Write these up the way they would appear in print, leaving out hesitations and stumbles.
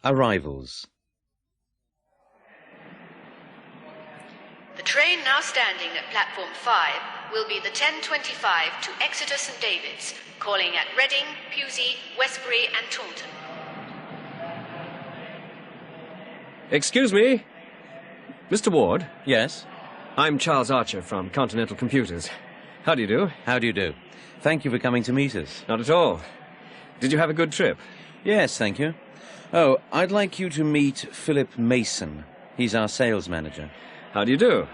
Arrivals. The train now standing at platform 5 will be the 10:25 to Exeter St David's, calling at Reading, Pewsey, Westbury and Taunton. Excuse me? Mr. Ward? Yes? I'm Charles Archer from Continental Computers. How do you do? How do you do? Thank you for coming to meet us. Not at all. Did you have a good trip? Yes, thank you. Oh, I'd like you to meet Philip Mason. He's our sales manager. How do you do?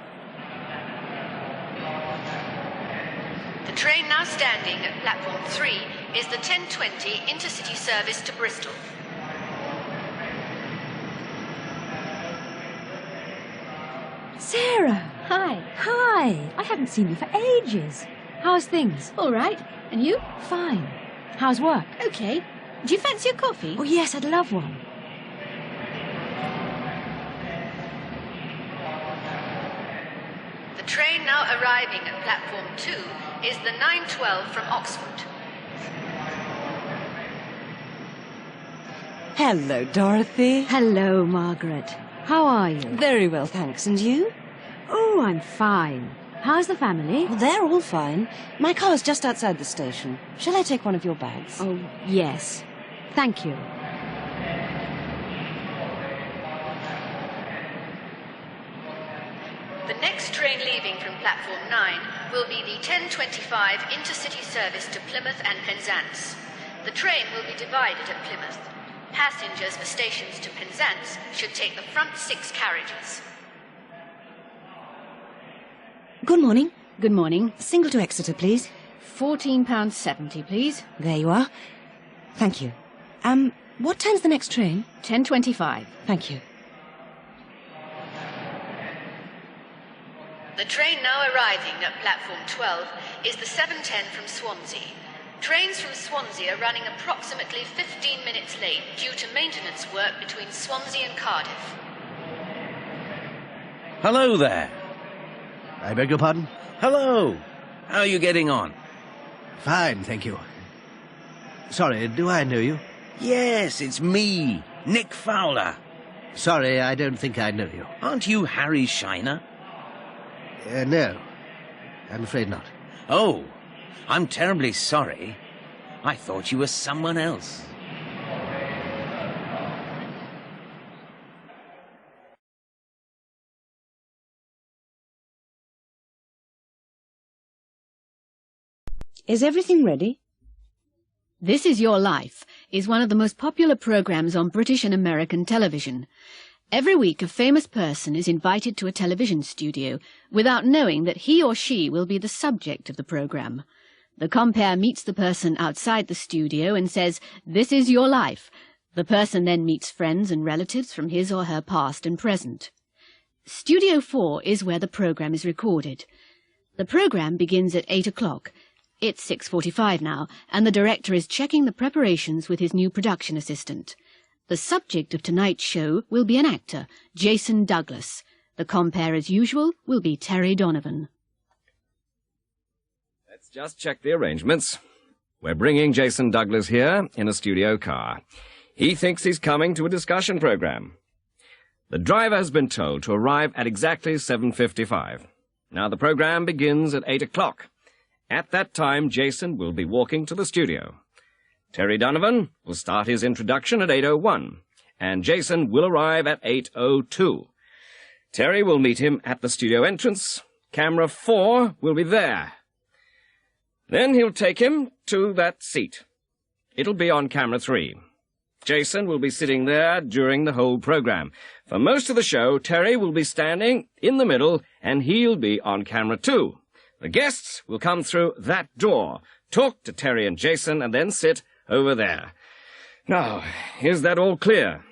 The train now standing at platform 3 is the 10:20 intercity service to Bristol. Sarah! Hi. Hi! I haven't seen you for ages. How's things? All right. And you? Fine. How's work? Okay. Do you fancy a coffee? Oh, yes, I'd love one. The train now arriving at platform 2 is the 9:12 from Oxford. Hello, Dorothy. Hello, Margaret. How are you? Very well, thanks. And you? Oh, I'm fine. How's the family? Well, they're all fine. My car's just outside the station. Shall I take one of your bags? Oh, yes. Thank you. The next train leaving from platform 9 will be the 10:25 intercity service to Plymouth and Penzance. The train will be divided at Plymouth. Passengers for stations to Penzance should take the front 6 carriages. Good morning. Good morning. Single to Exeter, please. £14.70, please. There you are. Thank you. What time's the next train? 10:25. Thank you. The train now arriving at platform 12 is the 7:10 from Swansea. Trains from Swansea are running approximately 15 minutes late due to maintenance work between Swansea and Cardiff. Hello there. I beg your pardon? Hello. How are you getting on? Fine, thank you. Sorry, do I know you? Yes, it's me, Nick Fowler. Sorry, I don't think I know you. Aren't you Harry Shiner? No, I'm afraid not. Oh, I'm terribly sorry. I thought you were someone else. Is everything ready? This Is Your Life is one of the most popular programs on British and American television. Every week a famous person is invited to a television studio without knowing that he or she will be the subject of the program. The compere meets the person outside the studio and says, "This is your life." The person then meets friends and relatives from his or her past and present. Studio 4 is where the program is recorded. The program begins at 8 o'clock. It's 6:45 now, and the director is checking the preparations with his new production assistant. The subject of tonight's show will be an actor, Jason Douglas. The compere, as usual, will be Terry Donovan. Let's just check the arrangements. We're bringing Jason Douglas here in a studio car. He thinks he's coming to a discussion program. The driver has been told to arrive at exactly 7:55. Now the program begins at 8 o'clock. At that time, Jason will be walking to the studio. Terry Donovan will start his introduction at 8:01, and Jason will arrive at 8:02. Terry will meet him at the studio entrance. Camera 4 will be there. Then he'll take him to that seat. It'll be on camera 3. Jason will be sitting there during the whole program. For most of the show, Terry will be standing in the middle, and he'll be on camera 2. The guests will come through that door, talk to Terry and Jason, and then sit over there. Now, is that all clear?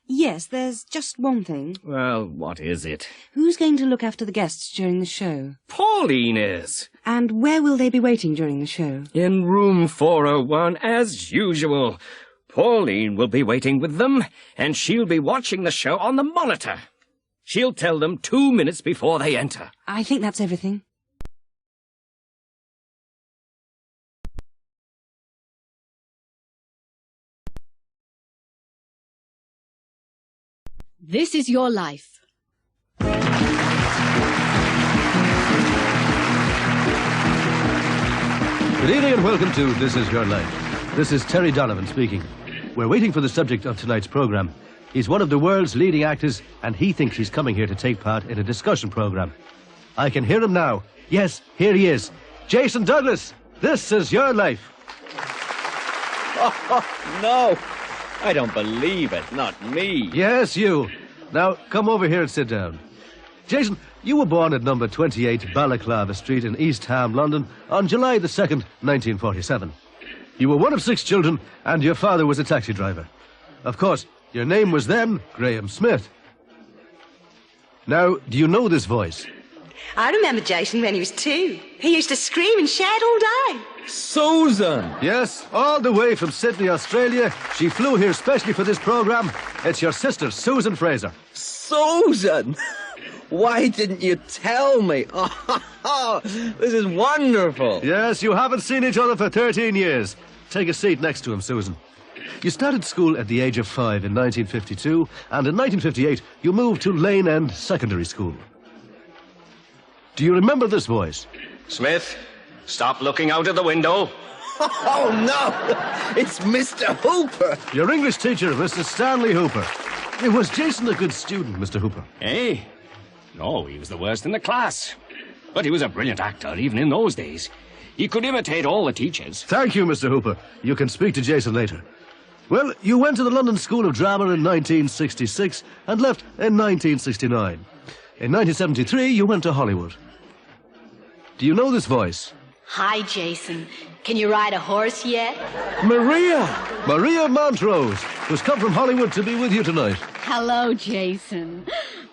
Yes, there's just one thing. Well, what is it? Who's going to look after the guests during the show? Pauline is. And where will they be waiting during the show? In room 401, as usual. Pauline will be waiting with them, and she'll be watching the show on the monitor. She'll tell them 2 minutes before they enter. I think that's everything. This is Your Life. Good evening and welcome to This Is Your Life. This is Terry Donovan speaking. We're waiting for the subject of tonight's program. He's one of the world's leading actors, and he thinks he's coming here to take part in a discussion program. I can hear him now. Yes, here he is. Jason Douglas, This Is Your Life. Oh, no. I don't believe it. Not me. Yes, you. Now, come over here and sit down. Jason, you were born at number 28 Balaclava Street in East Ham, London, on July the 2nd, 1947. You were one of 6 children, and your father was a taxi driver. Of course, your name was then Graham Smith. Now, do you know this voice? I remember Jason when he was 2. He used to scream and shout all day. Susan! Yes, all the way from Sydney, Australia. She flew here specially for this program. It's your sister, Susan Fraser. Susan! Why didn't you tell me? Oh, this is wonderful. Yes, you haven't seen each other for 13 years. Take a seat next to him, Susan. You started school at the age of 5 in 1952, and in 1958 you moved to Lane End Secondary School. Do you remember this voice? Smith, stop looking out of the window. Oh, no! It's Mr. Hooper. Your English teacher, Mr. Stanley Hooper. Was Jason a good student, Mr. Hooper? Eh? No, he was the worst in the class. But he was a brilliant actor, even in those days. He could imitate all the teachers. Thank you, Mr. Hooper. You can speak to Jason later. Well, you went to the London School of Drama in 1966 and left in 1969. In 1973, you went to Hollywood. Do you know this voice? Hi, Jason. Can you ride a horse yet? Maria Montrose, who's come from Hollywood to be with you tonight. Hello, Jason.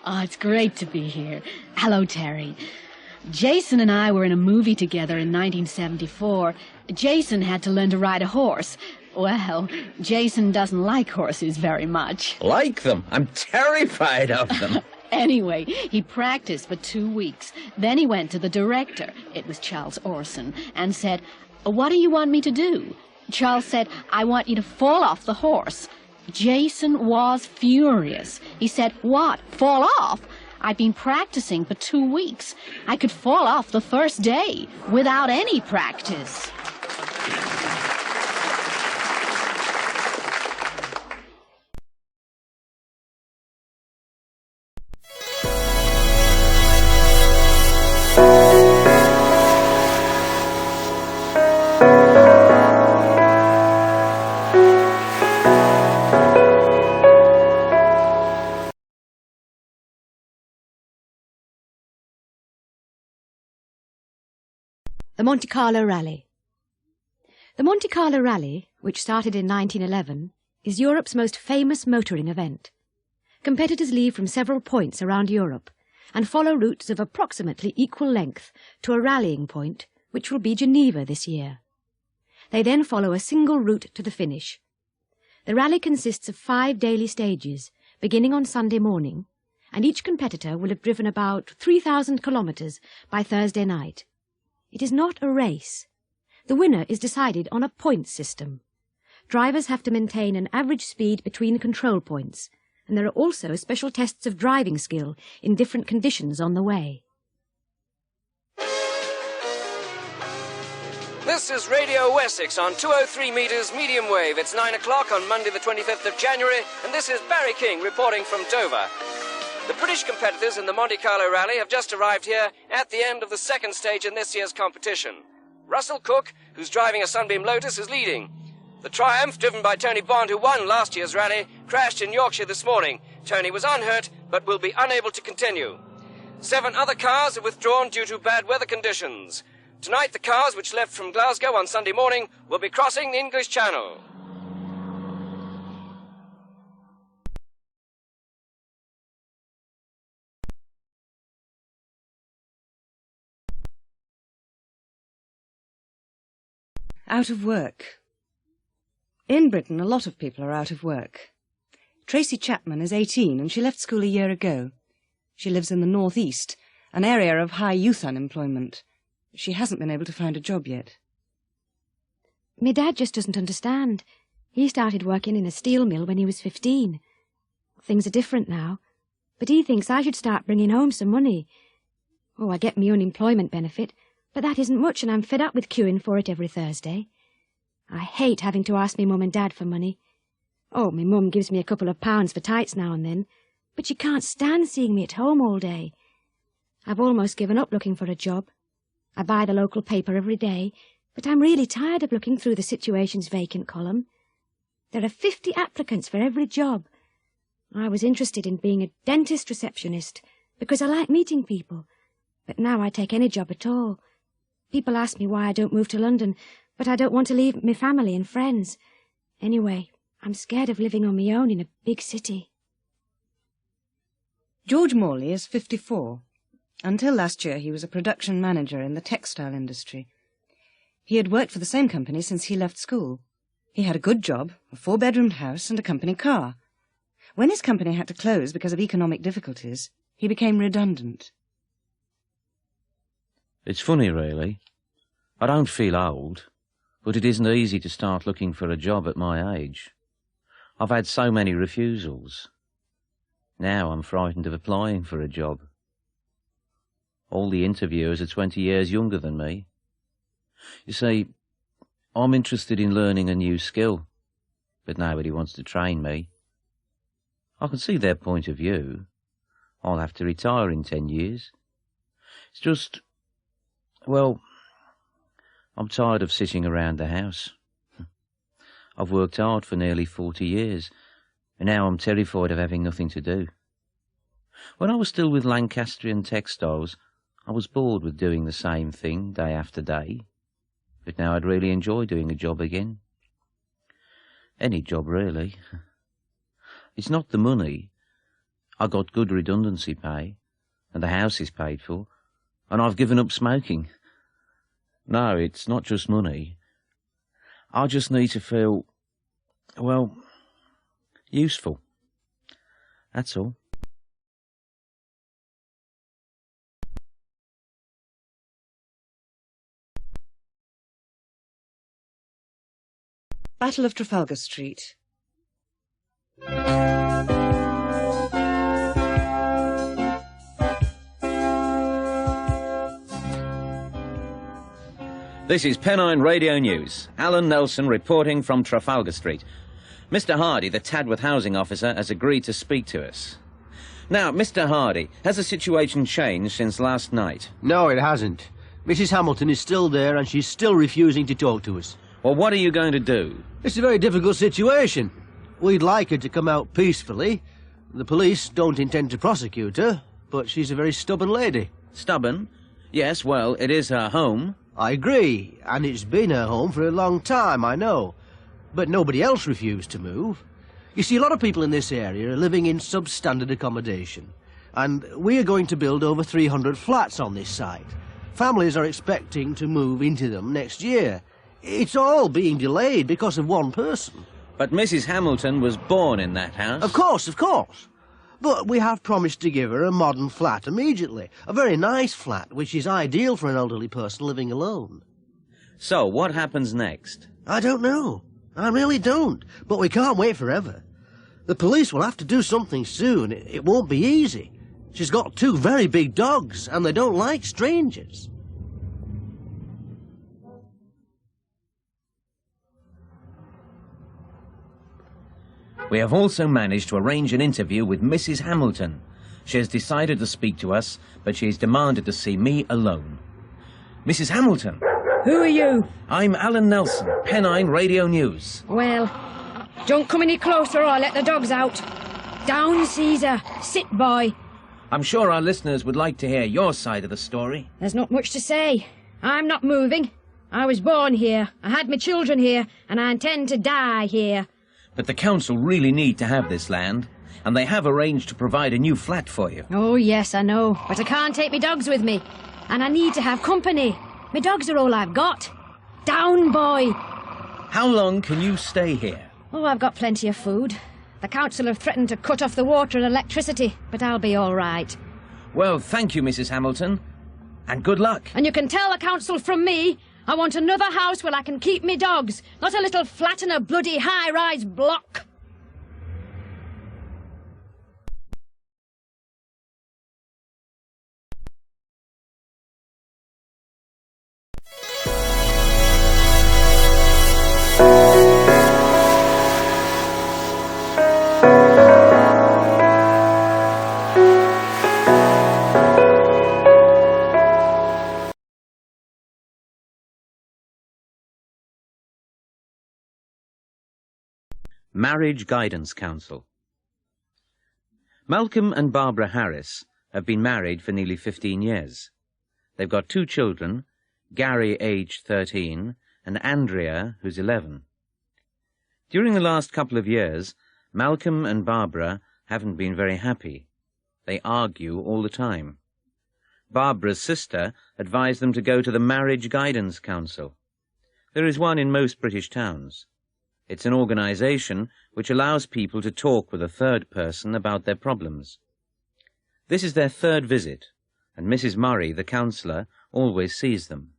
Oh, it's great to be here. Hello, Terry. Jason and I were in a movie together in 1974. Jason had to learn to ride a horse. Well, Jason doesn't like horses very much. Like them? I'm terrified of them. Anyway, he practiced for 2 weeks. Then he went to the director, it was Charles Orson, and said, "What do you want me to do?" Charles said, "I want you to fall off the horse." Jason was furious. He said, "What? Fall off? I've been practicing for 2 weeks. I could fall off the first day without any practice." The Monte Carlo Rally. The Monte Carlo Rally, which started in 1911, is Europe's most famous motoring event. Competitors leave from several points around Europe and follow routes of approximately equal length to a rallying point, which will be Geneva this year. They then follow a single route to the finish. The rally consists of 5 daily stages, beginning on Sunday morning, and each competitor will have driven about 3,000 kilometres by Thursday night. It is not a race. The winner is decided on a points system. Drivers have to maintain an average speed between control points, and there are also special tests of driving skill in different conditions on the way. This is Radio Wessex on 203 metres medium wave. It's 9 o'clock on Monday the 25th of January, and this is Barry King reporting from Dover. The British competitors in the Monte Carlo Rally have just arrived here at the end of the second stage in this year's competition. Russell Cook, who's driving a Sunbeam Lotus, is leading. The Triumph, driven by Tony Bond, who won last year's rally, crashed in Yorkshire this morning. Tony was unhurt, but will be unable to continue. 7 other cars have withdrawn due to bad weather conditions. Tonight, the cars, which left from Glasgow on Sunday morning, will be crossing the English Channel. Out of work. In Britain, a lot of people are out of work. Tracy Chapman is 18 and she left school a year ago. She lives in the North East, an area of high youth unemployment. She hasn't been able to find a job yet. My dad just doesn't understand. He started working in a steel mill when he was 15. things are different now, but he thinks I should start bringing home some money. Oh, I get my unemployment benefit, but that isn't much, and I'm fed up with queuing for it every Thursday. I hate having to ask me mum and dad for money. Oh, my mum gives me a couple of pounds for tights now and then, but she can't stand seeing me at home all day. I've almost given up looking for a job. I buy the local paper every day, but I'm really tired of looking through the situations vacant column. There are 50 applicants for every job. I was interested in being a dentist receptionist because I like meeting people, but now I take any job at all. People ask me why I don't move to London, but I don't want to leave my family and friends. Anyway, I'm scared of living on my own in a big city. George Morley is 54. Until last year, he was a production manager in the textile industry. He had worked for the same company since he left school. He had a good job, a 4-bedroomed house and a company car. When his company had to close because of economic difficulties, he became redundant. It's funny, really. I don't feel old, but it isn't easy to start looking for a job at my age. I've had so many refusals. Now I'm frightened of applying for a job. All the interviewers are 20 years younger than me. You see, I'm interested in learning a new skill, but nobody wants to train me. I can see their point of view. I'll have to retire in 10 years. It's just, well, I'm tired of sitting around the house. I've worked hard for nearly 40 years, and now I'm terrified of having nothing to do. When I was still with Lancastrian Textiles, I was bored with doing the same thing day after day, but now I'd really enjoy doing a job again. Any job, really. It's not the money. I got good redundancy pay, and the house is paid for, and I've given up smoking. No, it's not just money. I just need to feel, well, useful. That's all. Battle of Trafalgar Street. This is Pennine Radio News. Alan Nelson reporting from Trafalgar Street. Mr. Hardy, the Tadworth housing officer, has agreed to speak to us. Now, Mr. Hardy, has the situation changed since last night? No, it hasn't. Mrs. Hamilton is still there and she's still refusing to talk to us. Well, what are you going to do? It's a very difficult situation. We'd like her to come out peacefully. The police don't intend to prosecute her, but she's a very stubborn lady. Stubborn? Yes, well, it is her home. I agree, and it's been her home for a long time, I know. But nobody else refused to move. You see, a lot of people in this area are living in substandard accommodation, and we are going to build over 300 flats on this site. Families are expecting to move into them next year. It's all being delayed because of one person. But Mrs. Hamilton was born in that house. Of course, of course. But we have promised to give her a modern flat immediately. A very nice flat, which is ideal for an elderly person living alone. So, what happens next? I don't know. I really don't. But we can't wait forever. The police will have to do something soon. It won't be easy. She's got 2 very big dogs, and they don't like strangers. We have also managed to arrange an interview with Mrs. Hamilton. She has decided to speak to us, but she has demanded to see me alone. Mrs. Hamilton. Who are you? I'm Alan Nelson, Pennine Radio News. Well, don't come any closer or I'll let the dogs out. Down, Caesar. Sit, boy. I'm sure our listeners would like to hear your side of the story. There's not much to say. I'm not moving. I was born here. I had my children here, and I intend to die here. But the council really need to have this land, and they have arranged to provide a new flat for you. Oh, yes, I know. But I can't take me dogs with me. And I need to have company. My dogs are all I've got. Down, boy. How long can you stay here? Oh, I've got plenty of food. The council have threatened to cut off the water and electricity, but I'll be all right. Well, thank you, Mrs. Hamilton, and good luck. And you can tell the council from me, I want another house where I can keep me dogs, not a little flat in a bloody high-rise block. Marriage Guidance Council. Malcolm and Barbara Harris have been married for nearly 15 years. They've got 2 children, Gary, aged 13, and Andrea, who's 11. During the last couple of years, Malcolm and Barbara haven't been very happy. They argue all the time. Barbara's sister advised them to go to the Marriage Guidance Council. There is one in most British towns. It's an organisation which allows people to talk with a third person about their problems. This is their 3rd visit, and Mrs. Murray, the counsellor, always sees them.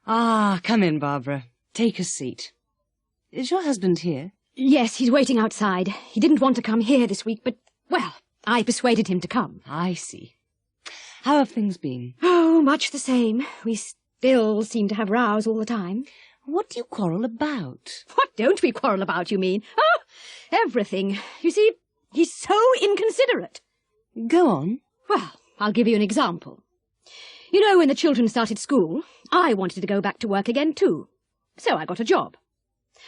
Ah, come in, Barbara. Take a seat. Is your husband here? Yes, he's waiting outside. He didn't want to come here this week, but, well, I persuaded him to come. I see. How have things been? Oh, much the same. We still seem to have rows all the time. What do you quarrel about? What don't we quarrel about, you mean? Oh, everything. You see, he's so inconsiderate. Go on. Well, I'll give you an example. You know, when the children started school, I wanted to go back to work again too. So I got a job.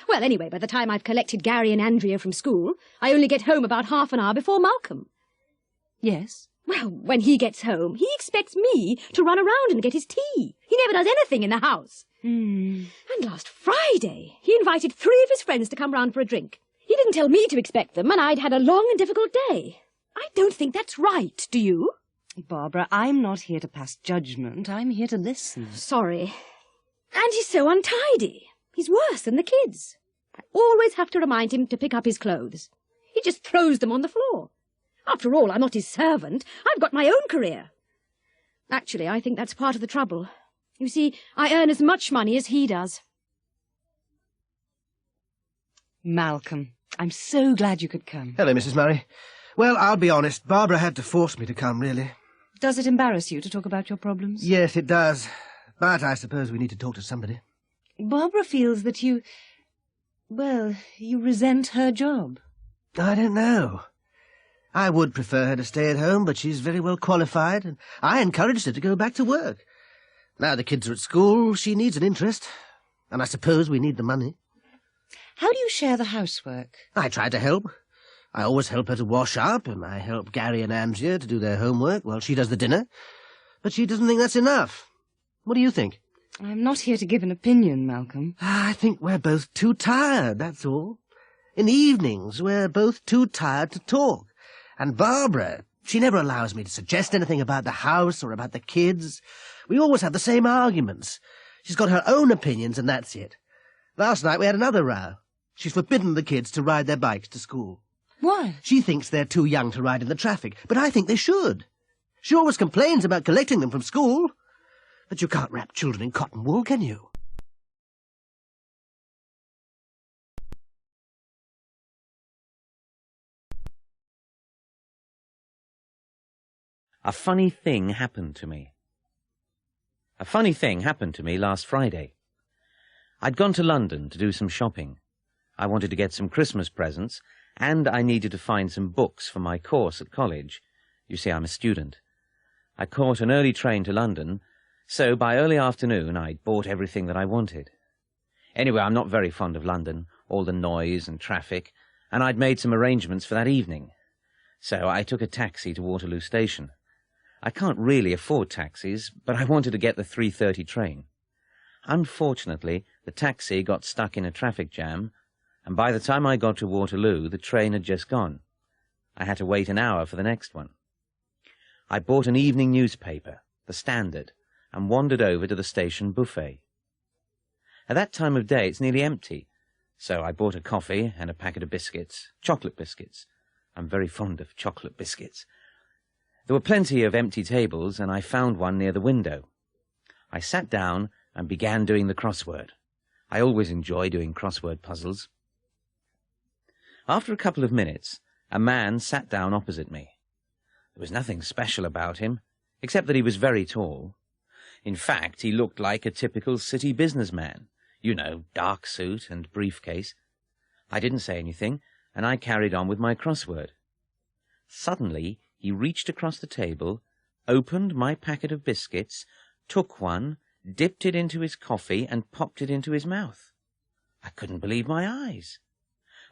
Well, anyway, by the time I've collected Gary and Andrea from school, I only get home about half an hour before Malcolm. Yes? Well, when he gets home, he expects me to run around and get his tea. He never does anything in the house. And last Friday, he invited 3 of his friends to come round for a drink. He didn't tell me to expect them, and I'd had a long and difficult day. I don't think that's right, do you? Barbara, I'm not here to pass judgment. I'm here to listen. Sorry. And he's so untidy. He's worse than the kids. I always have to remind him to pick up his clothes. He just throws them on the floor. After all, I'm not his servant. I've got my own career. Actually, I think that's part of the trouble. You see, I earn as much money as he does. Malcolm, I'm so glad you could come. Hello, Mrs. Murray. Well, I'll be honest. Barbara had to force me to come, really. Does it embarrass you to talk about your problems? Yes, it does. But I suppose we need to talk to somebody. Barbara feels that you resent her job. I don't know. I would prefer her to stay at home, but she's very well qualified, and I encouraged her to go back to work. Now the kids are at school, she needs an interest, and I suppose we need the money. How do you share the housework? I try to help. I always help her to wash up, and I help Gary and Andrea to do their homework while she does the dinner. But she doesn't think that's enough. What do you think? I'm not here to give an opinion, Malcolm. I think we're both too tired, that's all. In the evenings, we're both too tired to talk. And Barbara, she never allows me to suggest anything about the house or about the kids. We always have the same arguments. She's got her own opinions, and that's it. Last night we had another row. She's forbidden the kids to ride their bikes to school. Why? She thinks they're too young to ride in the traffic, but I think they should. She always complains about collecting them from school. But you can't wrap children in cotton wool, can you? A funny thing happened to me. A funny thing happened to me last Friday. I'd gone to London to do some shopping. I wanted to get some Christmas presents, and I needed to find some books for my course at college. You see, I'm a student. I caught an early train to London, so by early afternoon I'd bought everything that I wanted. Anyway, I'm not very fond of London, all the noise and traffic, and I'd made some arrangements for that evening. So I took a taxi to Waterloo Station. I can't really afford taxis, but I wanted to get the 3:30 train. Unfortunately, the taxi got stuck in a traffic jam, and by the time I got to Waterloo, the train had just gone. I had to wait an hour for the next one. I bought an evening newspaper, The Standard, and wandered over to the station buffet. At that time of day, it's nearly empty, so I bought a coffee and a packet of biscuits, chocolate biscuits. I'm very fond of chocolate biscuits. There were plenty of empty tables, and I found one near the window. I sat down and began doing the crossword. I always enjoy doing crossword puzzles. After a couple of minutes, a man sat down opposite me. There was nothing special about him, except that he was very tall. In fact, he looked like a typical city businessman. You know, dark suit and briefcase. I didn't say anything, and I carried on with my crossword. Suddenly, he reached across the table, opened my packet of biscuits, took one, dipped it into his coffee, and popped it into his mouth. I couldn't believe my eyes.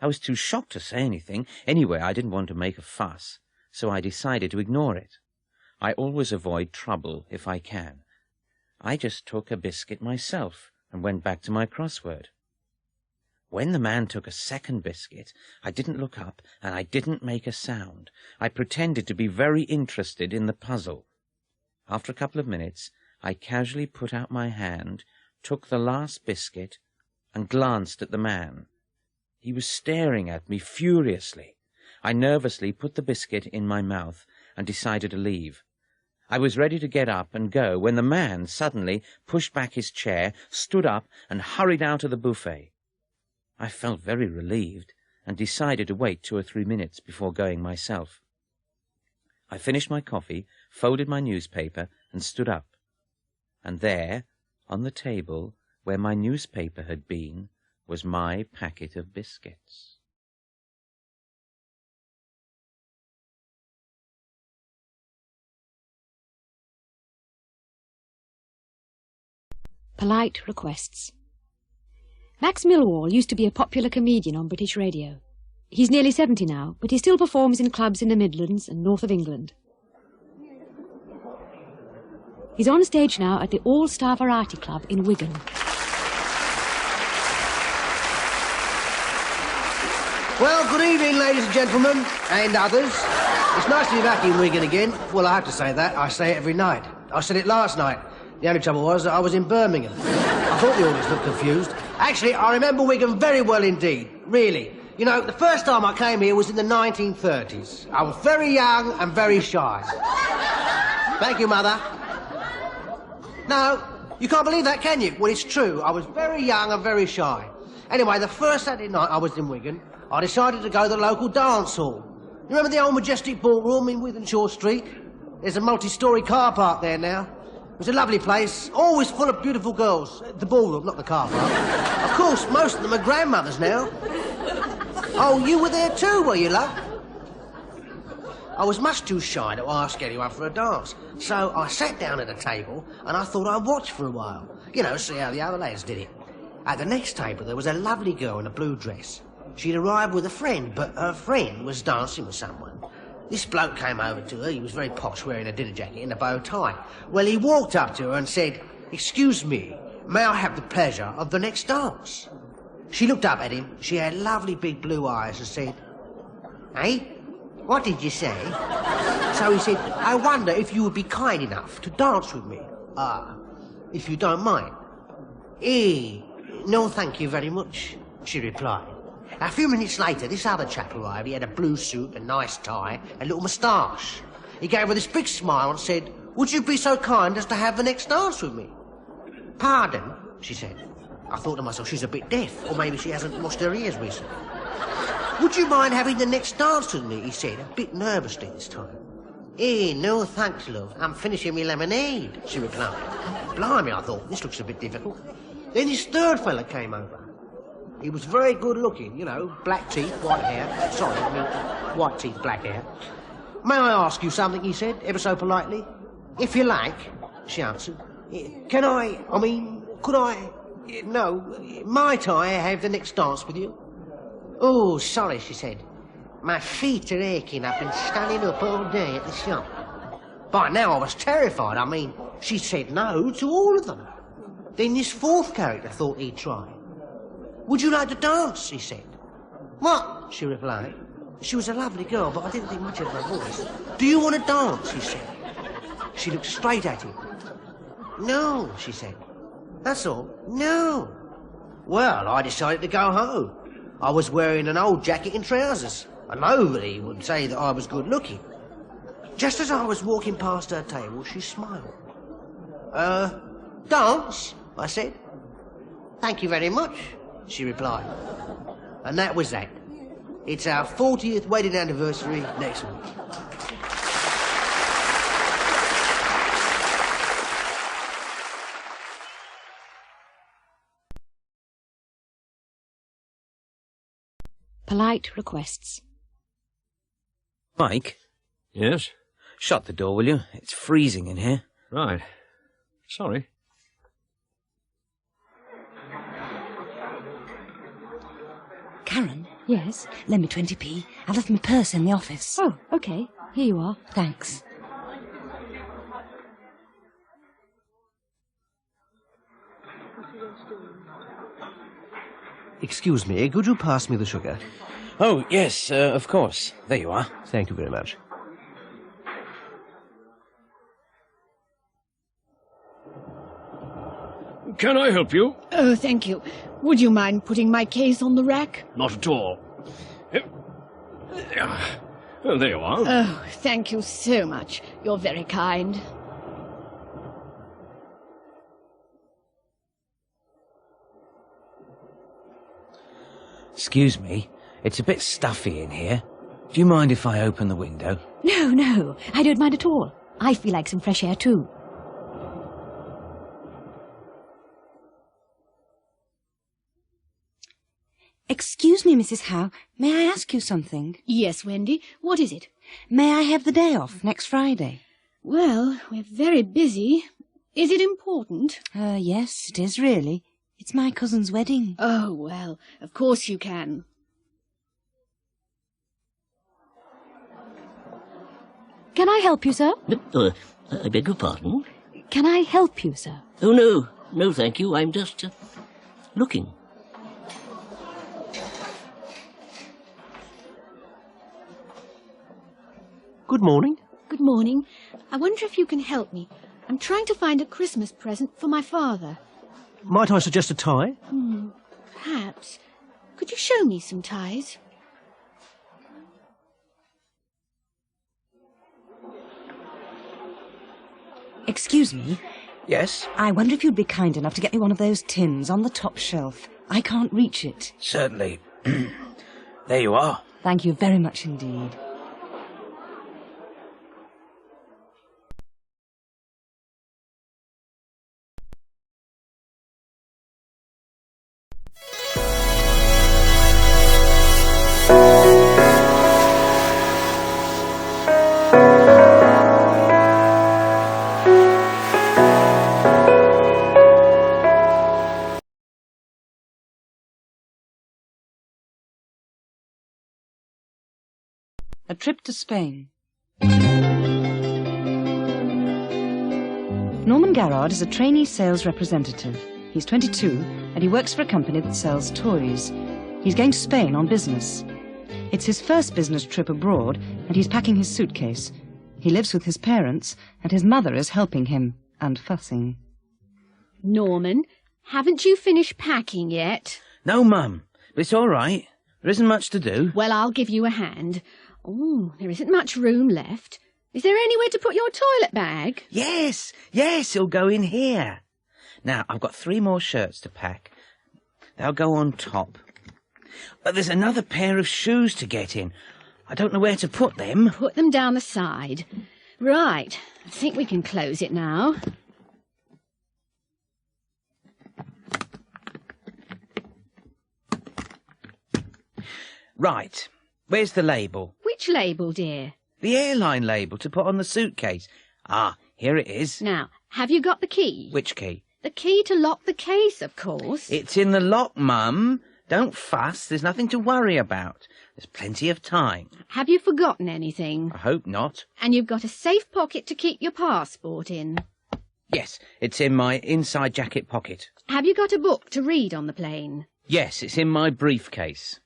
I was too shocked to say anything. Anyway, I didn't want to make a fuss, so I decided to ignore it. I always avoid trouble if I can. I just took a biscuit myself and went back to my crossword. When the man took a second biscuit, I didn't look up and I didn't make a sound. I pretended to be very interested in the puzzle. After a couple of minutes, I casually put out my hand, took the last biscuit, and glanced at the man. He was staring at me furiously. I nervously put the biscuit in my mouth and decided to leave. I was ready to get up and go when the man suddenly pushed back his chair, stood up, and hurried out of the buffet. I felt very relieved and decided to wait 2 or 3 minutes before going myself. I finished my coffee, folded my newspaper, and stood up. And there, on the table, where my newspaper had been, was my packet of biscuits. Polite requests. Max Millwall used to be a popular comedian on British radio. He's nearly 70 now, but he still performs in clubs in the Midlands and north of England. He's on stage now at the All-Star Variety Club in Wigan. Well, good evening, ladies and gentlemen, and others. It's nice to be back in Wigan again. Well, I have to say that. I say it every night. I said it last night. The only trouble was that I was in Birmingham. I thought the audience looked confused. Actually, I remember Wigan very well indeed, really. You know, the first time I came here was in the 1930s. I was very young and very shy. Thank you, Mother. No, you can't believe that, can you? Well, it's true. I was very young and very shy. Anyway, the first Saturday night I was in Wigan, I decided to go to the local dance hall. You remember the old Majestic Ballroom in Wythenshawe Street? There's a multi-storey car park there now. It was a lovely place, always full of beautiful girls. The ballroom, not the car park. Of course, most of them are grandmothers now. Oh, you were there too, were you, love? I was much too shy to ask anyone for a dance, so I sat down at a table and I thought I'd watch for a while. You know, see how the other lads did it. At the next table, there was a lovely girl in a blue dress. She'd arrived with a friend, but her friend was dancing with someone. This bloke came over to her. He was very posh, wearing a dinner jacket and a bow tie. Well, he walked up to her and said, "Excuse me, may I have the pleasure of the next dance?" She looked up at him. She had lovely big blue eyes and said, "Eh? What did you say?" So he said, "I wonder if you would be kind enough to dance with me. If you don't mind." No, thank you very much," she replied. A few minutes later, this other chap arrived. He had a blue suit, a nice tie, a little moustache. He gave her this big smile and said, "Would you be so kind as to have the next dance with me?" "Pardon?" she said. I thought to myself, she's a bit deaf, or maybe she hasn't washed her ears recently. "Would you mind having the next dance with me?" he said, a bit nervously this time. No thanks, love. I'm finishing my lemonade," she replied. Blimey, I thought, this looks a bit difficult. Then this third fella came over. He was very good looking, you know, black teeth, white hair. Sorry, I mean, white teeth, black hair. "May I ask you something?" he said, ever so politely. "If you like," she answered. Could I... No, might I have the next dance with you?" "Oh, sorry," she said. "My feet are aching. I've been standing up all day at the shop." By now I was terrified. I mean, she said no to all of them. Then this fourth character thought he'd try. "Would you like to dance?" he said. "What?" she replied. She was a lovely girl, but I didn't think much of her voice. "Do you want to dance?" he said. She looked straight at him. "No," she said. "That's all. No." Well, I decided to go home. I was wearing an old jacket and trousers, and nobody would say that I was good looking. Just as I was walking past her table, she smiled. "Dance?" I said. "Thank you very much," she replied. And that was that. It's our 40th wedding anniversary next week. Polite requests. Mike, Yes? shut the door, will you? It's freezing in here. Right. Sorry. Karen, Yes? Lend me 20p. I left my purse in the office. Oh, OK. Here you are. Thanks. Excuse me, could you pass me the sugar? Oh, yes, of course. There you are. Thank you very much. Can I help you? Oh, thank you. Would you mind putting my case on the rack? Not at all. Oh, there you are. Oh, thank you so much. You're very kind. Excuse me, it's a bit stuffy in here. Do you mind if I open the window? No, no, I don't mind at all. I feel like some fresh air too. Excuse me, Mrs. Howe. May I ask you something? Yes, Wendy. What is it? May I have the day off next Friday? Well, we're very busy. Is it important? Yes, it is really. It's my cousin's wedding. Oh, well, of course you can. Can I help you, sir? I beg your pardon? Can I help you, sir? Oh, no. No, thank you. I'm just looking. Good morning. Good morning. I wonder if you can help me. I'm trying to find a Christmas present for my father. Might I suggest a tie? Perhaps. Could you show me some ties? Excuse me. Yes? I wonder if you'd be kind enough to get me one of those tins on the top shelf. I can't reach it. Certainly. There you are. Thank you very much indeed. A trip to Spain. Norman Garrard is a trainee sales representative. He's 22 and he works for a company that sells toys. He's going to Spain on business. It's his first business trip abroad and he's packing his suitcase. He lives with his parents and his mother is helping him and fussing. Norman, haven't you finished packing yet? No, Mum. But it's all right. There isn't much to do. Well, I'll give you a hand. Oh, there isn't much room left. Is there anywhere to put your toilet bag? Yes, it'll go in here. Now, I've got 3 more shirts to pack. They'll go on top. But there's another pair of shoes to get in. I don't know where to put them. Put them down the side. Right, I think we can close it now. Right, where's the label? Which label, dear? The airline label to put on the suitcase. Ah, here it is. Now, have you got the key? Which key? The key to lock the case, of course. It's in the lock, Mum. Don't fuss. There's nothing to worry about. There's plenty of time. Have you forgotten anything? I hope not. And you've got a safe pocket to keep your passport in. Yes, it's in my inside jacket pocket. Have you got a book to read on the plane? Yes, it's in my briefcase.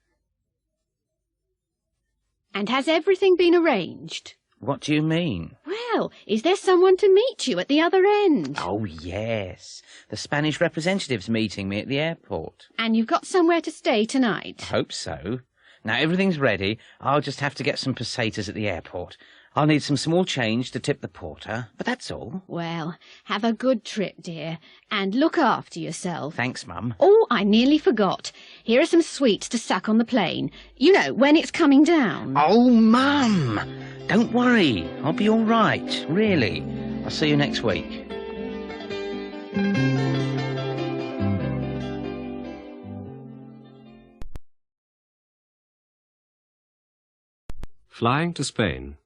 And has everything been arranged? What do you mean? Well, is there someone to meet you at the other end? Oh, yes. The Spanish representative's meeting me at the airport. And you've got somewhere to stay tonight? I hope so. Now, everything's ready. I'll just have to get some pesetas at the airport. I'll need some small change to tip the porter, but that's all. Well, have a good trip, dear, and look after yourself. Thanks, Mum. Oh, I nearly forgot. Here are some sweets to suck on the plane. You know, when it's coming down. Oh, Mum! Don't worry. I'll be all right, really. I'll see you next week. Flying to Spain.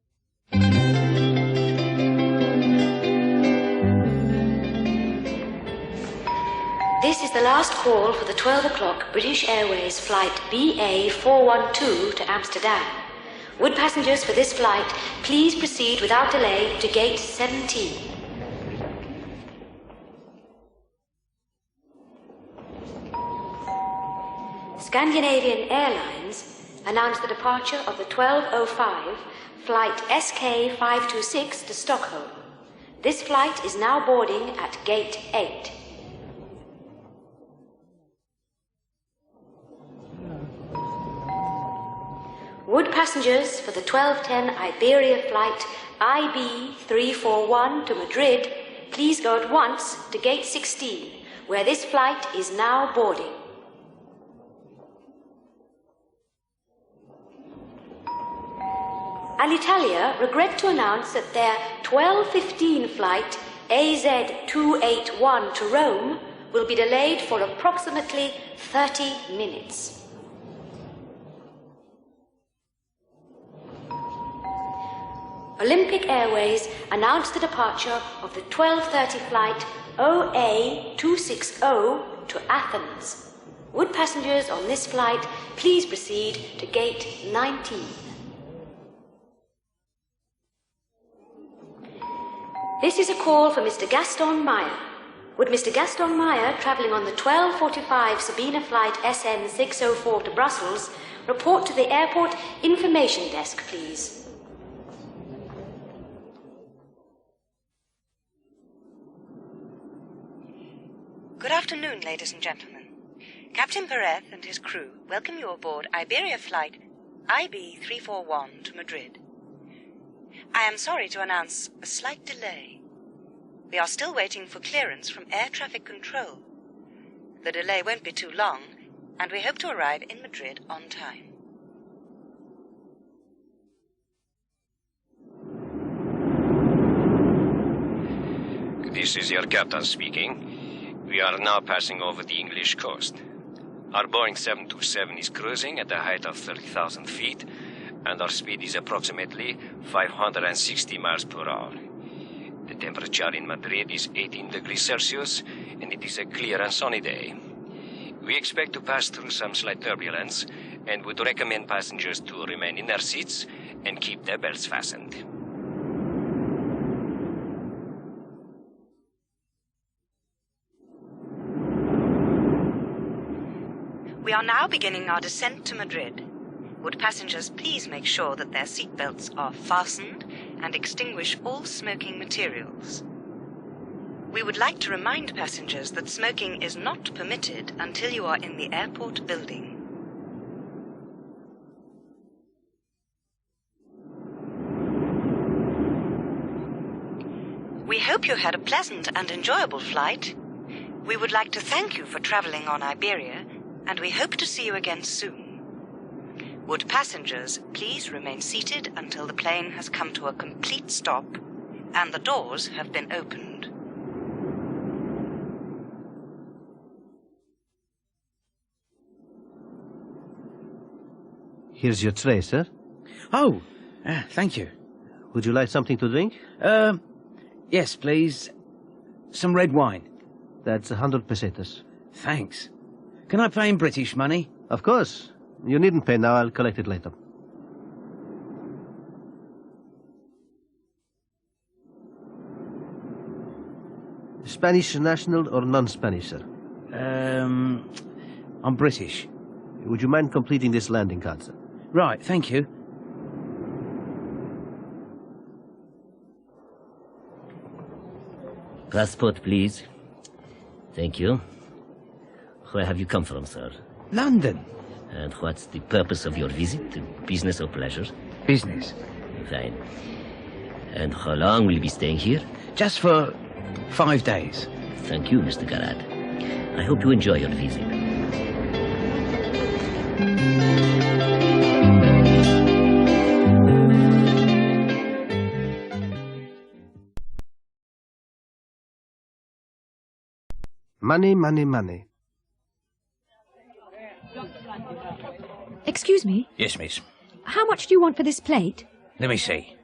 This is the last call for the 12 o'clock British Airways flight BA 412 to Amsterdam. Would passengers for this flight please proceed without delay to gate 17? Scandinavian Airlines announced the departure of the 12:05 flight SK 526 to Stockholm. This flight is now boarding at gate 8. Would passengers for the 12:10 Iberia flight IB 341 to Madrid please go at once to gate 16, where this flight is now boarding. Alitalia regret to announce that their 12:15 flight AZ 281 to Rome will be delayed for approximately 30 minutes. Olympic Airways announced the departure of the 12:30 flight OA 260 to Athens. Would passengers on this flight please proceed to gate 19? This is a call for Mr. Gaston Meyer. Would Mr. Gaston Meyer, travelling on the 12:45 Sabina flight SN 604 to Brussels, report to the airport information desk, please? Good afternoon, ladies and gentlemen. Captain Perez and his crew welcome you aboard Iberia flight IB 341 to Madrid. I am sorry to announce a slight delay. We are still waiting for clearance from air traffic control. The delay won't be too long, and we hope to arrive in Madrid on time. This is your captain speaking. We are now passing over the English coast. Our Boeing 727 is cruising at a height of 30,000 feet, and our speed is approximately 560 miles per hour. The temperature in Madrid is 18 degrees Celsius, and it is a clear and sunny day. We expect to pass through some slight turbulence, and would recommend passengers to remain in their seats and keep their belts fastened. We are now beginning our descent to Madrid. Would passengers please make sure that their seatbelts are fastened and extinguish all smoking materials. We would like to remind passengers that smoking is not permitted until you are in the airport building. We hope you had a pleasant and enjoyable flight. We would like to thank you for traveling on Iberia, and we hope to see you again soon. Would passengers please remain seated until the plane has come to a complete stop and the doors have been opened. Here's your tray, sir. Oh, thank you. Would you like something to drink? Yes, please. Some red wine. That's 100 pesetas. Thanks. Can I pay in British money? Of course. You needn't pay now. I'll collect it later. Spanish national or non-Spanish, sir? I'm British. Would you mind completing this landing card, sir? Right, thank you. Passport, please. Thank you. Where have you come from, sir? London. And what's the purpose of your visit? Business or pleasure? Business. Fine. And how long will you be staying here? Just for 5 days. Thank you, Mr. Garrad. I hope you enjoy your visit. Money, money, money. Excuse me, Yes, miss. how much do you want for this plate? Let me see.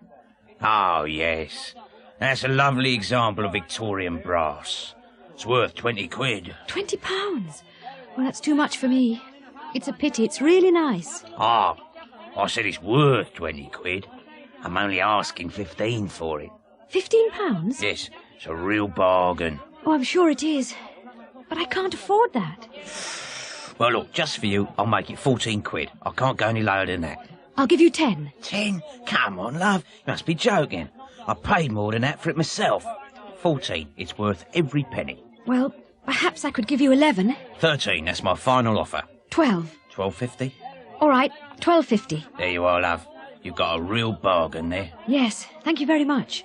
Oh, yes. That's a lovely example of Victorian brass. It's worth 20 quid. £20? Well, that's too much for me. It's a pity. It's really nice. Ah, I said it's worth 20 quid. I'm only asking 15 for it. £15? Yes, it's a real bargain. Oh, I'm sure it is. But I can't afford that. Well, look, just for you, I'll make it 14 quid. I can't go any lower than that. I'll give you 10. 10? Come on, love. You must be joking. I paid more than that for it myself. 14. It's worth every penny. Well, perhaps I could give you 11. 13. That's my final offer. 12. 12.50? All right, 12.50. There you are, love. You've got a real bargain there. Yes, thank you very much.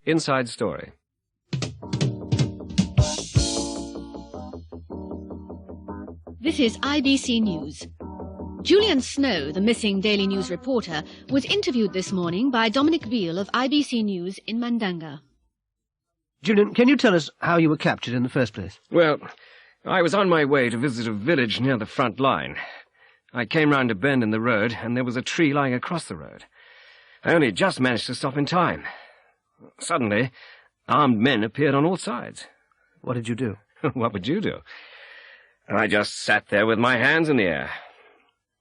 Inside Story. This is IBC News. Julian Snow, the missing Daily News reporter, was interviewed this morning by Dominic Beale of IBC News in Mandanga. Julian, can you tell us how you were captured in the first place? Well, I was on my way to visit a village near the front line. I came round a bend in the road, and there was a tree lying across the road. I only just managed to stop in time. Suddenly, armed men appeared on all sides. What did you do? What would you do? I just sat there with my hands in the air.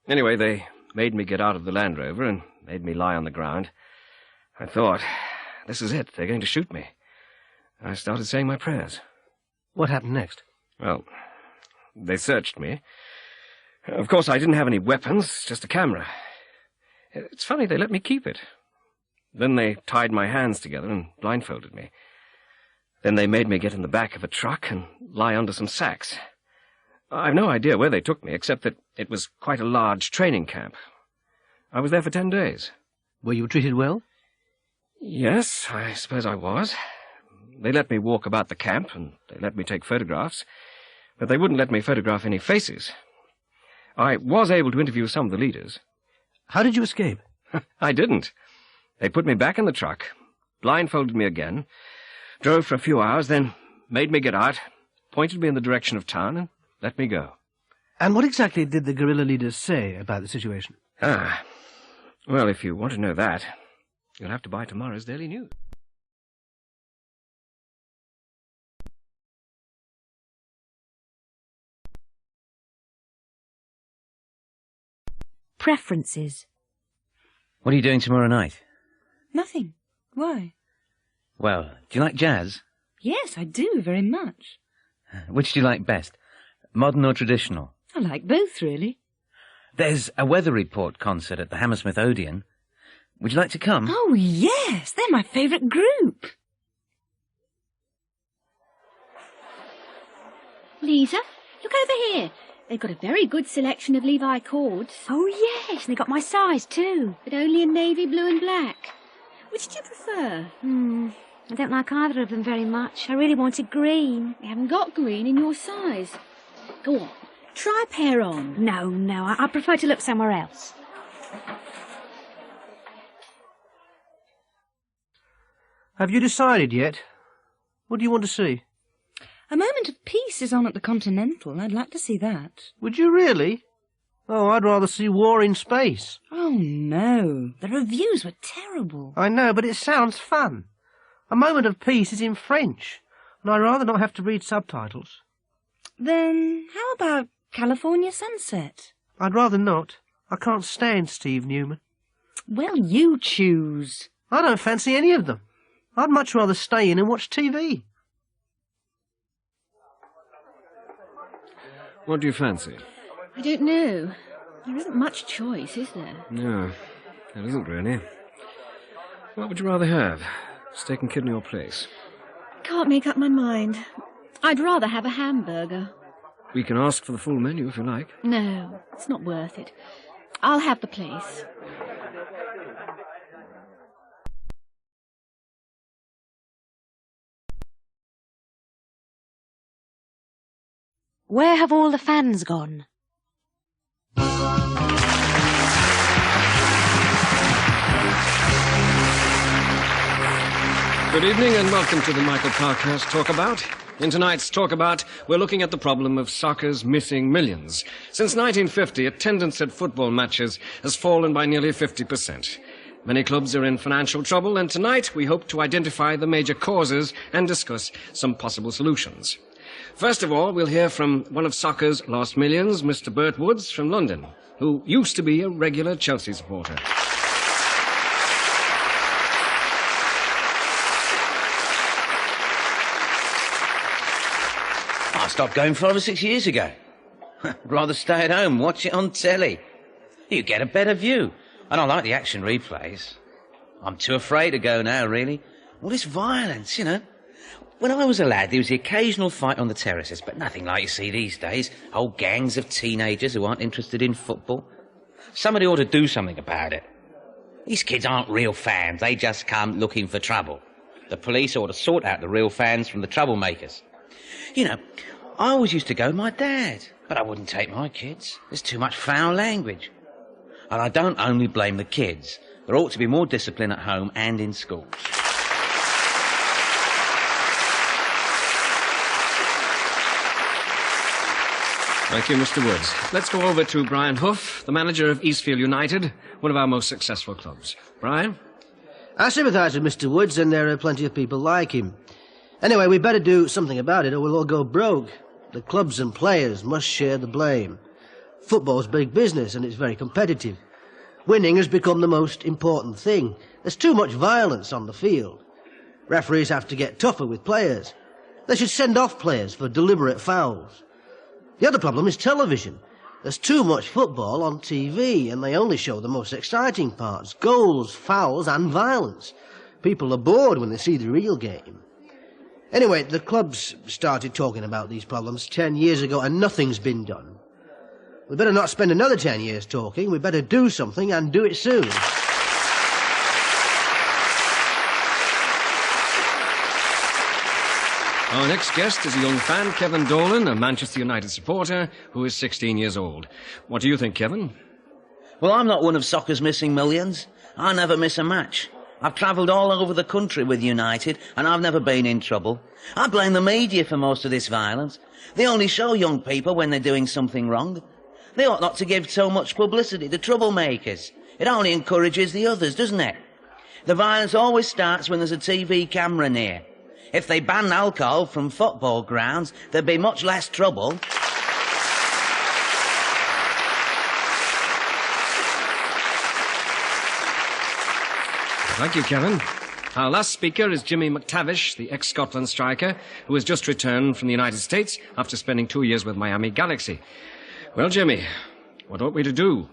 Anyway, they made me get out of the Land Rover and made me lie on the ground. I thought, this is it. They're going to shoot me. I started saying my prayers. What happened next? Well, they searched me. Of course, I didn't have any weapons, just a camera. It's funny, they let me keep it. Then they tied my hands together and blindfolded me. Then they made me get in the back of a truck and lie under some sacks. I've no idea where they took me, except that it was quite a large training camp. I was there for 10 days. Were you treated well? Yes, I suppose I was. They let me walk about the camp, and they let me take photographs, but they wouldn't let me photograph any faces. I was able to interview some of the leaders. How did you escape? I didn't. They put me back in the truck, blindfolded me again, drove for a few hours, then made me get out, pointed me in the direction of town, and let me go. And what exactly did the guerrilla leaders say about the situation? Well, if you want to know that, you'll have to buy tomorrow's Daily News. Preferences. What are you doing tomorrow night? Nothing. Why? Well, do you like jazz? Yes, I do, very much. Which do you like best, modern or traditional? I like both, really. There's a weather report concert at the Hammersmith Odeon. Would you like to come? Oh, yes, they're my favourite group. Lisa, look over here. They've got a very good selection of Levi cords. Oh, yes, and they got my size, too. But only in navy blue and black. Which do you prefer? I don't like either of them very much. I really wanted green. We haven't got green in your size. Go on, try a pair on. No, I prefer to look somewhere else. Have you decided yet? What do you want to see? A Moment of Peace is on at the Continental. I'd like to see that. Would you really? Oh, I'd rather see War in Space. Oh, no. The reviews were terrible. I know, but it sounds fun. A Moment of Peace is in French, and I'd rather not have to read subtitles. Then how about California Sunset? I'd rather not. I can't stand Steve Newman. Well, you choose. I don't fancy any of them. I'd much rather stay in and watch TV. What do you fancy? I don't know. There isn't much choice, is there? No, there isn't really. What would you rather have? Steak and kidney or place? Can't make up my mind. I'd rather have a hamburger. We can ask for the full menu if you like. No, it's not worth it. I'll have the place. Where have all the fans gone? Good evening and welcome to the Michael Parkhurst Talkabout. In tonight's Talkabout, we're looking at the problem of soccer's missing millions. Since 1950, attendance at football matches has fallen by nearly 50%. Many clubs are in financial trouble, and tonight we hope to identify the major causes and discuss some possible solutions. First of all, we'll hear from one of soccer's lost millions, Mr. Bert Woods from London, who used to be a regular Chelsea supporter. I stopped going 5 or 6 years ago. I'd rather stay at home, watch it on telly. You get a better view. And I like the action replays. I'm too afraid to go now, really. All this violence, you know. When I was a lad, there was the occasional fight on the terraces, but nothing like you see these days. Whole gangs of teenagers who aren't interested in football. Somebody ought to do something about it. These kids aren't real fans. They just come looking for trouble. The police ought to sort out the real fans from the troublemakers. You know, I always used to go with my dad, but I wouldn't take my kids. There's too much foul language. And I don't only blame the kids. There ought to be more discipline at home and in schools. Thank you, Mr. Woods. Let's go over to Brian Huff, the manager of Eastfield United, one of our most successful clubs. Brian? I sympathise with Mr. Woods, and there are plenty of people like him. Anyway, we better do something about it or we'll all go broke. The clubs and players must share the blame. Football's big business and it's very competitive. Winning has become the most important thing. There's too much violence on the field. Referees have to get tougher with players. They should send off players for deliberate fouls. The other problem is television. There's too much football on TV and they only show the most exciting parts. Goals, fouls and violence. People are bored when they see the real game. Anyway, the clubs started talking about these problems 10 years ago and nothing's been done. We better not spend another 10 years talking. We better do something and do it soon. Our next guest is a young fan, Kevin Dolan, a Manchester United supporter who is 16 years old. What do you think, Kevin? Well, I'm not one of soccer's missing millions. I never miss a match. I've travelled all over the country with United, and I've never been in trouble. I blame the media for most of this violence. They only show young people when they're doing something wrong. They ought not to give so much publicity to troublemakers. It only encourages the others, doesn't it? The violence always starts when there's a TV camera near. If they banned alcohol from football grounds, there'd be much less trouble. Thank you, Kevin. Our last speaker is Jimmy McTavish, the ex-Scotland striker, who has just returned from the United States after spending 2 years with Miami Galaxy. Well, Jimmy, what ought we to do?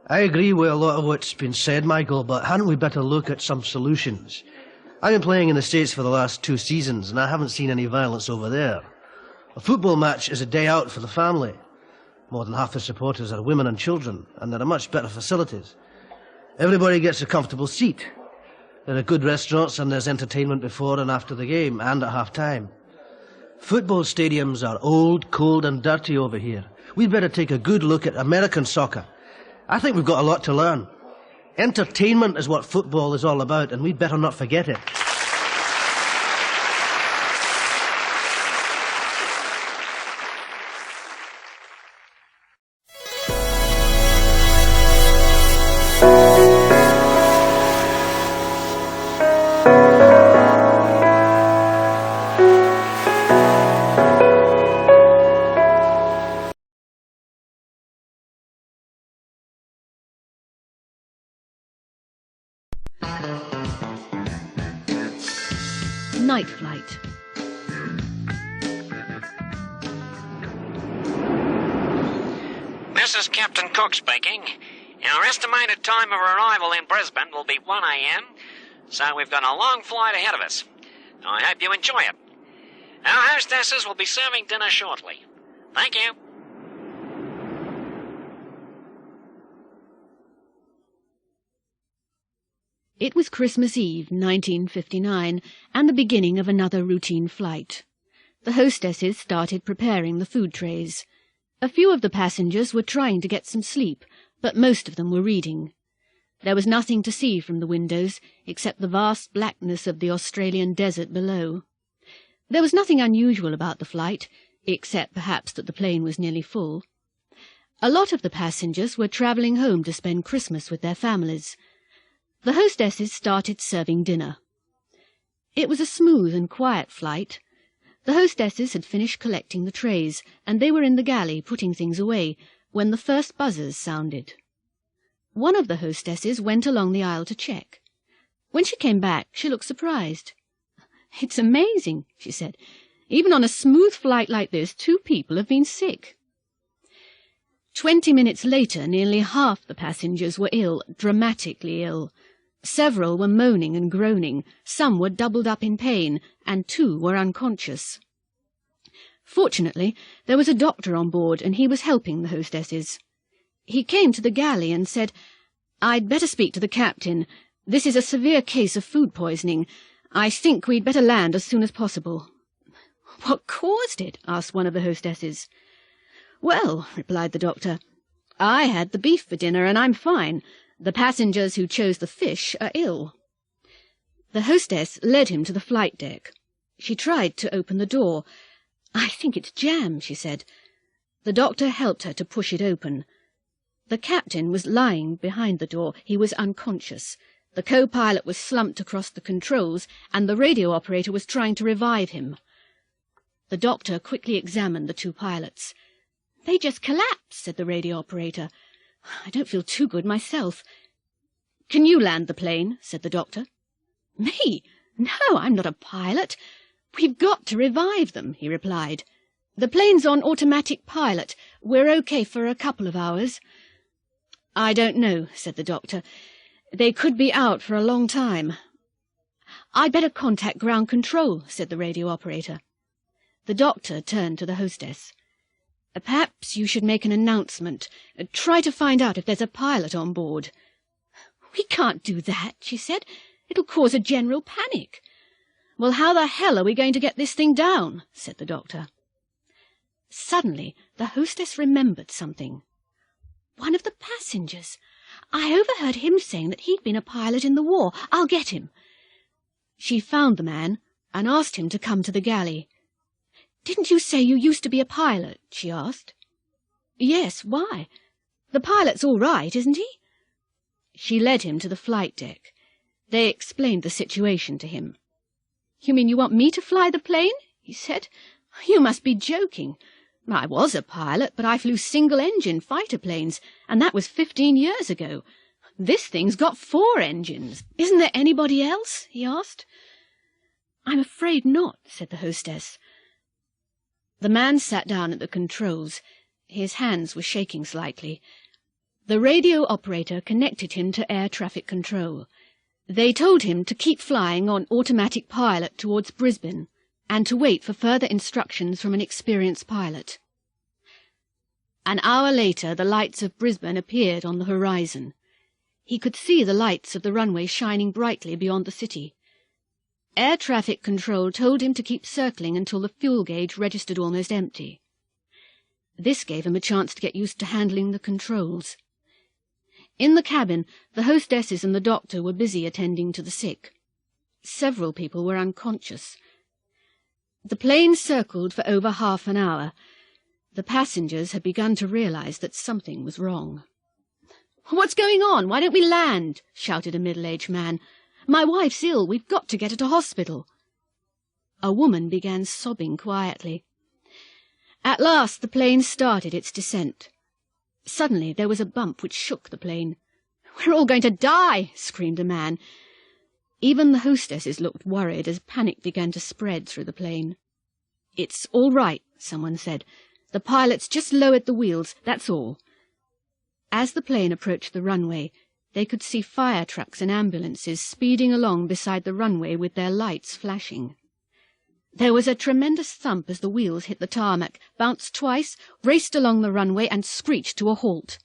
I agree with a lot of what's been said, Michael, but hadn't we better look at some solutions? I've been playing in the States for the last 2 seasons, and I haven't seen any violence over there. A football match is a day out for the family. More than half the supporters are women and children, and there are much better facilities. Everybody gets a comfortable seat. There are good restaurants and there's entertainment before and after the game and at half-time. Football stadiums are old, cold and dirty over here. We'd better take a good look at American soccer. I think we've got a lot to learn. Entertainment is what football is all about and we'd better not forget it. Night flight. This is Captain Cook speaking. Our estimated time of arrival in Brisbane will be 1 a.m., so we've got a long flight ahead of us. I hope you enjoy it. Our hostesses will be serving dinner shortly. Thank you. It was Christmas Eve, 1959, and the beginning of another routine flight. the hostesses started preparing the food trays. A few of the passengers were trying to get some sleep, but most of them were reading. There was nothing to see from the windows except the vast blackness of the Australian desert below. There was nothing unusual about the flight, except perhaps that the plane was nearly full. A lot of the passengers were travelling home to spend Christmas with their families. The hostesses started serving dinner. It was a smooth and quiet flight. The hostesses had finished collecting the trays, and they were in the galley putting things away, when the first buzzers sounded. One of the hostesses went along the aisle to check. When she came back, she looked surprised. "It's amazing," she said. "Even on a smooth flight like this, 2 people have been sick." 20 minutes later, nearly half the passengers were ill, dramatically ill. Several were moaning and groaning, some were doubled up in pain, and 2 were unconscious. Fortunately, there was a doctor on board, and he was helping the hostesses. He came to the galley and said, "I'd better speak to the captain. This is a severe case of food poisoning. I think we'd better land as soon as possible." "What caused it?" asked one of the hostesses. "Well," replied the doctor, "I had the beef for dinner, and I'm fine. The passengers who chose the fish are ill." The hostess led him to the flight deck. She tried to open the door. "I think it's jammed," she said. The doctor helped her to push it open. The captain was lying behind the door. He was unconscious. The co-pilot was slumped across the controls, and the radio operator was trying to revive him. The doctor quickly examined the 2 pilots. "They just collapsed," said the radio operator. "I don't feel too good myself." "Can you land the plane?" said the doctor. "Me? No, I'm not a pilot. We've got to revive them," he replied. "The plane's on automatic pilot. We're okay for a couple of hours." "I don't know," said the doctor. "They could be out for a long time." "I'd better contact ground control," said the radio operator. The doctor turned to the hostess. "Perhaps you should make an announcement. Try to find out if there's a pilot on board." "We can't do that," she said. "It'll cause a general panic." "Well, how the hell are we going to get this thing down?" said the doctor. Suddenly, the hostess remembered something. "One of the passengers. I overheard him saying that he'd been a pilot in the war. I'll get him." She found the man and asked him to come to the galley. "Didn't you say you used to be a pilot?" she asked. "Yes, why? The pilot's all right, isn't he?" She led him to the flight deck. They explained the situation to him. "You mean you want me to fly the plane?" he said. "You must be joking. I was a pilot, but I flew single-engine fighter planes, and that was 15 years ago. This thing's got 4 engines. Isn't there anybody else?" he asked. "I'm afraid not," said the hostess. The man sat down at the controls. His hands were shaking slightly. The radio operator connected him to air traffic control. They told him to keep flying on automatic pilot towards Brisbane, and to wait for further instructions from an experienced pilot. An hour later, the lights of Brisbane appeared on the horizon. He could see the lights of the runway shining brightly beyond the city. Air traffic control told him to keep circling until the fuel gauge registered almost empty. This gave him a chance to get used to handling the controls. In the cabin, the hostesses and the doctor were busy attending to the sick. Several people were unconscious. The plane circled for over half an hour. The passengers had begun to realize that something was wrong. "What's going on? Why don't we land?" shouted a middle-aged man. "My wife's ill. We've got to get her to hospital." A woman began sobbing quietly. At last the plane started its descent. Suddenly there was a bump which shook the plane. "We're all going to die!" screamed a man. Even the hostesses looked worried as panic began to spread through the plane. "It's all right," someone said. "The pilot's just lowered the wheels, that's all." As the plane approached the runway, they could see fire trucks and ambulances speeding along beside the runway with their lights flashing. There was a tremendous thump as the wheels hit the tarmac, bounced twice, raced along the runway, and screeched to a halt.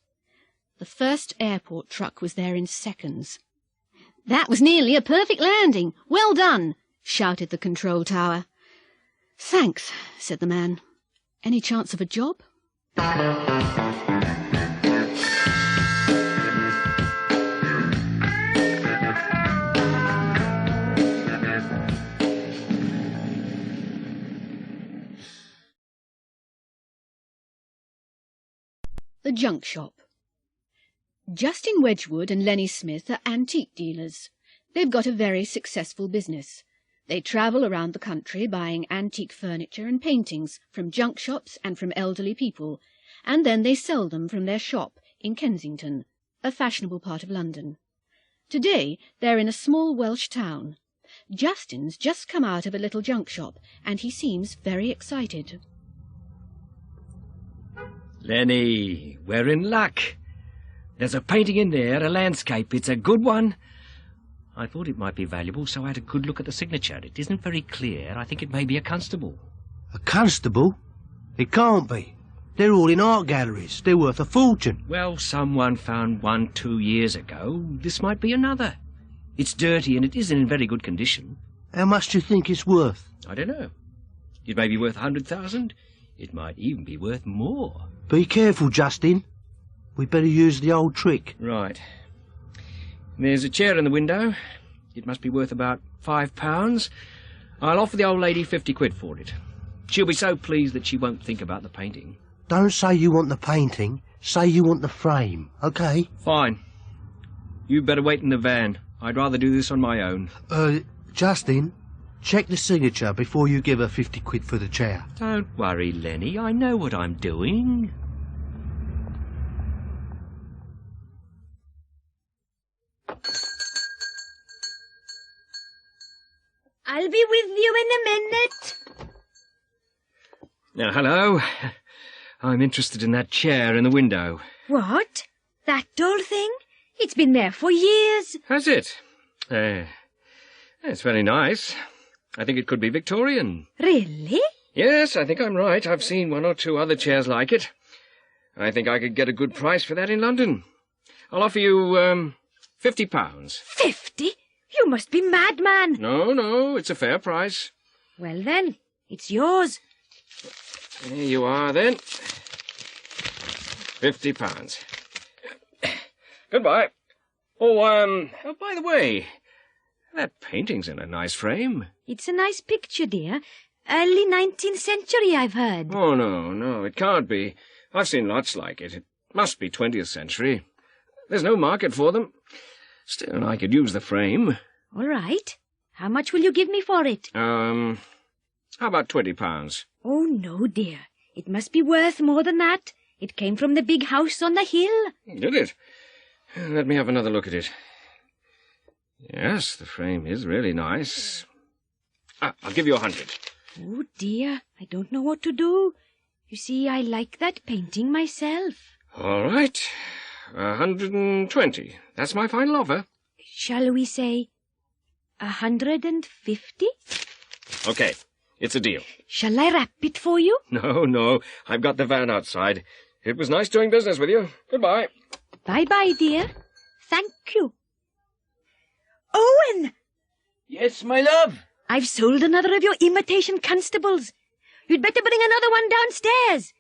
The first airport truck was there in seconds. "That was nearly a perfect landing. Well done!" shouted the control tower. Thanks, said the man. Any chance of a job? The Junk Shop. Justin Wedgwood and Lenny Smith are antique dealers. They've got a very successful business. They travel around the country buying antique furniture and paintings from junk shops and from elderly people, and then they sell them from their shop in Kensington, a fashionable part of London. Today they're in a small Welsh town. Justin's just come out of a little junk shop, and he seems very excited. Lenny, we're in luck. There's a painting in there, a landscape. It's a good one. I thought it might be valuable, so I had a good look at the signature. It isn't very clear. I think it may be a constable. A constable? It can't be. They're all in art galleries. They're worth a fortune. Well, someone found one 2 years ago. This might be another. It's dirty and it isn't in very good condition. How much do you think it's worth? I don't know. It may be worth 100,000. It might even be worth more. Be careful, Justin. We'd better use the old trick. Right. There's a chair in the window. It must be worth about £5. I'll offer the old lady 50 quid for it. She'll be so pleased that she won't think about the painting. Don't say you want the painting. Say you want the frame, OK? Fine. You'd better wait in the van. I'd rather do this on my own. Justin, check the signature before you give her 50 quid for the chair. Don't worry, Lenny. I know what I'm doing. I'll be with you in a minute. Now, hello. I'm interested in that chair in the window. What? That old thing? It's been there for years. Has it? It's very nice. I think it could be Victorian. Really? Yes, I think I'm right. I've seen 1 or 2 other chairs like it. I think I could get a good price for that in London. I'll offer you, £50. 50? You must be mad, man. No, it's a fair price. Well then, it's yours. There you are, then. £50. Goodbye. Oh, by the way, that painting's in a nice frame. It's a nice picture, dear. Early 19th century, I've heard. Oh, no, it can't be. I've seen lots like it. It must be 20th century. There's no market for them. Still, I could use the frame. All right. How much will you give me for it? How about £20? Oh, no, dear. It must be worth more than that. It came from the big house on the hill. Did it? Let me have another look at it. Yes, the frame is really nice. I'll give you 100. Oh, dear. I don't know what to do. You see, I like that painting myself. All right. 120. That's my final offer. Shall we say 150? Okay, it's a deal. Shall I wrap it for you? No, I've got the van outside. It was nice doing business with you. Goodbye. Bye-bye, dear. Thank you. Owen! Yes, my love? I've sold another of your imitation constables. You'd better bring another one downstairs.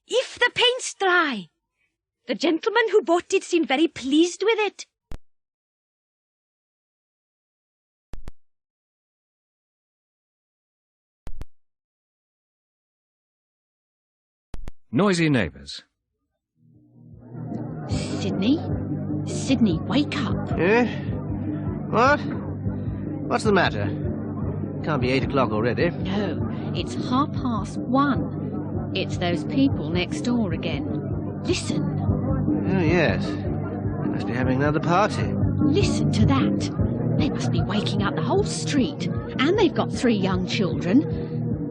If the paint's dry. The gentleman who bought it seemed very pleased with it. Noisy neighbours. Sydney, wake up. Eh? What? What's the matter? Can't be 8 o'clock already. No, it's 1:30. It's those people next door again. Listen. Oh, yes. They must be having another party. Listen to that. They must be waking up the whole street. And they've got 3 young children.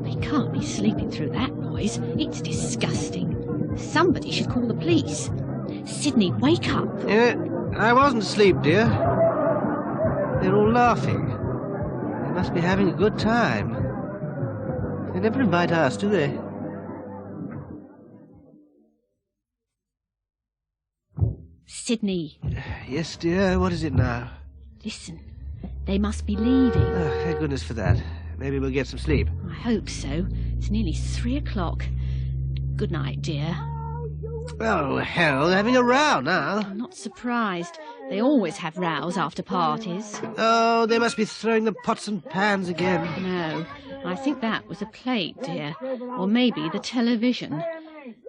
They can't be sleeping through that noise. It's disgusting. Somebody should call the police. Sydney, wake up. Yeah, I wasn't asleep, dear. They're all laughing. They must be having a good time. They never invite us, do they? Sydney. Yes, dear. What is it now? Listen. They must be leaving. Oh, thank goodness for that. Maybe we'll get some sleep. I hope so. It's nearly 3 o'clock. Good night, dear. Oh, hell, they're having a row now. I'm not surprised. They always have rows after parties. Oh, they must be throwing the pots and pans again. No, I think that was a plate, dear. Or maybe the television.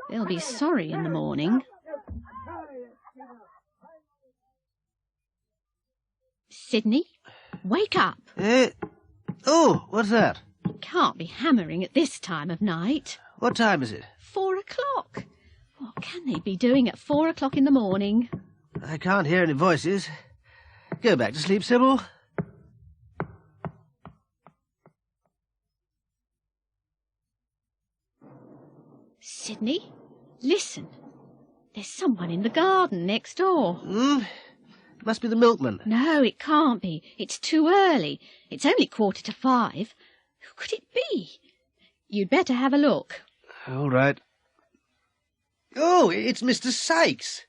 They'll be sorry in the morning. Sydney, wake up. Oh, what's that? Can't be hammering at this time of night. What time is it? 4 o'clock. What can they be doing at 4 o'clock in the morning? I can't hear any voices. Go back to sleep, Sybil. Sydney, listen. There's someone in the garden next door. Must be the milkman. No, it can't be. It's too early. It's only 5:15. Who could it be? You'd better have a look. All right. Oh, it's Mr. Sykes.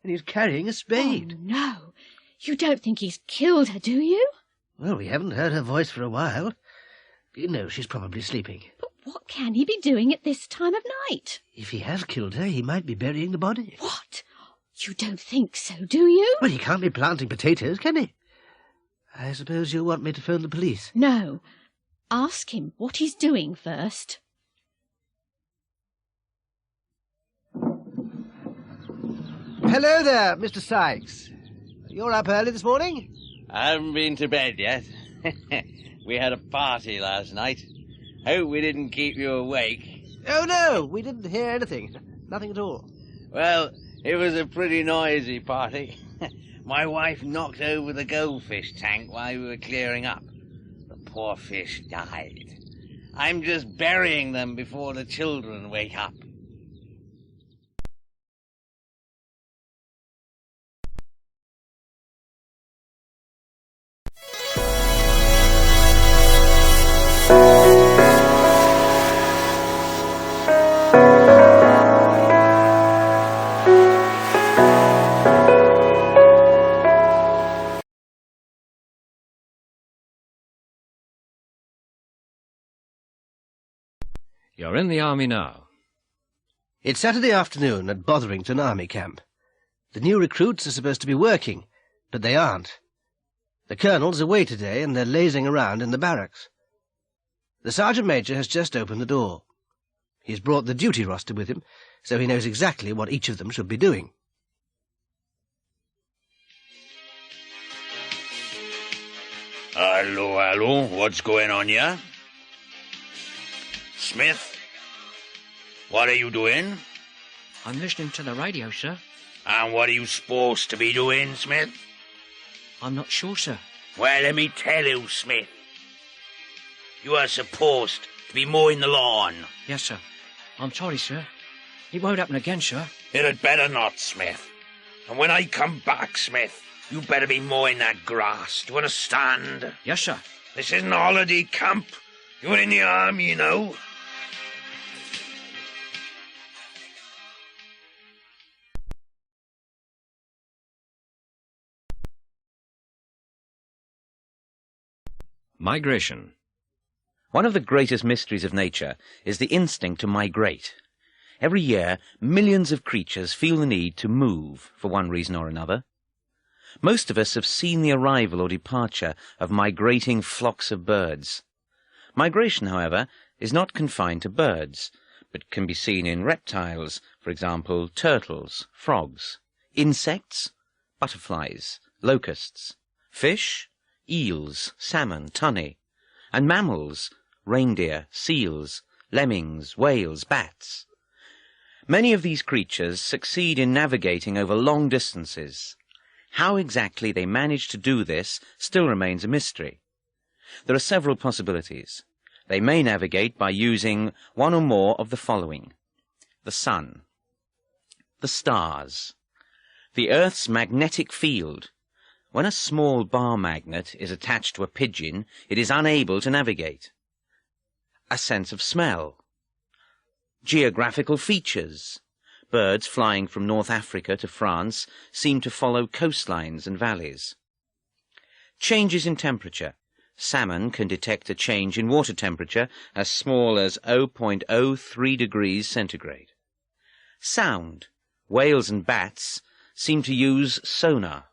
And he's carrying a spade. Oh, no. You don't think he's killed her, do you? Well, we haven't heard her voice for a while. You know, she's probably sleeping. But what can he be doing at this time of night? If he has killed her, he might be burying the body. What? You don't think so, do you? Well, he can't be planting potatoes, can he? I suppose you'll want me to phone the police. No. Ask him what he's doing first. Hello there, Mr. Sykes. You're up early this morning? I haven't been to bed yet. We had a party last night. Hope we didn't keep you awake. Oh, no, we didn't hear anything. Nothing at all. Well, it was a pretty noisy party. My wife knocked over the goldfish tank while we were clearing up. The poor fish died. I'm just burying them before the children wake up. You're in the army now. It's Saturday afternoon at Botherington Army Camp. The new recruits are supposed to be working, but they aren't. The colonel's away today, and they're lazing around in the barracks. The sergeant major has just opened the door. He's brought the duty roster with him, so he knows exactly what each of them should be doing. Hello, what's going on here? Smith? What are you doing? I'm listening to the radio, sir. And what are you supposed to be doing, Smith? I'm not sure, sir. Well, let me tell you, Smith. You are supposed to be mowing the lawn. Yes, sir. I'm sorry, sir. It won't happen again, sir. It had better not, Smith. And when I come back, Smith, you better be mowing that grass. Do you understand? Yes, sir. This isn't a holiday camp. You're in the army, you know. Migration. One of the greatest mysteries of nature is the instinct to migrate. Every year, millions of creatures feel the need to move for one reason or another. Most of us have seen the arrival or departure of migrating flocks of birds. Migration, however, is not confined to birds, but can be seen in reptiles, for example, turtles, frogs, insects, butterflies, locusts, fish, eels, salmon, tunny, and mammals, reindeer, seals, lemmings, whales, bats. Many of these creatures succeed in navigating over long distances. How exactly they manage to do this still remains a mystery. There are several possibilities. They may navigate by using one or more of the following: the sun, the stars, the Earth's magnetic field. When a small bar magnet is attached to a pigeon, it is unable to navigate. A sense of smell. Geographical features. Birds flying from North Africa to France seem to follow coastlines and valleys. Changes in temperature, Salmon can detect a change in water temperature as small as 0.03 degrees centigrade. Sound. Whales and bats seem to use sonar.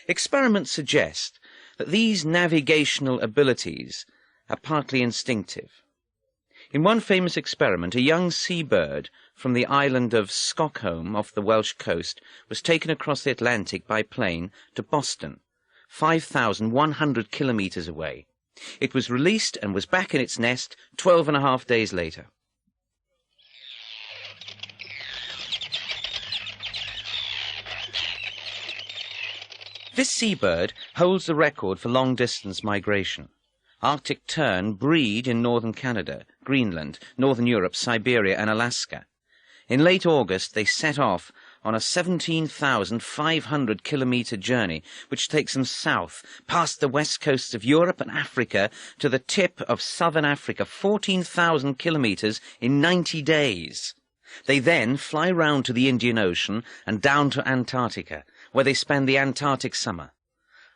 Experiments suggest that these navigational abilities are partly instinctive. In one famous experiment, a young seabird from the island of Stockholm off the Welsh coast was taken across the Atlantic by plane to Boston, 5,100 kilometres away. It was released and was back in its nest 12.5 days later. This seabird holds the record for long-distance migration. Arctic tern breed in northern Canada, Greenland, northern Europe, Siberia and Alaska. In late August they set off on a 17,500-kilometre journey which takes them south, past the west coasts of Europe and Africa to the tip of southern Africa, 14,000 kilometres in 90 days. They then fly round to the Indian Ocean and down to Antarctica, where they spend the Antarctic summer.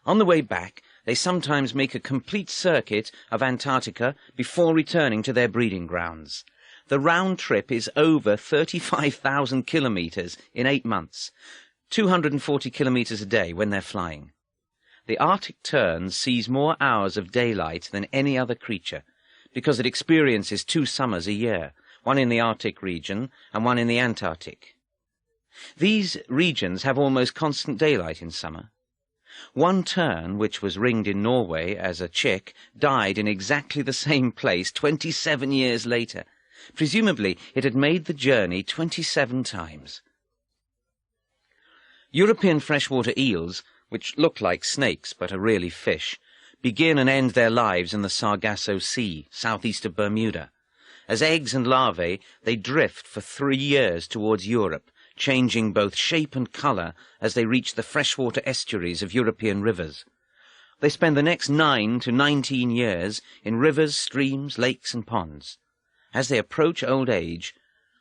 On the way back, they sometimes make a complete circuit of Antarctica before returning to their breeding grounds. The round trip is over 35,000 kilometres in 8 months, 240 kilometres a day when they're flying. The Arctic tern sees more hours of daylight than any other creature, because it experiences 2 summers a year, one in the Arctic region and one in the Antarctic. These regions have almost constant daylight in summer. One tern, which was ringed in Norway as a chick, died in exactly the same place 27 years later. Presumably, it had made the journey 27 times. European freshwater eels, which look like snakes but are really fish, begin and end their lives in the Sargasso Sea, southeast of Bermuda. As eggs and larvae, they drift for 3 years towards Europe, changing both shape and colour as they reach the freshwater estuaries of European rivers. They spend the next 9 to 19 years in rivers, streams, lakes and ponds. As they approach old age,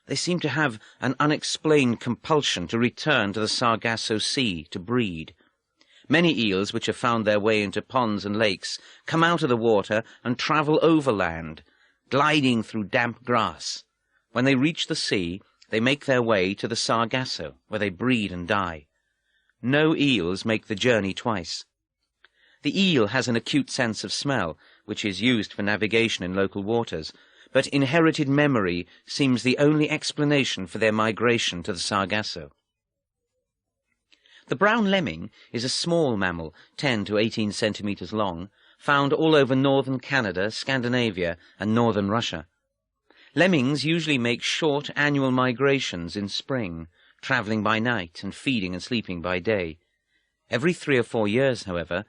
they seem to have an unexplained compulsion to return to the Sargasso Sea to breed. Many eels which have found their way into ponds and lakes come out of the water and travel overland, gliding through damp grass. When they reach the sea, they make their way to the Sargasso, where they breed and die. No eels make the journey twice. The eel has an acute sense of smell, which is used for navigation in local waters, but inherited memory seems the only explanation for their migration to the Sargasso. The brown lemming is a small mammal, 10 to 18 centimetres long, found all over northern Canada, Scandinavia and northern Russia. Lemmings usually make short annual migrations in spring, travelling by night and feeding and sleeping by day. Every 3 or 4 years, however,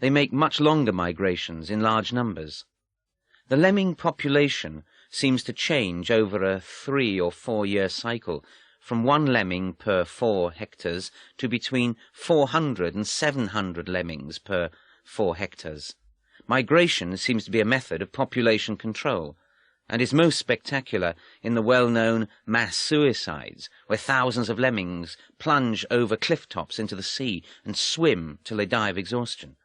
they make much longer migrations in large numbers. The lemming population seems to change over a 3 or 4 year cycle, from 1 lemming per 4 hectares to between 400 and 700 lemmings per 4 hectares. Migration seems to be a method of population control, and is most spectacular in the well-known mass suicides, where thousands of lemmings plunge over cliff tops into the sea and swim till they die of exhaustion.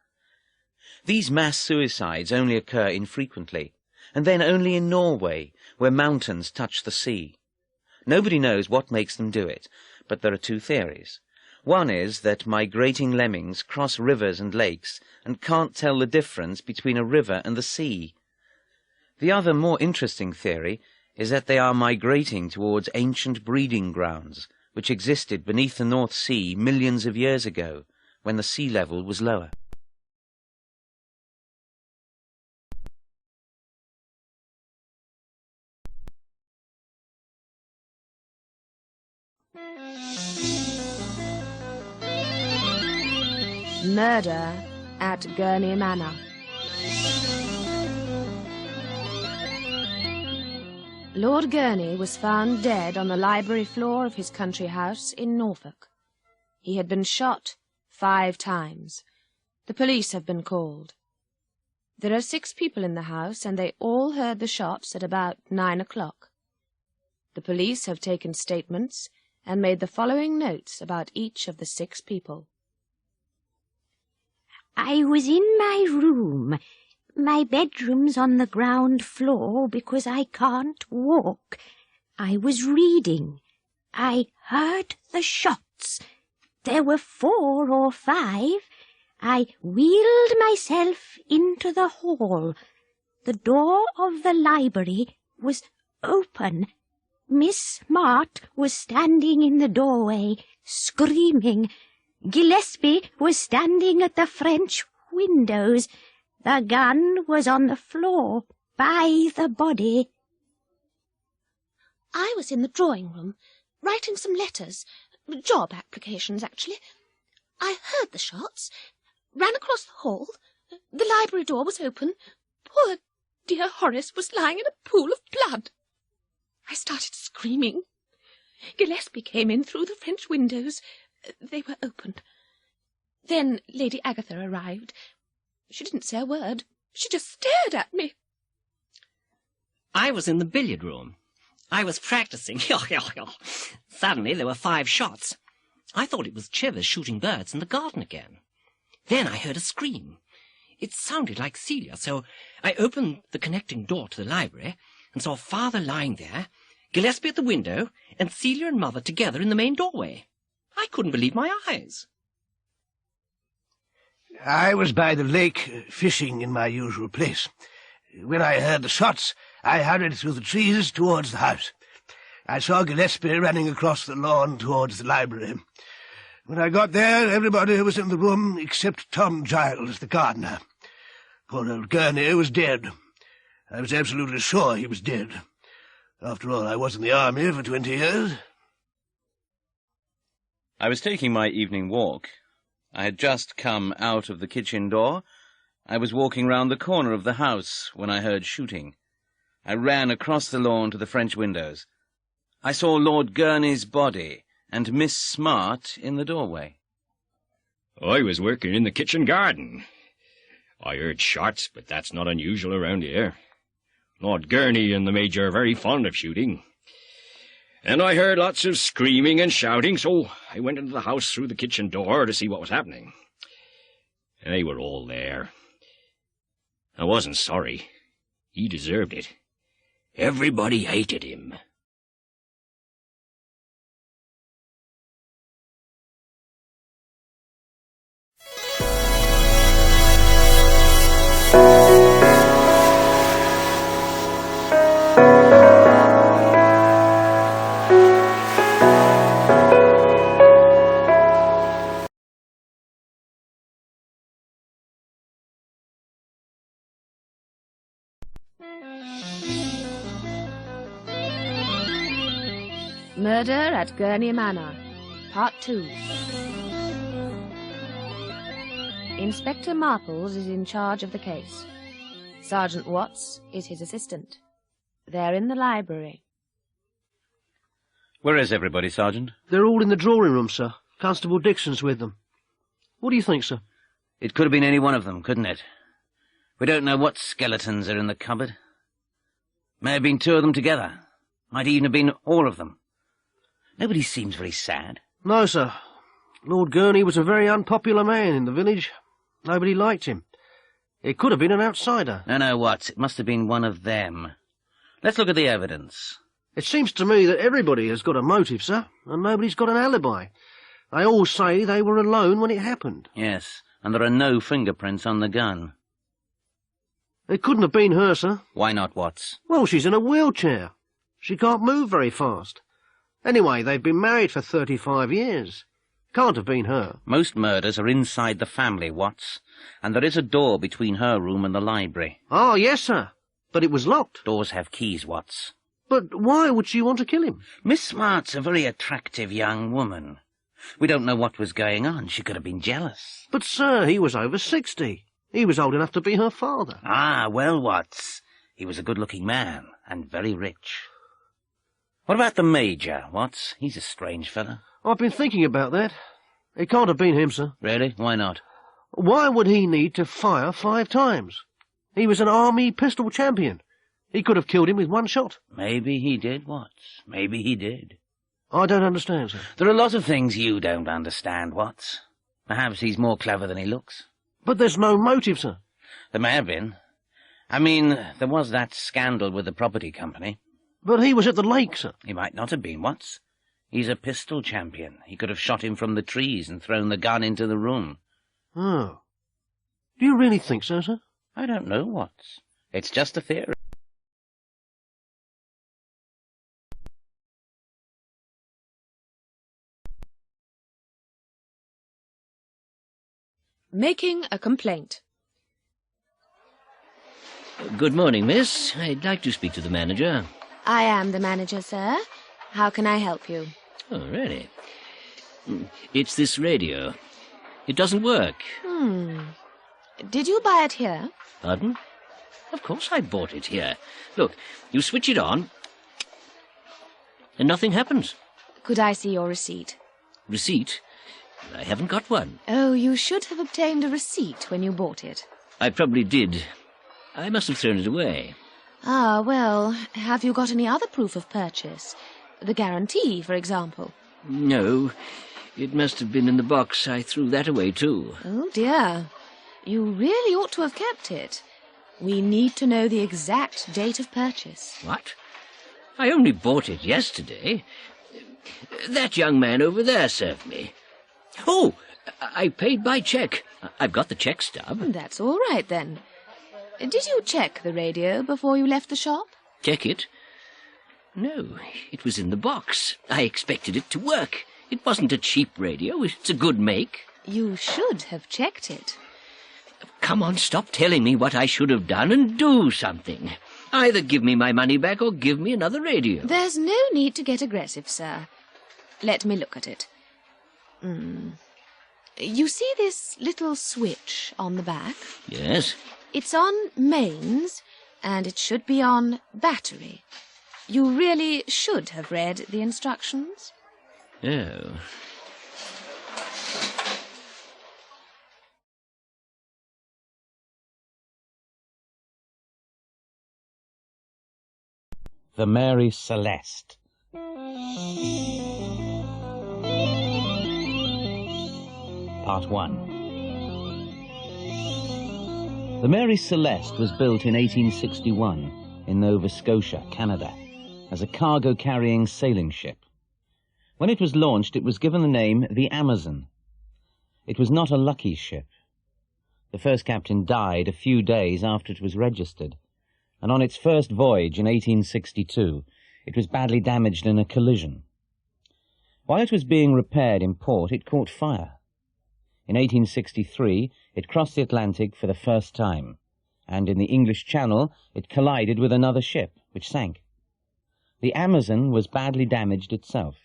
These mass suicides only occur infrequently, and then only in Norway, where mountains touch the sea. Nobody knows what makes them do it, but there are 2 theories. One is that migrating lemmings cross rivers and lakes and can't tell the difference between a river and the sea. The other, more interesting theory is that they are migrating towards ancient breeding grounds, which existed beneath the North Sea millions of years ago, when the sea level was lower. Murder at Gurney Manor. Lord Gurney was found dead on the library floor of his country house in Norfolk. He had been shot 5 times. The police have been called. There are 6 people in the house, and they all heard the shots at about 9 o'clock. The police have taken statements and made the following notes about each of the 6 people. I was in my room. My bedroom's on the ground floor because I can't walk. I was reading. I heard the shots. There were 4 or 5. I wheeled myself into the hall. The door of the library was open. Miss Smart was standing in the doorway, screaming. Gillespie was standing at the French windows. The gun was on the floor by the body. I was in the drawing-room, writing some letters, job applications, actually. I heard the shots, ran across the hall. The library door was open. Poor dear Horace was lying in a pool of blood. I started screaming. Gillespie came in through the French windows. They were open. Then Lady Agatha arrived. She didn't say a word. She just stared at me. I was in the billiard room. I was practicing. Suddenly there were 5 shots. I thought it was Chivers shooting birds in the garden again. Then I heard a scream. It sounded like Celia, so I opened the connecting door to the library and saw Father lying there, Gillespie at the window, and Celia and Mother together in the main doorway. I couldn't believe my eyes. I was by the lake, fishing in my usual place. When I heard the shots, I hurried through the trees towards the house. I saw Gillespie running across the lawn towards the library. When I got there, everybody was in the room except Tom Giles, the gardener. Poor old Gurney was dead. I was absolutely sure he was dead. After all, I was in the army for 20 years. I was taking my evening walk. I had just come out of the kitchen door. I was walking round the corner of the house when I heard shooting. I ran across the lawn to the French windows. I saw Lord Gurney's body and Miss Smart in the doorway. I was working in the kitchen garden. I heard shots, but that's not unusual around here. Lord Gurney and the Major are very fond of shooting. And I heard lots of screaming and shouting, so I went into the house through the kitchen door to see what was happening. They were all there. I wasn't sorry. He deserved it. Everybody hated him. Murder at Gurney Manor, Part 2. Inspector Marples is in charge of the case. Sergeant Watts is his assistant. They're in the library. Where is everybody, Sergeant? They're all in the drawing room, sir. Constable Dixon's with them. What do you think, sir? It could have been any one of them, couldn't it? We don't know what skeletons are in the cupboard. May have been 2 of them together. Might even have been all of them. Nobody seems very sad. No, sir. Lord Gurney was a very unpopular man in the village. Nobody liked him. It could have been an outsider. No, Watts. It must have been one of them. Let's look at the evidence. It seems to me that everybody has got a motive, sir, and nobody's got an alibi. They all say they were alone when it happened. Yes, and there are no fingerprints on the gun. It couldn't have been her, sir. Why not, Watts? Well, she's in a wheelchair. She can't move very fast. Anyway, they've been married for 35 years. Can't have been her. Most murders are inside the family, Watts, and there is a door between her room and the library. Oh, yes, sir. But it was locked. Doors have keys, Watts. But why would she want to kill him? Miss Smart's a very attractive young woman. We don't know what was going on. She could have been jealous. But, sir, he was over 60. He was old enough to be her father. Ah, well, Watts, he was a good-looking man and very rich. What about the Major, Watts? He's a strange fellow. I've been thinking about that. It can't have been him, sir. Really? Why not? Why would he need to fire 5 times? He was an army pistol champion. He could have killed him with 1 shot. Maybe he did, Watts. Maybe he did. I don't understand, sir. There are a lot of things you don't understand, Watts. Perhaps he's more clever than he looks. But there's no motive, sir. There may have been. I mean, there was that scandal with the property company. But he was at the lake, sir. He might not have been, Watts. He's a pistol champion. He could have shot him from the trees and thrown the gun into the room. Oh. Do you really think so, sir? I don't know, Watts. It's just a theory. Making a complaint. Good morning, miss. I'd like to speak to the manager. I am the manager, sir. How can I help you? Oh, really? It's this radio. It doesn't work. Did you buy it here? Pardon? Of course I bought it here. Look, you switch it on, and nothing happens. Could I see your receipt? Receipt? I haven't got one. Oh, you should have obtained a receipt when you bought it. I probably did. I must have thrown it away. Ah, well, have you got any other proof of purchase? The guarantee, for example. No, it must have been in the box. I threw that away, too. Oh, dear. You really ought to have kept it. We need to know the exact date of purchase. What? I only bought it yesterday. That young man over there served me. Oh, I paid by cheque. I've got the cheque stub. That's all right, then. Did you check the radio before you left the shop? Check it? No, it was in the box. I expected it to work. It wasn't a cheap radio. It's a good make. You should have checked it. Come on, stop telling me what I should have done and do something. Either give me my money back or give me another radio. There's no need to get aggressive, sir. Let me look at it. You see this little switch on the back? Yes. It's on mains, and it should be on battery. You really should have read the instructions. Oh. The Mary Celeste. Part 1. The Mary Celeste was built in 1861 in Nova Scotia, Canada, as a cargo-carrying sailing ship. When it was launched, it was given the name the Amazon. It was not a lucky ship. The first captain died a few days after it was registered, and on its first voyage in 1862, it was badly damaged in a collision. While it was being repaired in port, it caught fire. In 1863, it crossed the Atlantic for the first time, and in the English Channel, it collided with another ship, which sank. The Amazon was badly damaged itself.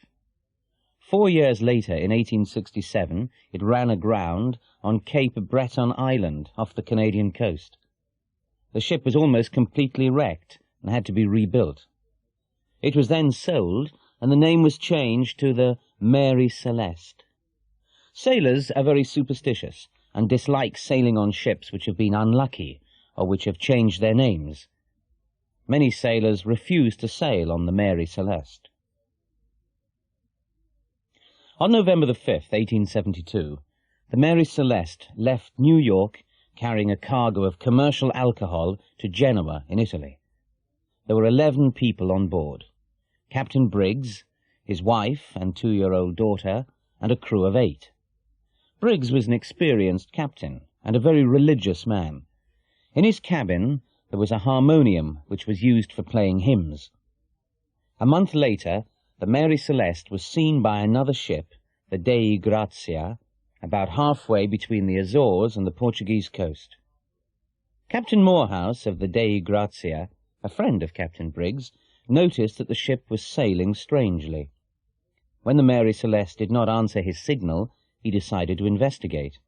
4 years later, in 1867, it ran aground on Cape Breton Island off the Canadian coast. The ship was almost completely wrecked and had to be rebuilt. It was then sold, and the name was changed to the Mary Celeste. Sailors are very superstitious and dislike sailing on ships which have been unlucky or which have changed their names. Many sailors refuse to sail on the Mary Celeste. On November the 5th, 1872, the Mary Celeste left New York carrying a cargo of commercial alcohol to Genoa in Italy. There were 11 people on board: Captain Briggs, his wife and 2-year-old daughter, and a crew of 8. Briggs was an experienced captain and a very religious man. In his cabin there was a harmonium which was used for playing hymns. A month later, the Mary Celeste was seen by another ship, the Dei Grazia, about halfway between the Azores and the Portuguese coast. Captain Morehouse of the Dei Grazia, a friend of Captain Briggs, noticed that the ship was sailing strangely. When the Mary Celeste did not answer his signal, he decided to investigate.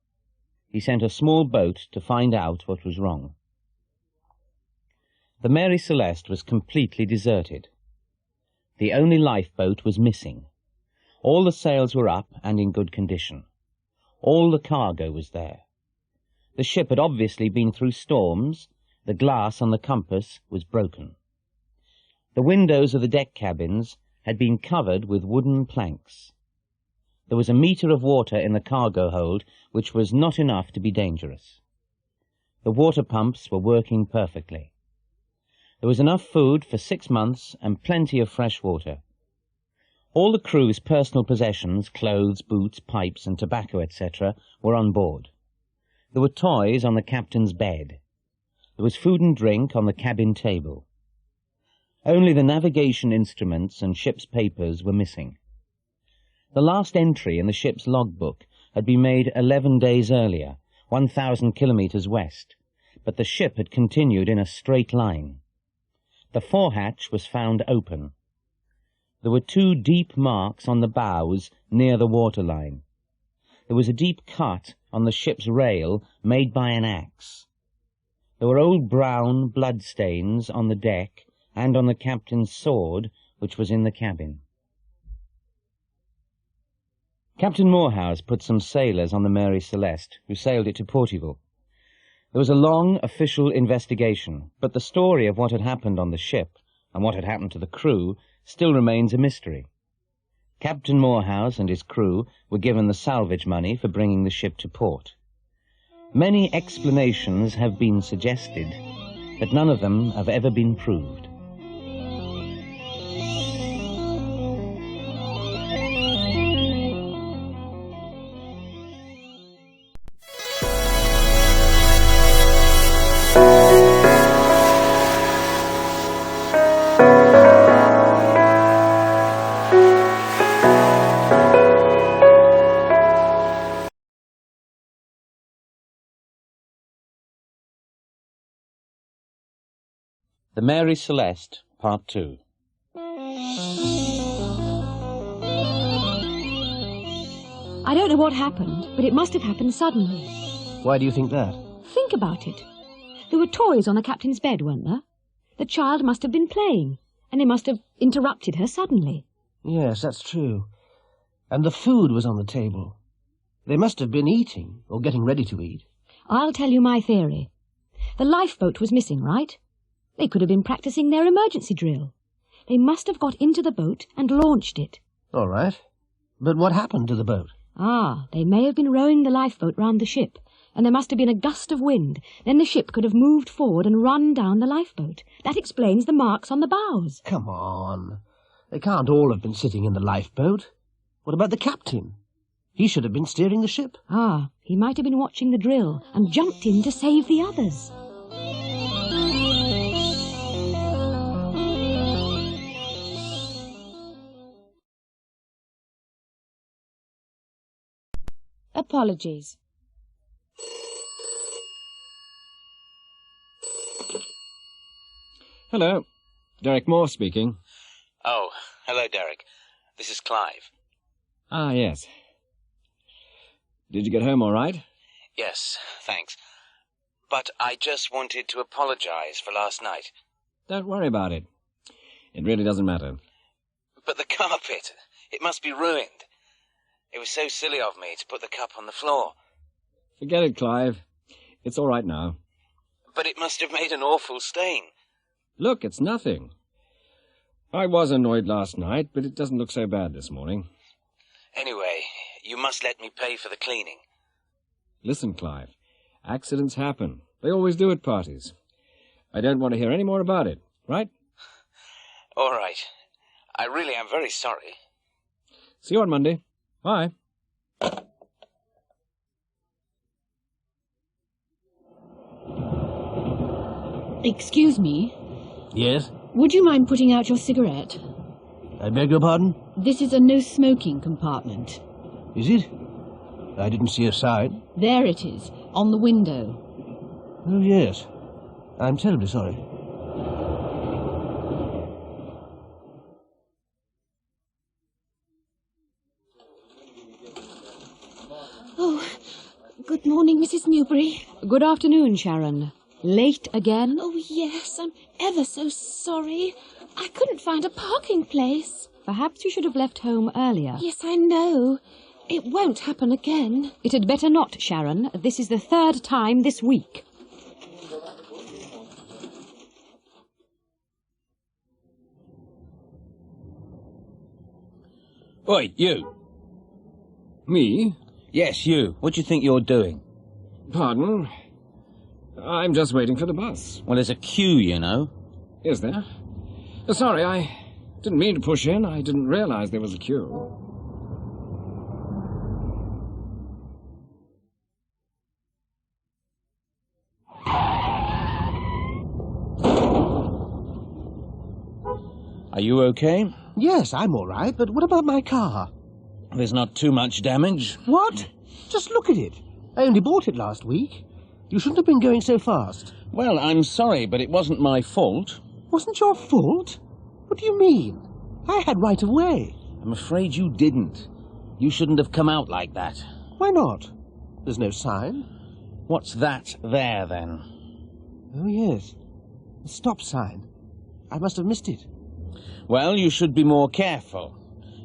He sent a small boat to find out what was wrong. The Mary Celeste was completely deserted. The only lifeboat was missing. All the sails were up and in good condition. All the cargo was there. The ship had obviously been through storms. The glass on the compass was broken. The windows of the deck cabins had been covered with wooden planks. There was a metre of water in the cargo hold, which was not enough to be dangerous. The water pumps were working perfectly. There was enough food for 6 months and plenty of fresh water. All the crew's personal possessions, clothes, boots, pipes and tobacco, etc., were on board. There were toys on the captain's bed. There was food and drink on the cabin table. Only the navigation instruments and ship's papers were missing. The last entry in the ship's logbook had been made 11 days earlier, 1,000 kilometres west, but the ship had continued in a straight line. The forehatch was found open. There were 2 deep marks on the bows near the waterline. There was a deep cut on the ship's rail made by an axe. There were old brown blood stains on the deck and on the captain's sword, which was in the cabin. Captain Morehouse put some sailors on the Mary Celeste, who sailed it to Portugal. There was a long official investigation, but the story of what had happened on the ship and what had happened to the crew still remains a mystery. Captain Morehouse and his crew were given the salvage money for bringing the ship to port. Many explanations have been suggested, but none of them have ever been proved. The Mary Celeste, Part 2. I don't know what happened, but it must have happened suddenly. Why do you think that? Think about it. There were toys on the captain's bed, weren't there? The child must have been playing, and they must have interrupted her suddenly. Yes, that's true. And the food was on the table. They must have been eating, or getting ready to eat. I'll tell you my theory. The lifeboat was missing, right? They could have been practicing their emergency drill. They must have got into the boat and launched it. All right. But what happened to the boat? They may have been rowing the lifeboat round the ship, and there must have been a gust of wind. Then the ship could have moved forward and run down the lifeboat. That explains the marks on the bows. Come on. They can't all have been sitting in the lifeboat. What about the captain? He should have been steering the ship. He might have been watching the drill and jumped in to save the others. Apologies. Hello. Derek Moore speaking. Oh, hello, Derek. This is Clive. Ah, yes. Did you get home all right? Yes, thanks. But I just wanted to apologize for last night. Don't worry about it. It really doesn't matter. But the carpet, it must be ruined. It was so silly of me to put the cup on the floor. Forget it, Clive. It's all right now. But it must have made an awful stain. Look, it's nothing. I was annoyed last night, but it doesn't look so bad this morning. Anyway, you must let me pay for the cleaning. Listen, Clive, accidents happen. They always do at parties. I don't want to hear any more about it, right? All right. I really am very sorry. See you on Monday. Bye. Excuse me. Yes? Would you mind putting out your cigarette? I beg your pardon? This is a no-smoking compartment. Is it? I didn't see a sign. There it is, on the window. Oh, yes. I'm terribly sorry. Oh, good morning, Mrs. Newbury. Good afternoon, Sharon. Late again? Oh, yes, I'm ever so sorry. I couldn't find a parking place. Perhaps you should have left home earlier. Yes, I know. It won't happen again. It had better not, Sharon. This is the 3rd time this week. Oi, you. Me? Yes, you. What do you think you're doing? Pardon? I'm just waiting for the bus. Well, there's a queue, you know. Is there? Sorry, I didn't mean to push in. I didn't realize there was a queue. Are you okay? Yes, I'm all right, but what about my car? There's not too much damage. What? Just look at it. I only bought it last week. You shouldn't have been going so fast. Well, I'm sorry, but it wasn't my fault. Wasn't your fault? What do you mean? I had right of way. I'm afraid you didn't. You shouldn't have come out like that. Why not? There's no sign. What's that there, then? Oh, yes. A stop sign. I must have missed it. Well, you should be more careful.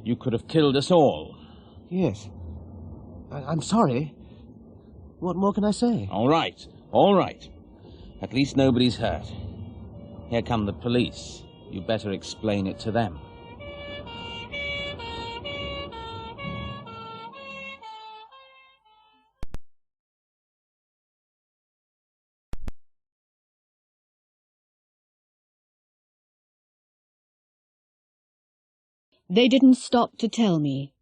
You could have killed us all. Yes. I'm sorry. What more can I say? All right, all right. At least nobody's hurt. Here come the police. You better explain it to them. They didn't stop to tell me.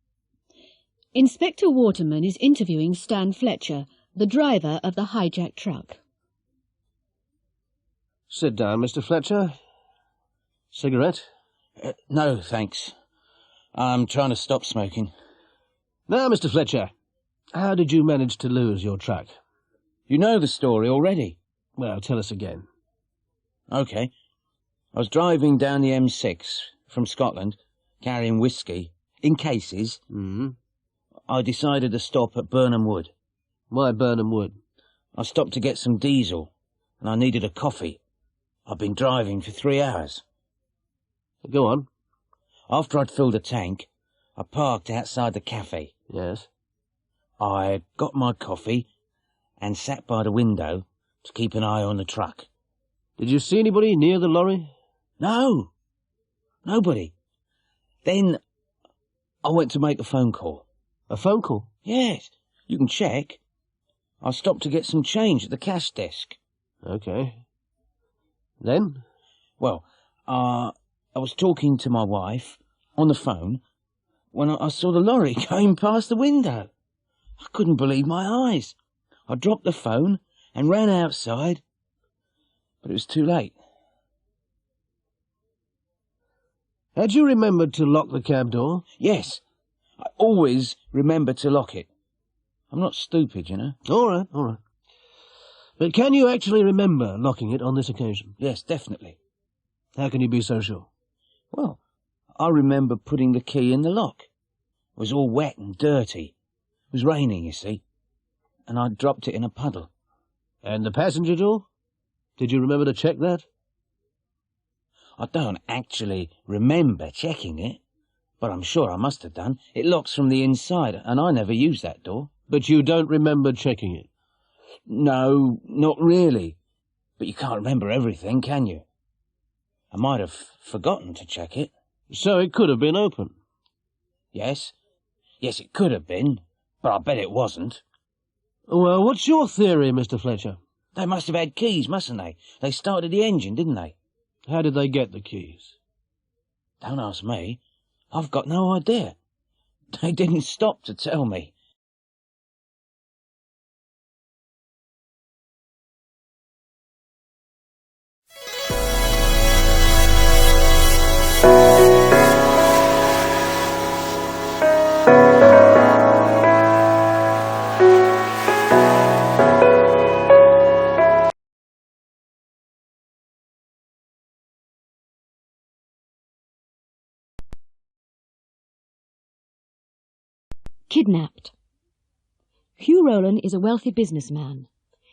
Inspector Waterman is interviewing Stan Fletcher, the driver of the hijacked truck. Sit down, Mr. Fletcher. Cigarette? No, thanks. I'm trying to stop smoking. Now, Mr. Fletcher, how did you manage to lose your truck? You know the story already. Well, tell us again. OK. I was driving down the M6 from Scotland, carrying whiskey, in cases. Mm-hmm. I decided to stop at Burnham Wood. Why Burnham Wood? I stopped to get some diesel, and I needed a coffee. I'd been driving for 3 hours. Go on. After I'd filled a tank, I parked outside the cafe. Yes. I got my coffee and sat by the window to keep an eye on the truck. Did you see anybody near the lorry? No. Nobody. Then I went to make a phone call. A phone call? Yes. You can check. I stopped to get some change at the cash desk. OK. Then? Well, I was talking to my wife on the phone when I saw the lorry going past the window. I couldn't believe my eyes. I dropped the phone and ran outside, but it was too late. Had you remembered to lock the cab door? Yes. I always remember to lock it. I'm not stupid, you know. All right, all right. But can you actually remember locking it on this occasion? Yes, definitely. How can you be so sure? Well, I remember putting the key in the lock. It was all wet and dirty. It was raining, you see, and I dropped it in a puddle. And the passenger door? Did you remember to check that? I don't actually remember checking it, but I'm sure I must have done. It locks from the inside, and I never use that door. But you don't remember checking it? No, not really. But you can't remember everything, can you? I might have forgotten to check it. So it could have been open? Yes. Yes, it could have been, but I bet it wasn't. Well, what's your theory, Mr. Fletcher? They must have had keys, mustn't they? They started the engine, didn't they? How did they get the keys? Don't ask me. I've got no idea. They didn't stop to tell me. Kidnapped. Hugh Rowland is a wealthy businessman.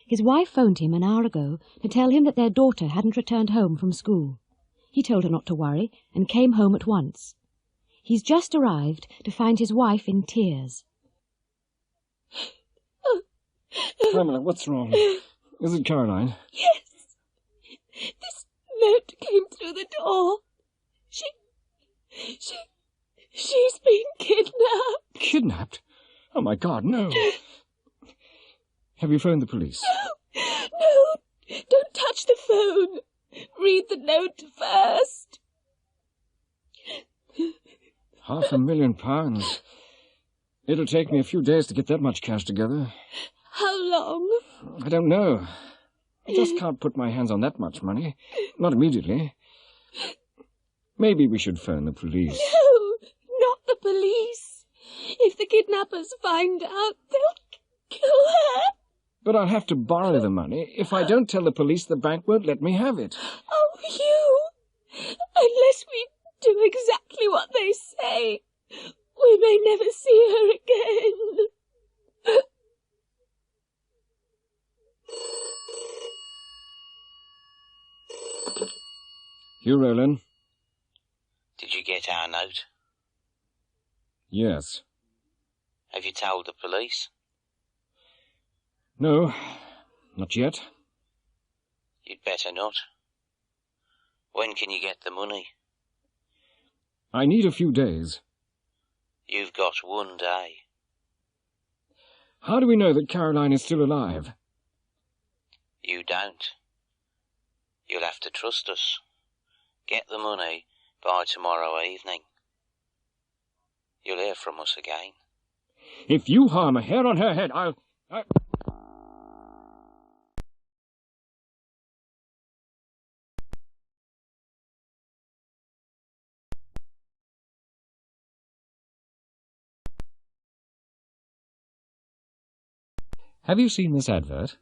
His wife phoned him an hour ago to tell him that their daughter hadn't returned home from school. He told her not to worry and came home at once. He's just arrived to find his wife in tears. Pamela, what's wrong? Is it Caroline? Yes. This note came through the door. She's been kidnapped. Kidnapped? Oh, my God, no. Have you phoned the police? No, Don't touch the phone. Read the note first. £500,000. It'll take me a few days to get that much cash together. How long? I don't know. I just can't put my hands on that much money. Not immediately. Maybe we should phone the police. No, not the police. If the kidnappers find out, they'll kill her. But I'll have to borrow the money. If I don't tell the police, the bank won't let me have it. Oh, Hugh! Unless we do exactly what they say, we may never see her again. Hugh Rowland? Did you get our note? Yes. Have you told the police? No, not yet. You'd better not. When can you get the money? I need a few days. You've got 1 day. How do we know that Caroline is still alive? You don't. You'll have to trust us. Get the money by tomorrow evening. You'll hear from us again. If you harm a hair on her head, I'll... Have you seen this advert?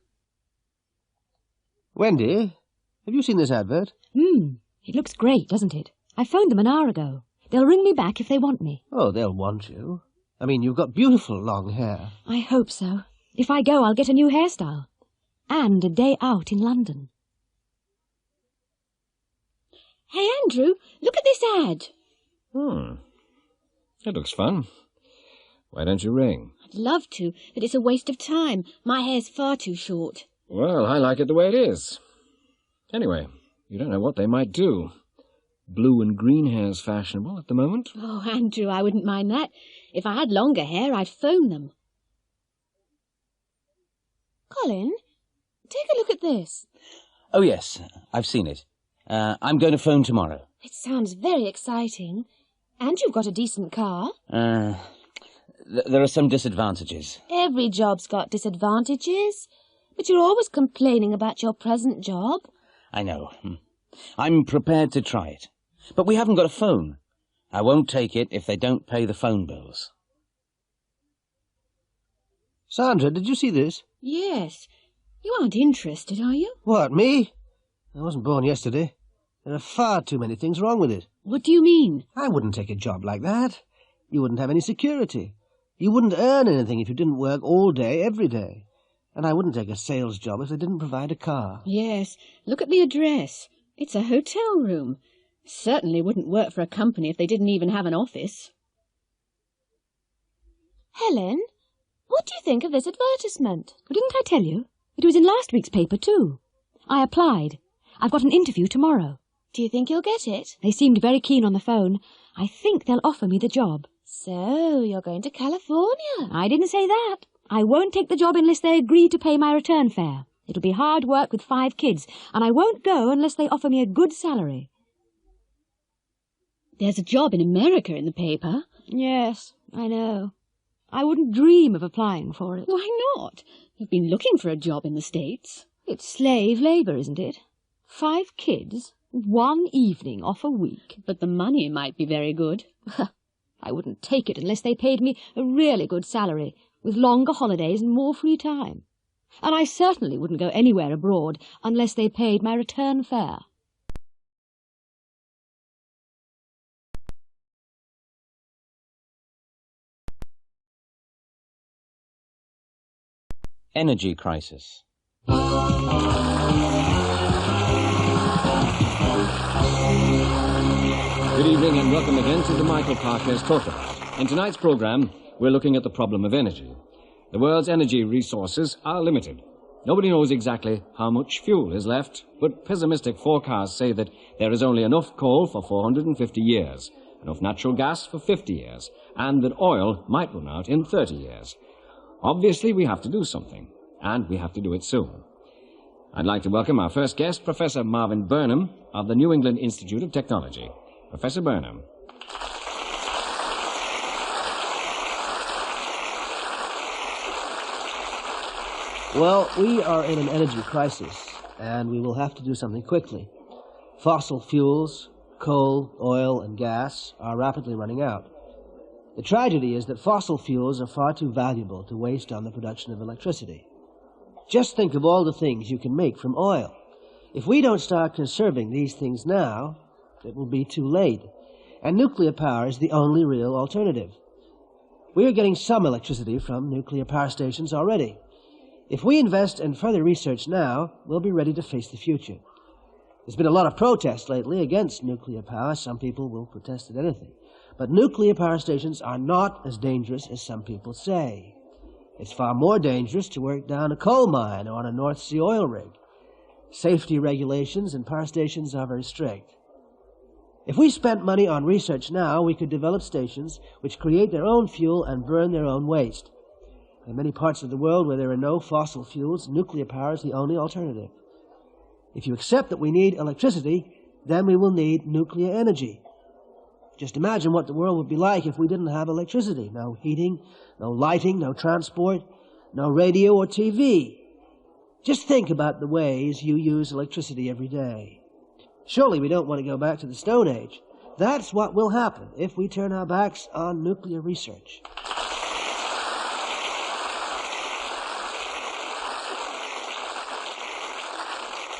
Wendy, have you seen this advert? It looks great, doesn't it? I phoned them an hour ago. They'll ring me back if they want me. Oh, they'll want you. I mean, you've got beautiful long hair. I hope so. If I go, I'll get a new hairstyle. And a day out in London. Hey, Andrew, look at this ad. It looks fun. Why don't you ring? I'd love to, but it's a waste of time. My hair's far too short. Well, I like it the way it is. Anyway, you don't know what they might do. Blue and green hair's fashionable at the moment. Oh, Andrew, I wouldn't mind that. If I had longer hair, I'd phone them. Colin, take a look at this. Oh, yes, I've seen it. I'm going to phone tomorrow. It sounds very exciting. And you've got a decent car. There are some disadvantages. Every job's got disadvantages. But you're always complaining about your present job. I know. I'm prepared to try it. But we haven't got a phone. I won't take it if they don't pay the phone bills. Sandra, did you see this? Yes. You aren't interested, are you? What, me? I wasn't born yesterday. There are far too many things wrong with it. What do you mean? I wouldn't take a job like that. You wouldn't have any security. You wouldn't earn anything if you didn't work all day, every day. And I wouldn't take a sales job if they didn't provide a car. Yes. Look at the address. It's a hotel room. Certainly wouldn't work for a company if they didn't even have an office. Helen, what do you think of this advertisement? Didn't I tell you? It was in last week's paper, too. I applied. I've got an interview tomorrow. Do you think you'll get it? They seemed very keen on the phone. I think they'll offer me the job. So, you're going to California? I didn't say that. I won't take the job unless they agree to pay my return fare. It'll be hard work with 5 kids, and I won't go unless they offer me a good salary. There's a job in America in the paper. Yes, I know. I wouldn't dream of applying for it. Why not? You've been looking for a job in the States. It's slave labour, isn't it? 5 kids, 1 evening off a week. But the money might be very good. I wouldn't take it unless they paid me a really good salary, with longer holidays and more free time. And I certainly wouldn't go anywhere abroad unless they paid my return fare. Energy crisis. Good evening and welcome again to the Michael Parker's Talkabout. In tonight's program, we're looking at the problem of energy. The world's energy resources are limited. Nobody knows exactly how much fuel is left, but pessimistic forecasts say that there is only enough coal for 450 years, enough natural gas for 50 years, and that oil might run out in 30 years. Obviously, we have to do something, and we have to do it soon. I'd like to welcome our first guest, Professor Marvin Burnham of the New England Institute of Technology. Professor Burnham. Well, we are in an energy crisis, and we will have to do something quickly. Fossil fuels, coal, oil, and gas are rapidly running out. The tragedy is that fossil fuels are far too valuable to waste on the production of electricity. Just think of all the things you can make from oil. If we don't start conserving these things now, it will be too late. And nuclear power is the only real alternative. We are getting some electricity from nuclear power stations already. If we invest in further research now, we'll be ready to face the future. There's been a lot of protest lately against nuclear power. Some people will protest at anything. But nuclear power stations are not as dangerous as some people say. It's far more dangerous to work down a coal mine or on a North Sea oil rig. Safety regulations in power stations are very strict. If we spent money on research now, we could develop stations which create their own fuel and burn their own waste. In many parts of the world where there are no fossil fuels, nuclear power is the only alternative. If you accept that we need electricity, then we will need nuclear energy. Just imagine what the world would be like if we didn't have electricity. No heating, no lighting, no transport, no radio or TV. Just think about the ways you use electricity every day. Surely we don't want to go back to the Stone Age. That's what will happen if we turn our backs on nuclear research.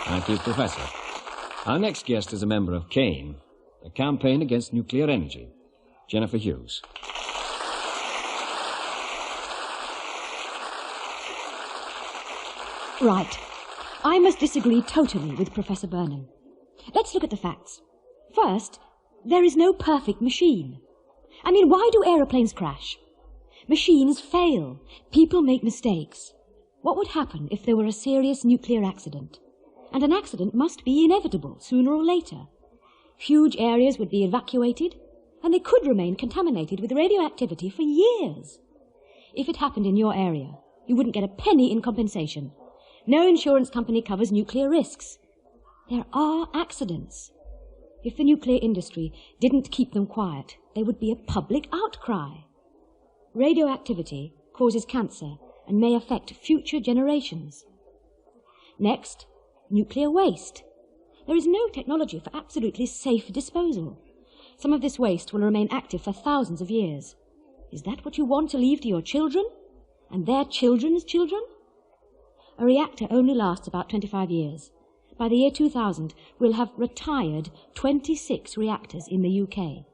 Thank you, Professor. Our next guest is a member of CANE, the Campaign Against Nuclear Energy, Jennifer Hughes. Right. I must disagree totally with Professor Burnham. Let's look at the facts. First, there is no perfect machine. I mean, why do aeroplanes crash? Machines fail. People make mistakes. What would happen if there were a serious nuclear accident? And an accident must be inevitable, sooner or later. Huge areas would be evacuated, and they could remain contaminated with radioactivity for years. If it happened in your area, you wouldn't get a penny in compensation. No insurance company covers nuclear risks. There are accidents. If the nuclear industry didn't keep them quiet, there would be a public outcry. Radioactivity causes cancer and may affect future generations. Next, nuclear waste. There is no technology for absolutely safe disposal. Some of this waste will remain active for thousands of years. Is that what you want to leave to your children? And their children's children? A reactor only lasts about 25 years. By the year 2000, we'll have retired 26 reactors in the UK.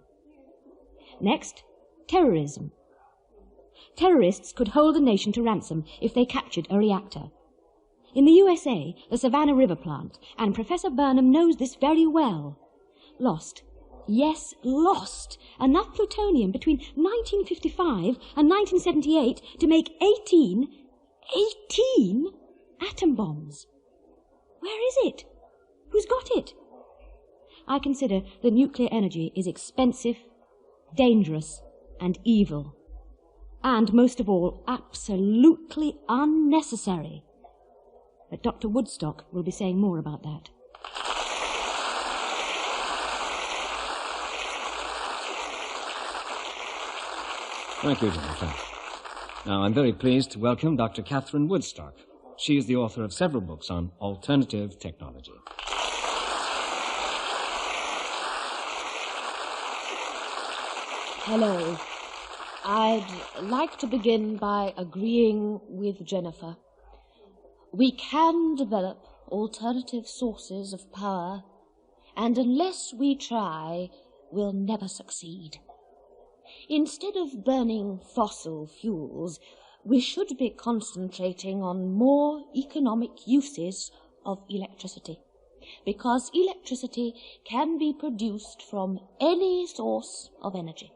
Next, terrorism. Terrorists could hold a nation to ransom if they captured a reactor. In the USA, the Savannah River plant, and Professor Burnham knows this very well, lost, yes, lost, enough plutonium between 1955 and 1978 to make 18 atom bombs. Where is it? Who's got it? I consider that nuclear energy is expensive, dangerous, and evil. And, most of all, absolutely unnecessary. But Dr. Woodstock will be saying more about that. Thank you, Jennifer. Now, I'm very pleased to welcome Dr. Catherine Woodstock. She is the author of several books on alternative technology. Hello. I'd like to begin by agreeing with Jennifer. We can develop alternative sources of power, and unless we try, we'll never succeed. Instead of burning fossil fuels, we should be concentrating on more economic uses of electricity, because electricity can be produced from any source of energy.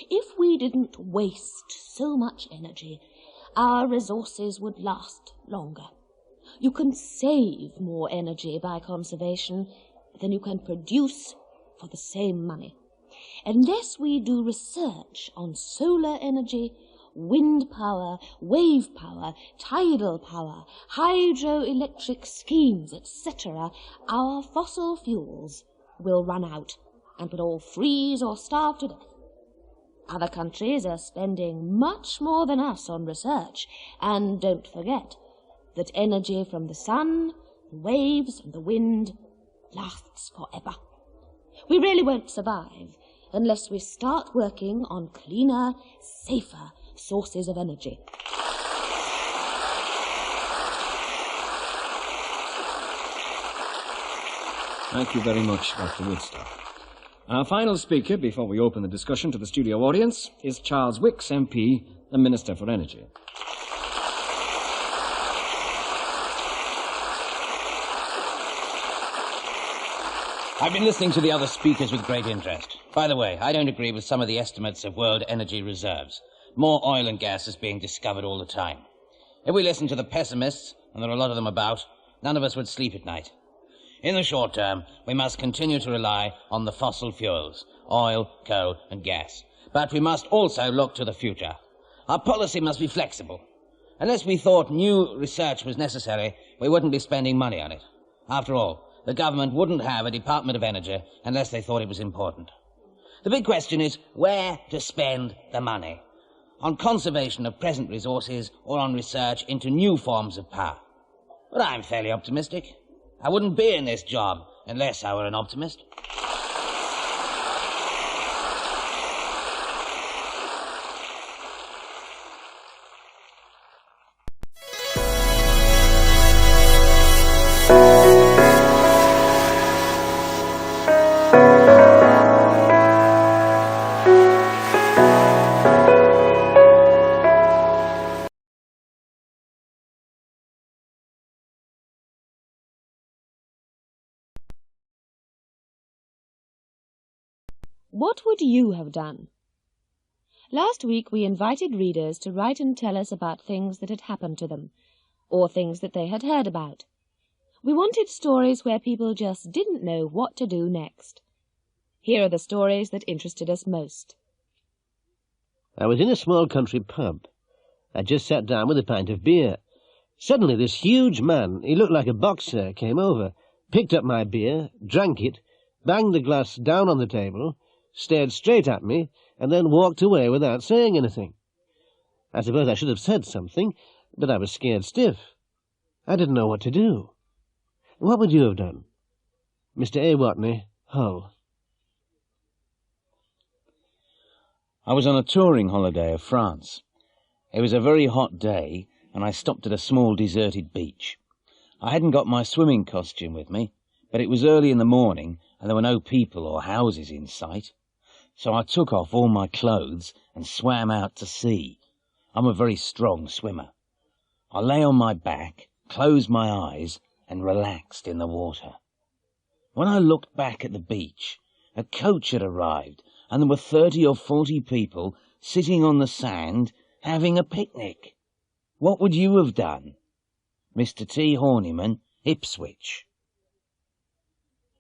If we didn't waste so much energy, our resources would last longer. You can save more energy by conservation than you can produce for the same money. Unless we do research on solar energy wind power, wave power, tidal power, hydroelectric schemes, etc., our fossil fuels will run out and will all freeze or starve to death. Other countries are spending much more than us on research, and don't forget that energy from the sun, the waves, and the wind lasts forever. We really won't survive unless we start working on cleaner, safer sources of energy. Thank you very much, Dr. Woodstock. Our final speaker, before we open the discussion to the studio audience, is Charles Wicks, MP, the Minister for Energy. I've been listening to the other speakers with great interest. By the way, I don't agree with some of the estimates of world energy reserves. More oil and gas is being discovered all the time. If we listen to the pessimists, and there are a lot of them about, none of us would sleep at night. In the short term, we must continue to rely on the fossil fuels, oil, coal, and gas. But we must also look to the future. Our policy must be flexible. Unless we thought new research was necessary, we wouldn't be spending money on it. After all, the government wouldn't have a Department of Energy unless they thought it was important. The big question is where to spend the money. On conservation of present resources or on research into new forms of power. But I'm fairly optimistic. I wouldn't be in this job unless I were an optimist. What would you have done? Last week we invited readers to write and tell us about things that had happened to them, or things that they had heard about. We wanted stories where people just didn't know what to do next. Here are the stories that interested us most. I was in a small country pub. I just sat down with a pint of beer. Suddenly this huge man, he looked like a boxer, came over, picked up my beer, drank it, banged the glass down on the table, stared straight at me, and then walked away without saying anything. I suppose I should have said something, but I was scared stiff. I didn't know what to do. What would you have done? Mr. A. Watney, Hull. I was on a touring holiday of France. It was a very hot day, and I stopped at a small deserted beach. I hadn't got my swimming costume with me, but it was early in the morning, and there were no people or houses in sight. So I took off all my clothes and swam out to sea. I'm a very strong swimmer. I lay on my back, closed my eyes, and relaxed in the water. When I looked back at the beach, a coach had arrived, and there were 30 or 40 people sitting on the sand having a picnic. What would you have done? Mr. T. Horniman, Ipswich.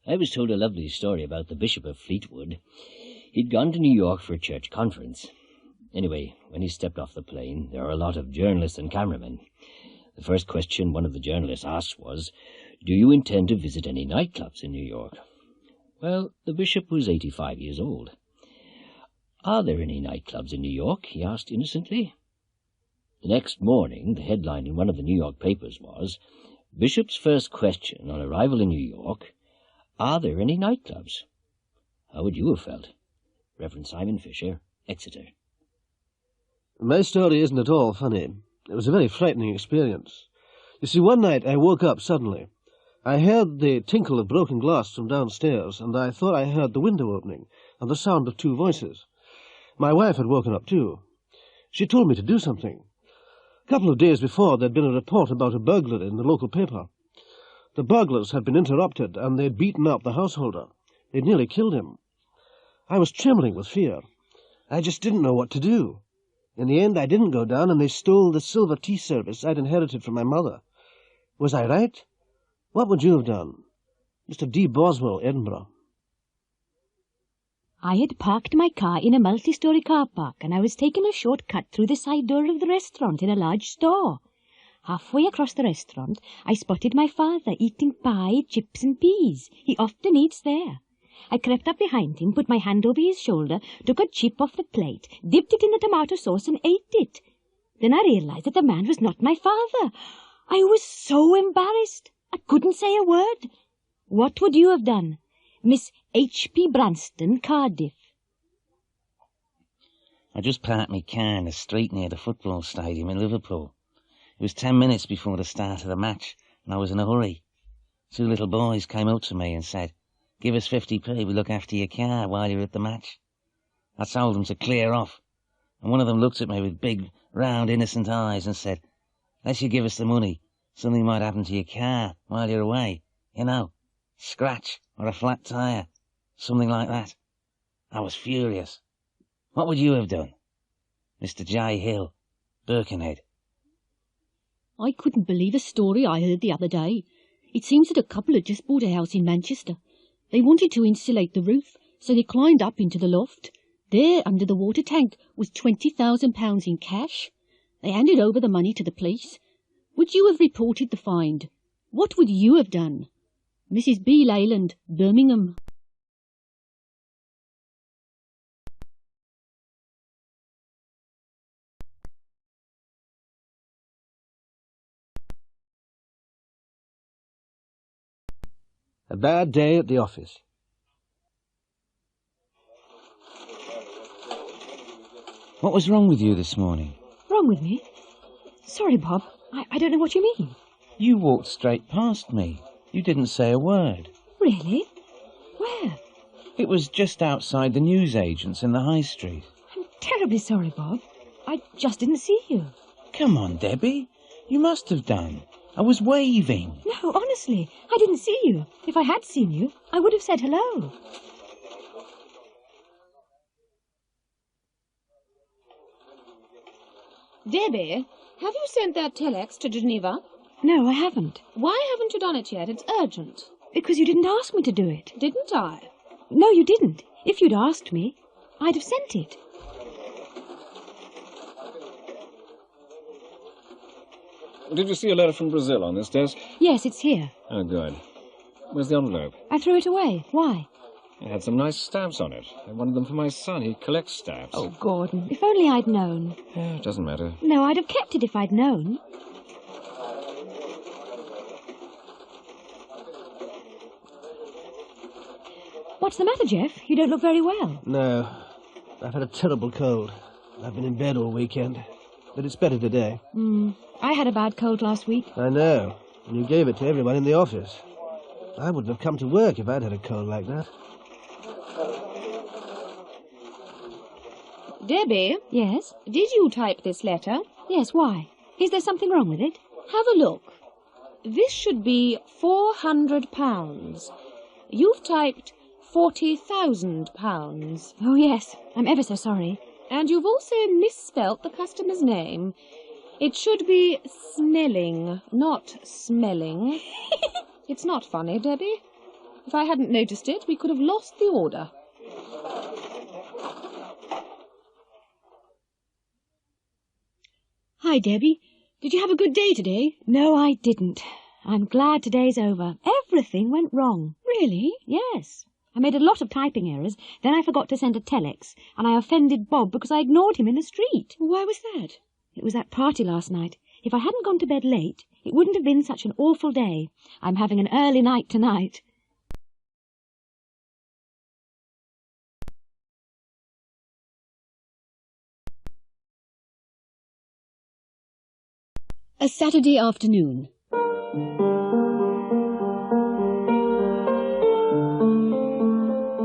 I was told a lovely story about the Bishop of Fleetwood. He'd gone to New York for a church conference. Anyway, when he stepped off the plane, there were a lot of journalists and cameramen. The first question one of the journalists asked was, "Do you intend to visit any nightclubs in New York?" Well, the bishop was 85 years old. "Are there any nightclubs in New York?" he asked innocently. The next morning, the headline in one of the New York papers was, "Bishop's first question on arrival in New York, are there any nightclubs?" How would you have felt? Reverend Simon Fisher, Exeter. My story isn't at all funny. It was a very frightening experience. You see, one night I woke up suddenly. I heard the tinkle of broken glass from downstairs, and I thought I heard the window opening and the sound of 2 voices. My wife had woken up too. She told me to do something. A couple of days before, there'd been a report about a burglary in the local paper. The burglars had been interrupted, and they'd beaten up the householder. They'd nearly killed him. I was trembling with fear. I just didn't know what to do. In the end, I didn't go down, and they stole the silver tea service I'd inherited from my mother. Was I right? What would you have done? Mr. D. Boswell, Edinburgh. I had parked my car in a multi-storey car park and I was taking a short cut through the side door of the restaurant in a large store. Halfway across the restaurant, I spotted my father eating pie, chips and peas. He often eats there. I crept up behind him, put my hand over his shoulder, took a chip off the plate, dipped it in the tomato sauce and ate it. Then I realized that the man was not my father. I was so embarrassed. I couldn't say a word. What would you have done? Miss H.P. Branston, Cardiff. I just parked my car in the street near the football stadium in Liverpool. It was 10 minutes before the start of the match, and I was in a hurry. 2 little boys came up to me and said, "Give us 50p, we look after your car while you're at the match." I told them to clear off, and one of them looked at me with big, round, innocent eyes and said, "Unless you give us the money, something might happen to your car while you're away. You know, scratch or a flat tyre, something like that." I was furious. What would you have done? Mr. J. Hill, Birkenhead. I couldn't believe a story I heard the other day. It seems that a couple had just bought a house in Manchester. They wanted to insulate the roof, so they climbed up into the loft. There, under the water tank, was £20,000 in cash. They handed over the money to the police. Would you have reported the find? What would you have done? Mrs. B. Leyland, Birmingham. A bad day at the office. What was wrong with you this morning? Wrong with me? Sorry, Bob. I don't know what you mean. You walked straight past me. You didn't say a word. Really? Where? It was just outside the newsagents in the High Street. I'm terribly sorry, Bob. I just didn't see you. Come on, Debbie. You must have done. I was waving. No, honestly, I didn't see you. If I had seen you, I would have said hello. Debbie, have you sent that telex to Geneva? No, I haven't. Why haven't you done it yet? It's urgent. Because you didn't ask me to do it. Didn't I? No, you didn't. If you'd asked me, I'd have sent it. Did you see a letter from Brazil on this desk? Yes, it's here. Oh, good. Where's the envelope? I threw it away. Why? It had some nice stamps on it. I wanted them for my son. He collects stamps. Oh, Gordon, if only I'd known. It doesn't matter. No, I'd have kept it if I'd known. What's the matter, Jeff? You don't look very well. No, I've had a terrible cold. I've been in bed all weekend, but it's better today. I had a bad cold last week. I know, and you gave it to everyone in the office. I wouldn't have come to work if I'd had a cold like that. Debbie? Yes? Did you type this letter? Yes, why? Is there something wrong with it? Have a look. This should be £400. You've typed £40,000. Oh, yes. I'm ever so sorry. And you've also misspelt the customer's name. It should be Snelling, not Smelling. It's not funny, Debbie. If I hadn't noticed it, we could have lost the order. Hi, Debbie. Did you have a good day today? No, I didn't. I'm glad today's over. Everything went wrong. Really? Yes. I made a lot of typing errors, then I forgot to send a telex, and I offended Bob because I ignored him in the street. Why was that? It was that party last night. If I hadn't gone to bed late, it wouldn't have been such an awful day. I'm having an early night tonight. A Saturday afternoon.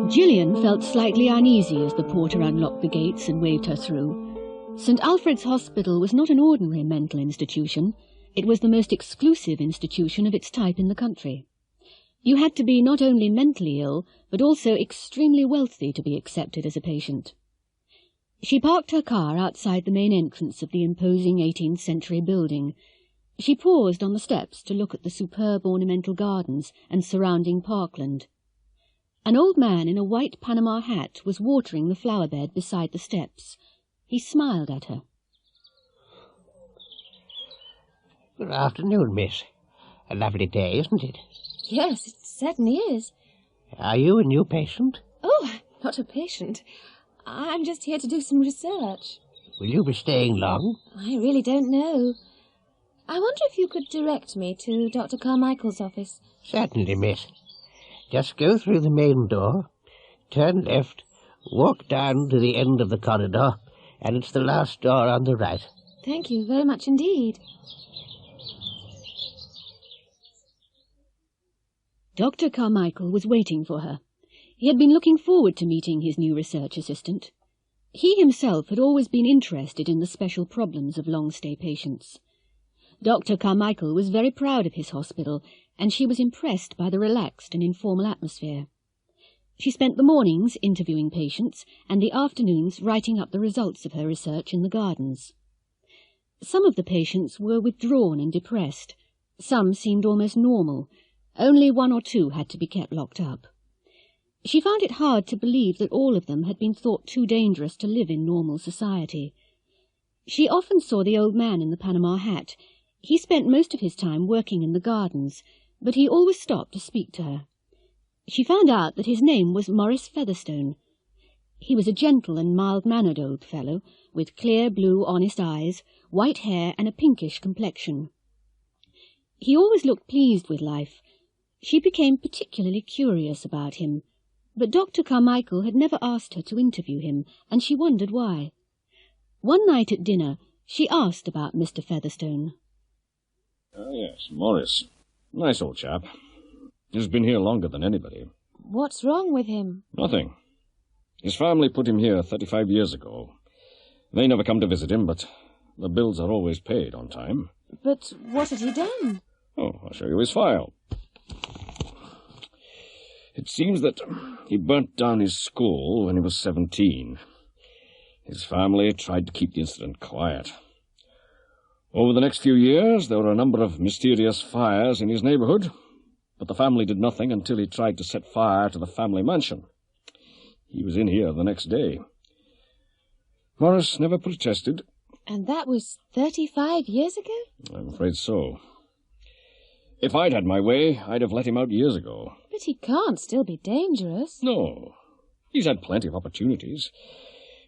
Gillian felt slightly uneasy as the porter unlocked the gates and waved her through. St. Alfred's Hospital was not an ordinary mental institution. It was the most exclusive institution of its type in the country. You had to be not only mentally ill, but also extremely wealthy to be accepted as a patient. She parked her car outside the main entrance of the imposing 18th century building. She paused on the steps to look at the superb ornamental gardens and surrounding parkland. An old man in a white Panama hat was watering the flower bed beside the steps. He smiled at her. Good afternoon, miss. A lovely day, isn't it? Yes, it certainly is. Are you a new patient? Oh, I'm not a patient. I'm just here to do some research. Will you be staying long? I really don't know. I wonder if you could direct me to Dr. Carmichael's office. Certainly, miss. Just go through the main door, turn left, walk down to the end of the corridor, and it's the last door on the right. Thank you very much indeed. Dr. Carmichael was waiting for her. He had been looking forward to meeting his new research assistant. He himself had always been interested in the special problems of long-stay patients. Dr. Carmichael was very proud of his hospital, and she was impressed by the relaxed and informal atmosphere. She spent the mornings interviewing patients and the afternoons writing up the results of her research in the gardens. Some of the patients were withdrawn and depressed. Some seemed almost normal. Only 1 or 2 had to be kept locked up. She found it hard to believe that all of them had been thought too dangerous to live in normal society. She often saw the old man in the Panama hat. He spent most of his time working in the gardens, but he always stopped to speak to her. She found out that his name was Morris Featherstone. He was a gentle and mild-mannered old fellow, with clear blue honest eyes, white hair and a pinkish complexion. He always looked pleased with life. She became particularly curious about him, but Dr. Carmichael had never asked her to interview him, and she wondered why. One night at dinner, she asked about Mr. Featherstone. Oh, yes, Morris. Nice old chap. He's been here longer than anybody. What's wrong with him? Nothing. His family put him here 35 years ago. They never come to visit him, but the bills are always paid on time. But what had he done? Oh, I'll show you his file. It seems that he burnt down his school when he was 17. His family tried to keep the incident quiet. Over the next few years, there were a number of mysterious fires in his neighborhood, but the family did nothing until he tried to set fire to the family mansion. He was in here the next day. Morris never protested. And that was 35 years ago? I'm afraid so. If I'd had my way, I'd have let him out years ago. But he can't still be dangerous. No. He's had plenty of opportunities.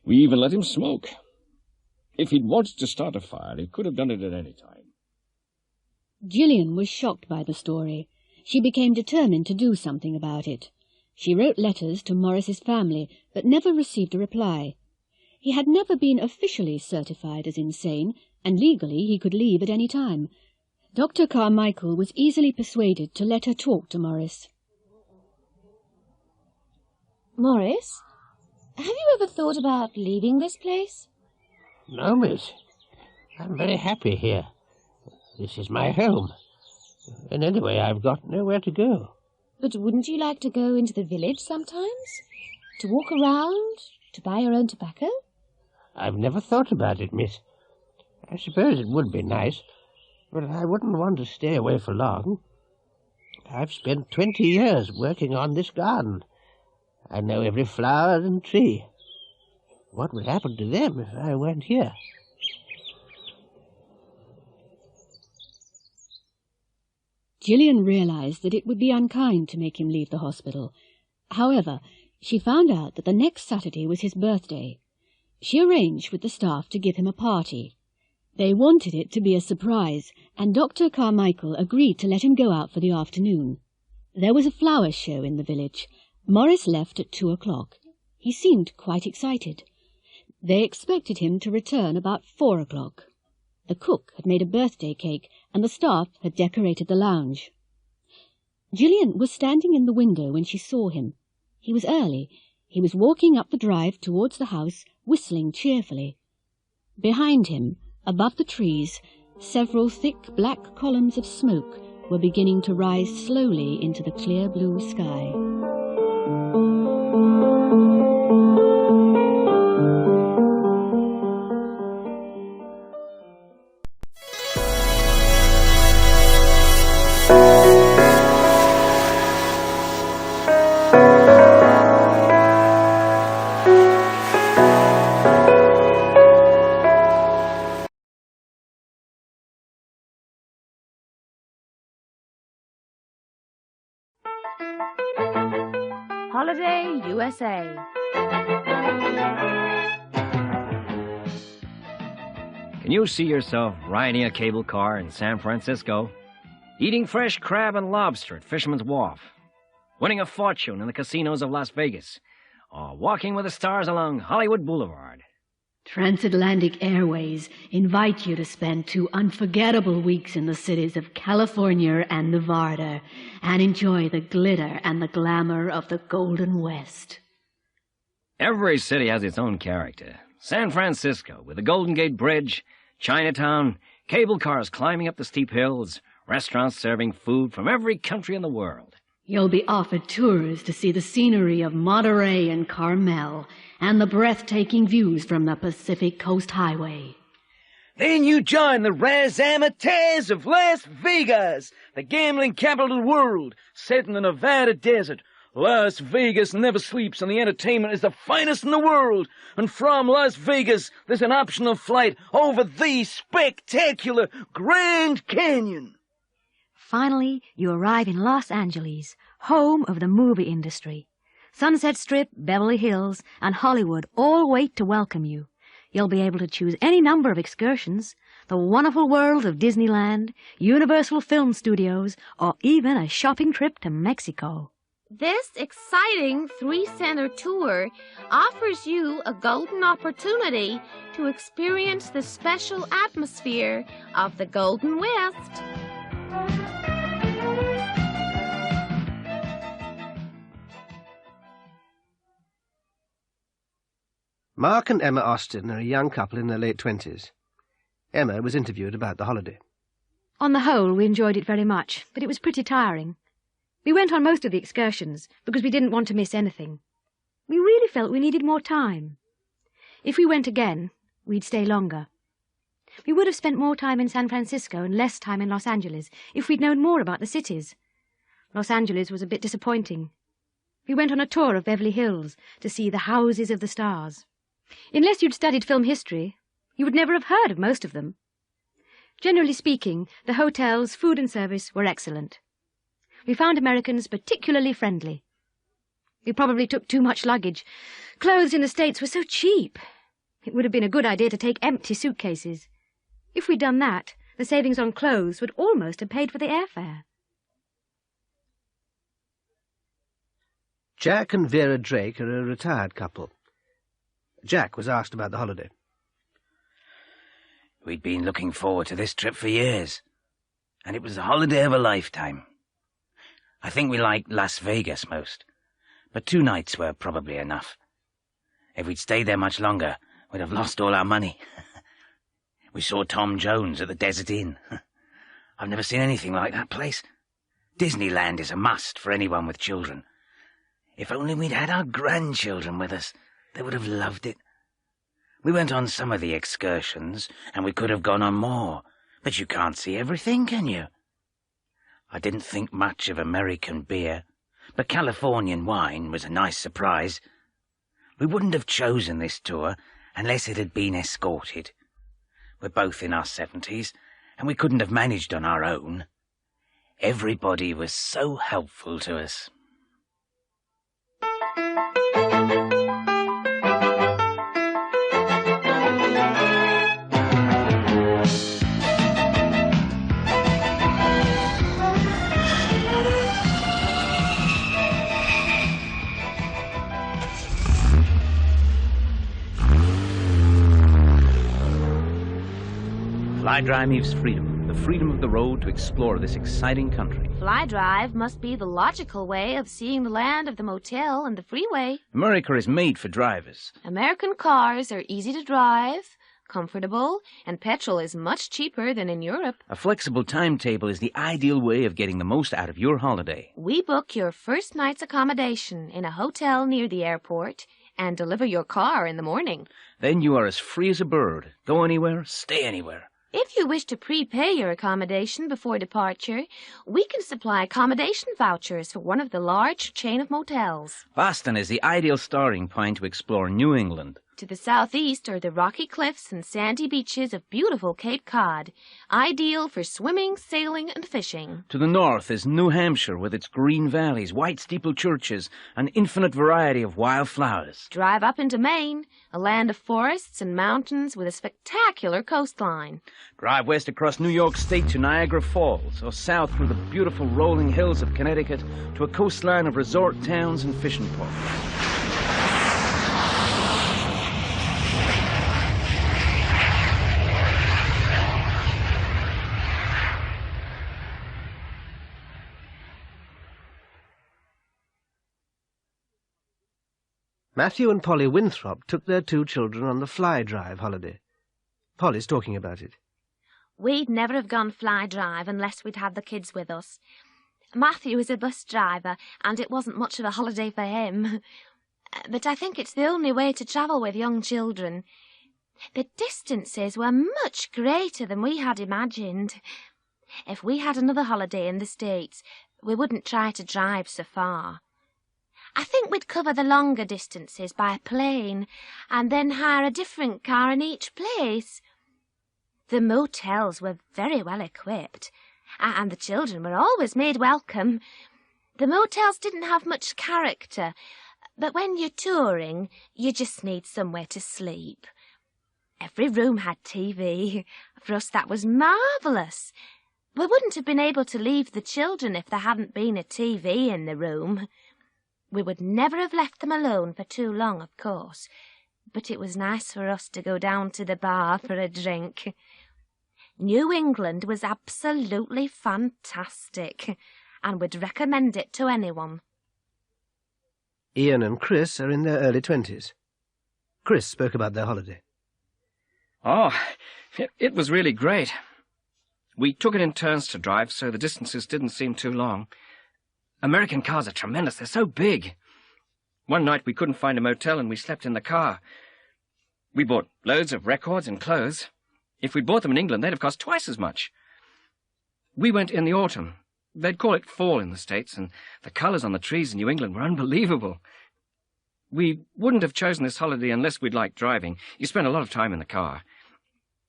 We even let him smoke. If he'd wanted to start a fire, he could have done it at any time. Gillian was shocked by the story. She became determined to do something about it. She wrote letters to Morris's family, but never received a reply. He had never been officially certified as insane, and legally he could leave at any time. Dr. Carmichael was easily persuaded to let her talk to Morris. Morris, have you ever thought about leaving this place? No, miss. I'm very happy here. This is my home. And anyway, I've got nowhere to go. But wouldn't you like to go into the village sometimes? To walk around? To buy your own tobacco? I've never thought about it, miss. I suppose it would be nice, but I wouldn't want to stay away for long. I've spent 20 years working on this garden. I know every flower and tree. What would happen to them if I went here? Gillian realized that it would be unkind to make him leave the hospital. However, she found out that the next Saturday was his birthday. She arranged with the staff to give him a party. They wanted it to be a surprise, and Dr. Carmichael agreed to let him go out for the afternoon. There was a flower show in the village. Morris left at 2 o'clock. He seemed quite excited. They expected him to return about 4 o'clock. The cook had made a birthday cake, and the staff had decorated the lounge. Gillian was standing in the window when she saw him. He was early. He was walking up the drive towards the house, whistling cheerfully. Behind him, above the trees, several thick black columns of smoke were beginning to rise slowly into the clear blue sky. Holiday USA. Can you see yourself riding a cable car in San Francisco, eating fresh crab and lobster at Fisherman's Wharf, winning a fortune in the casinos of Las Vegas, or walking with the stars along Hollywood Boulevard? Transatlantic Airways invite you to spend 2 unforgettable weeks in the cities of California and Nevada and enjoy the glitter and the glamour of the Golden West. Every city has its own character. San Francisco, with the Golden Gate Bridge, Chinatown, cable cars climbing up the steep hills, restaurants serving food from every country in the world. You'll be offered tours to see the scenery of Monterey and Carmel and the breathtaking views from the Pacific Coast Highway. Then you join the Raz Amateurs of Las Vegas, the gambling capital of the world, set in the Nevada desert. Las Vegas never sleeps, and the entertainment is the finest in the world. And from Las Vegas, there's an optional flight over the spectacular Grand Canyon. Finally, you arrive in Los Angeles, home of the movie industry. Sunset Strip, Beverly Hills, and Hollywood all wait to welcome you. You'll be able to choose any number of excursions, the wonderful world of Disneyland, Universal Film Studios, or even a shopping trip to Mexico. This exciting 3-center tour offers you a golden opportunity to experience the special atmosphere of the Golden West. Mark and Emma Austin are a young couple in their late 20s. Emma was interviewed about the holiday. On the whole, we enjoyed it very much, but it was pretty tiring. We went on most of the excursions because we didn't want to miss anything. We really felt we needed more time. If we went again, we'd stay longer. We would have spent more time in San Francisco and less time in Los Angeles if we'd known more about the cities. Los Angeles was a bit disappointing. We went on a tour of Beverly Hills to see the houses of the stars. Unless you'd studied film history, you would never have heard of most of them. Generally speaking, the hotels, food and service were excellent. We found Americans particularly friendly. We probably took too much luggage. Clothes in the States were so cheap. It would have been a good idea to take empty suitcases. If we'd done that, the savings on clothes would almost have paid for the airfare. Jack and Vera Drake are a retired couple. Jack was asked about the holiday. We'd been looking forward to this trip for years, and it was the holiday of a lifetime. I think we liked Las Vegas most, but 2 nights were probably enough. If we'd stayed there much longer, we'd have lost all our money. We saw Tom Jones at the Desert Inn. I've never seen anything like that place. Disneyland is a must for anyone with children. If only we'd had our grandchildren with us, they would have loved it. We went on some of the excursions, and we could have gone on more, but you can't see everything, can you? I didn't think much of American beer, but Californian wine was a nice surprise. We wouldn't have chosen this tour unless it had been escorted. We're both in our 70s, and we couldn't have managed on our own. Everybody was so helpful to us. Fly Dry means freedom, the freedom of the road to explore this exciting country. Fly Drive must be the logical way of seeing the land of the motel and the freeway. America is made for drivers. American cars are easy to drive, comfortable, and petrol is much cheaper than in Europe. A flexible timetable is the ideal way of getting the most out of your holiday. We book your first night's accommodation in a hotel near the airport and deliver your car in the morning. Then you are as free as a bird. Go anywhere, stay anywhere. If you wish to prepay your accommodation before departure, we can supply accommodation vouchers for one of the large chain of motels. Boston is the ideal starting point to explore New England. To the southeast are the rocky cliffs and sandy beaches of beautiful Cape Cod, ideal for swimming, sailing, and fishing. To the north is New Hampshire with its green valleys, white steepled churches, and infinite variety of wild flowers. Drive up into Maine, a land of forests and mountains with a spectacular coastline. Drive west across New York State to Niagara Falls, or south through the beautiful rolling hills of Connecticut to a coastline of resort towns and fishing ports. Matthew and Polly Winthrop took their 2 children on the fly drive holiday. Polly's talking about it. We'd never have gone fly drive unless we'd had the kids with us. Matthew is a bus driver, and it wasn't much of a holiday for him. But I think it's the only way to travel with young children. The distances were much greater than we had imagined. If we had another holiday in the States, we wouldn't try to drive so far. I think we'd cover the longer distances by plane, and then hire a different car in each place. The motels were very well equipped, and the children were always made welcome. The motels didn't have much character, but when you're touring, you just need somewhere to sleep. Every room had TV. For us, that was marvellous. We wouldn't have been able to leave the children if there hadn't been a TV in the room. We would never have left them alone for too long, of course, but it was nice for us to go down to the bar for a drink. New England was absolutely fantastic, and would recommend it to anyone. Ian and Chris are in their early 20s. Chris spoke about their holiday. Oh, it was really great. We took it in turns to drive, so the distances didn't seem too long. American cars are tremendous. They're so big. One night we couldn't find a motel and we slept in the car. We bought loads of records and clothes. If we'd bought them in England, they'd have cost twice as much. We went in the autumn. They'd call it fall in the States, and the colours on the trees in New England were unbelievable. We wouldn't have chosen this holiday unless we'd liked driving. You spend a lot of time in the car.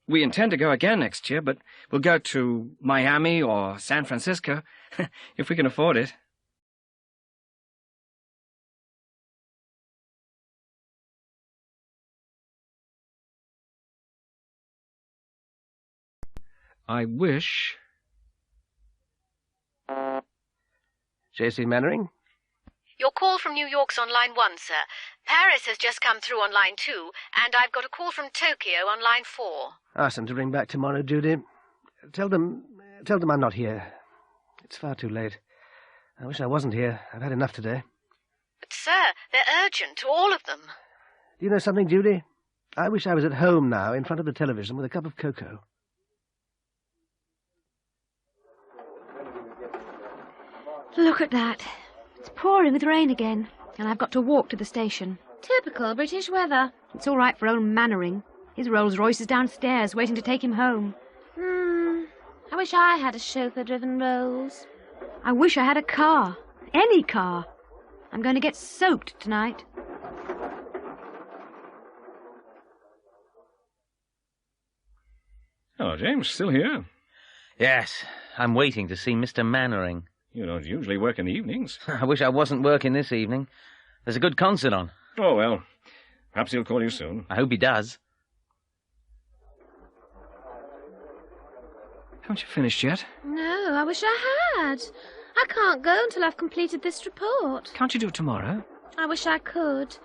We intend to go again next year, but we'll go to Miami or San Francisco, if we can afford it. I wish... J.C. Mannering? Your call from New York's on line 1, sir. Paris has just come through on line 2, and I've got a call from Tokyo on line 4. Ask them to ring back tomorrow, Judy. Tell them I'm not here. It's far too late. I wish I wasn't here. I've had enough today. But, sir, they're urgent, all of them. Do you know something, Judy? I wish I was at home now, in front of the television, with a cup of cocoa. Look at that. It's pouring with rain again, and I've got to walk to the station. Typical British weather. It's all right for old Mannering. His Rolls-Royce is downstairs, waiting to take him home. I wish I had a chauffeur-driven Rolls. I wish I had a car. Any car. I'm going to get soaked tonight. Oh, James, still here? Yes, I'm waiting to see Mr. Mannering. You don't usually work in the evenings. I wish I wasn't working this evening. There's a good concert on. Oh, well, perhaps he'll call you soon. I hope he does. Haven't you finished yet? No, I wish I had. I can't go until I've completed this report. Can't you do it tomorrow? I wish I could,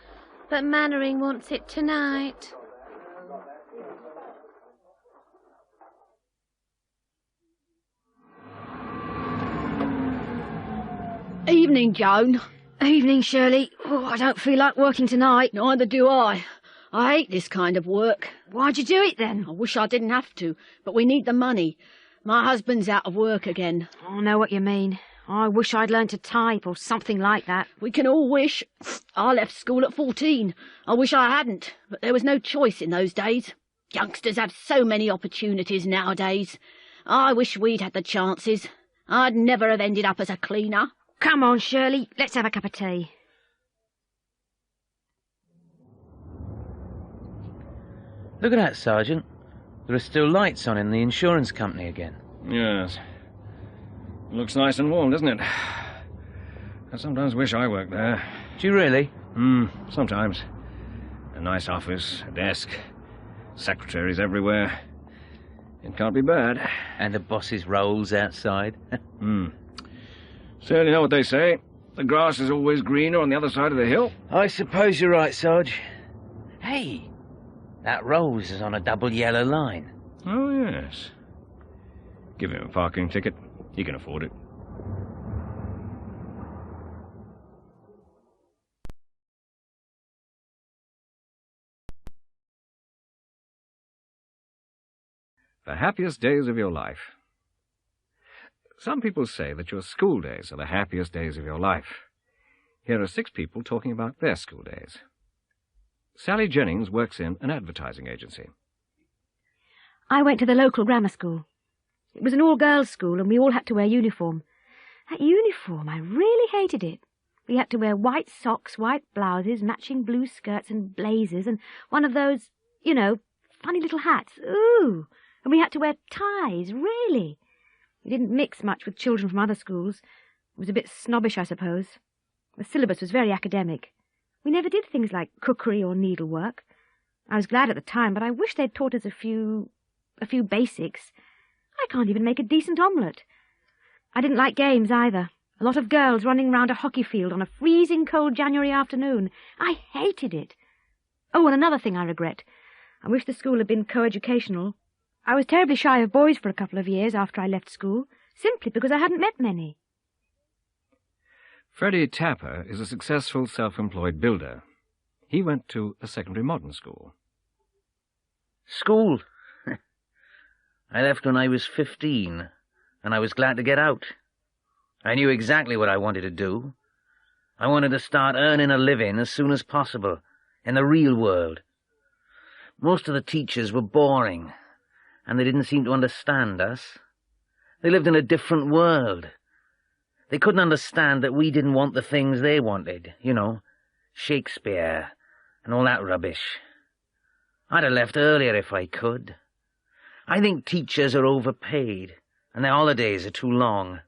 but Mannering wants it tonight. Evening, Joan. Evening, Shirley. Oh, I don't feel like working tonight. Neither do I. I hate this kind of work. Why'd you do it, then? I wish I didn't have to, but we need the money. My husband's out of work again. I know what you mean. I wish I'd learned to type or something like that. We can all wish. I left school at 14. I wish I hadn't, but there was no choice in those days. Youngsters have so many opportunities nowadays. I wish we'd had the chances. I'd never have ended up as a cleaner. Come on, Shirley. Let's have a cup of tea. Look at that, Sergeant. There are still lights on in the insurance company again. Yes. Looks nice and warm, doesn't it? I sometimes wish I worked there. Do you really? Sometimes. A nice office, a desk, secretaries everywhere. It can't be bad. And the boss's rolls outside. So you know what they say? The grass is always greener on the other side of the hill. I suppose you're right, Sarge. Hey, that rose is on a double yellow line. Oh, yes. Give him a parking ticket. He can afford it. The happiest days of your life. Some people say that your school days are the happiest days of your life. Here are 6 people talking about their school days. Sally Jennings works in an advertising agency. I went to the local grammar school. It was an all-girls school and we all had to wear uniform. That uniform, I really hated it. We had to wear white socks, white blouses, matching blue skirts and blazers, and one of those, you know, funny little hats. Ooh! And we had to wear ties, really. We didn't mix much with children from other schools. It was a bit snobbish, I suppose. The syllabus was very academic. We never did things like cookery or needlework. I was glad at the time, but I wish they'd taught us a few basics. I can't even make a decent omelette. I didn't like games either. A lot of girls running round a hockey field on a freezing cold January afternoon. I hated it. Oh, and another thing I regret. I wish the school had been coeducational. I was terribly shy of boys for a couple of years after I left school, simply because I hadn't met many. Freddie Tapper is a successful self-employed builder. He went to a secondary modern school. School? I left when I was 15, and I was glad to get out. I knew exactly what I wanted to do. I wanted to start earning a living as soon as possible, in the real world. Most of the teachers were boring, and they didn't seem to understand us. They lived in a different world. They couldn't understand that we didn't want the things they wanted, you know, Shakespeare and all that rubbish. I'd have left earlier if I could. I think teachers are overpaid, and their holidays are too long.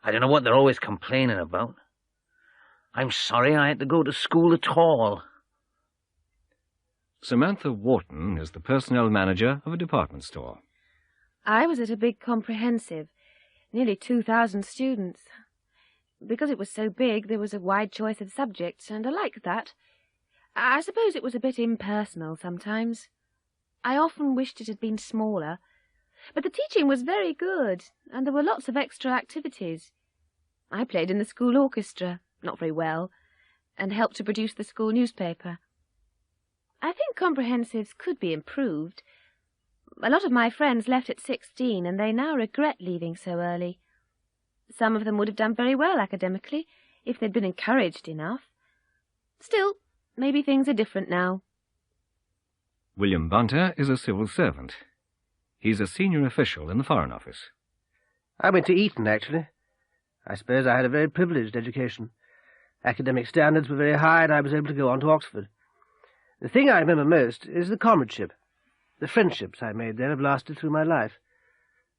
I don't know what they're always complaining about. I'm sorry I had to go to school at all. Samantha Wharton is the personnel manager of a department store. I was at a big comprehensive, nearly 2,000 students. Because it was so big, there was a wide choice of subjects, and I liked that. I suppose it was a bit impersonal sometimes. I often wished it had been smaller. But the teaching was very good, and there were lots of extra activities. I played in the school orchestra, not very well, and helped to produce the school newspaper. I think comprehensives could be improved. A lot of my friends left at 16, and they now regret leaving so early. Some of them would have done very well academically, if they'd been encouraged enough. Still, maybe things are different now. William Bunter is a civil servant. He's a senior official in the Foreign Office. I went to Eton, actually. I suppose I had a very privileged education. Academic standards were very high, and I was able to go on to Oxford. The thing I remember most is the comradeship. The friendships I made there have lasted through my life.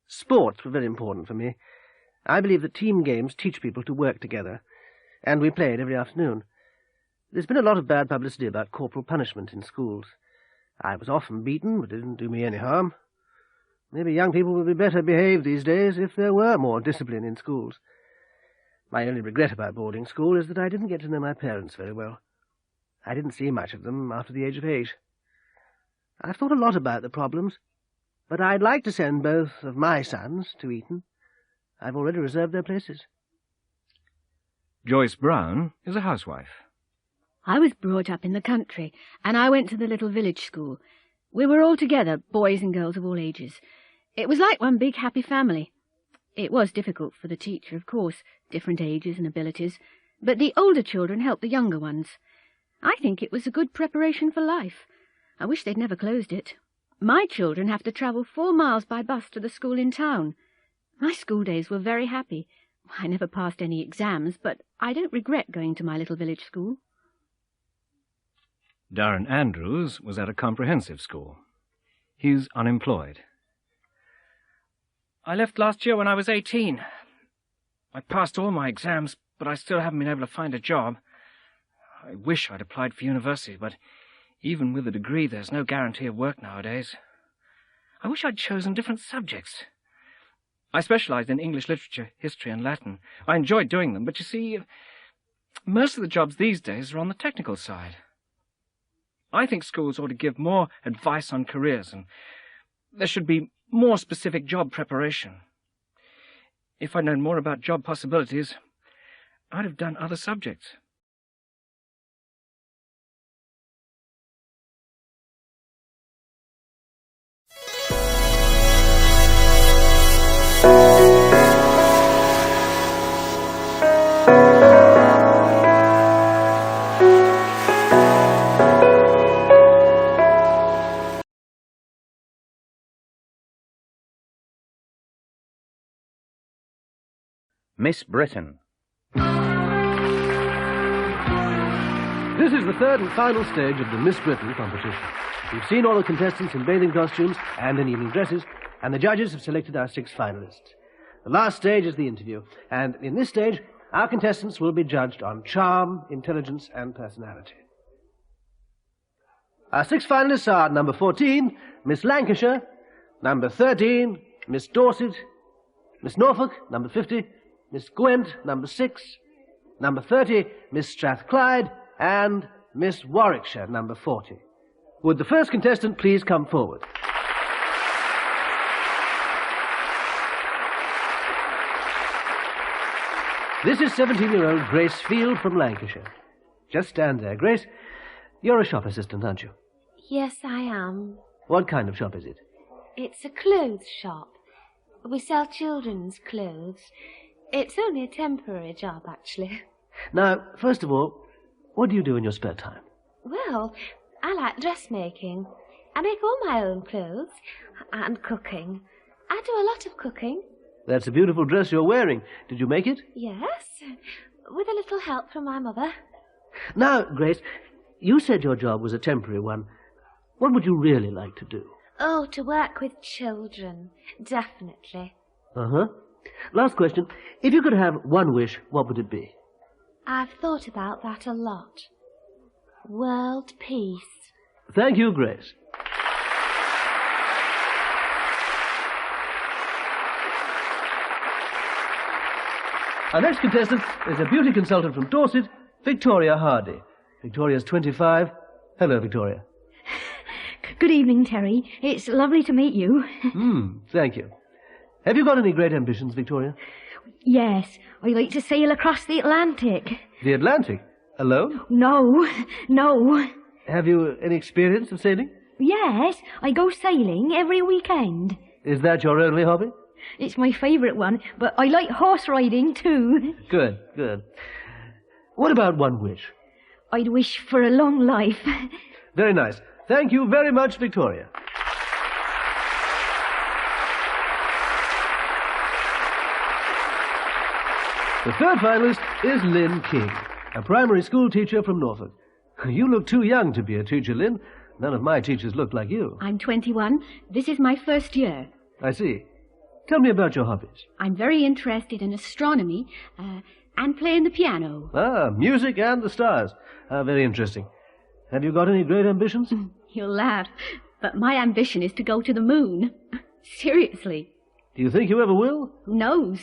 Sports were very important for me. I believe that team games teach people to work together, and we played every afternoon. There's been a lot of bad publicity about corporal punishment in schools. I was often beaten, but it didn't do me any harm. Maybe young people would be better behaved these days if there were more discipline in schools. My only regret about boarding school is that I didn't get to know my parents very well. I didn't see much of them after the age of 8. I've thought a lot about the problems, but I'd like to send both of my sons to Eton. I've already reserved their places. Joyce Brown is a housewife. I was brought up in the country, and I went to the little village school. We were all together, boys and girls of all ages. It was like one big happy family. It was difficult for the teacher, of course, different ages and abilities, but the older children helped the younger ones. I think it was a good preparation for life. I wish they'd never closed it. My children have to travel 4 miles by bus to the school in town. My school days were very happy. I never passed any exams, but I don't regret going to my little village school. Darren Andrews was at a comprehensive school. He's unemployed. I left last year when I was 18. I passed all my exams, but I still haven't been able to find a job. I wish I'd applied for university, but even with a degree, there's no guarantee of work nowadays. I wish I'd chosen different subjects. I specialized in English literature, history, and Latin. I enjoyed doing them, but you see, most of the jobs these days are on the technical side. I think schools ought to give more advice on careers, and there should be more specific job preparation. If I'd known more about job possibilities, I'd have done other subjects. Miss Britain. This is the third and final stage of the Miss Britain competition. We've seen all the contestants in bathing costumes and in evening dresses, and the judges have selected our 6 finalists. The last stage is the interview, and in this stage, our contestants will be judged on charm, intelligence, and personality. Our 6 finalists are number 14, Miss Lancashire, number 13, Miss Dorset, Miss Norfolk, number 50, Miss Gwent, number 6, number 30, Miss Strathclyde, and Miss Warwickshire, number 40. Would the first contestant please come forward? This is 17-year-old Grace Field from Lancashire. Just stand there, Grace. You're a shop assistant, aren't you? Yes, I am. What kind of shop is it? It's a clothes shop. We sell children's clothes. It's only a temporary job, actually. Now, first of all, what do you do in your spare time? Well, I like dressmaking. I make all my own clothes and cooking. I do a lot of cooking. That's a beautiful dress you're wearing. Did you make it? Yes, with a little help from my mother. Now, Grace, you said your job was a temporary one. What would you really like to do? Oh, to work with children, definitely. Uh-huh. Last question. If you could have one wish, what would it be? I've thought about that a lot. World peace. Thank you, Grace. Our next contestant is a beauty consultant from Dorset, Victoria Hardy. Victoria's 25. Hello, Victoria. Good evening, Terry. It's lovely to meet you. Thank you. Have you got any great ambitions, Victoria? Yes, I like to sail across the Atlantic. The Atlantic? Alone? No. Have you any experience of sailing? Yes, I go sailing every weekend. Is that your only hobby? It's my favourite one, but I like horse riding too. Good. What about one wish? I'd wish for a long life. Very nice. Thank you very much, Victoria. The third finalist is Lynn King, a primary school teacher from Norfolk. You look too young to be a teacher, Lynn. None of my teachers look like you. I'm 21. This is my first year. I see. Tell me about your hobbies. I'm very interested in astronomy and playing the piano. Ah, music and the stars. Very interesting. Have you got any great ambitions? You'll laugh, but my ambition is to go to the moon. Seriously. Do you think you ever will? Who knows?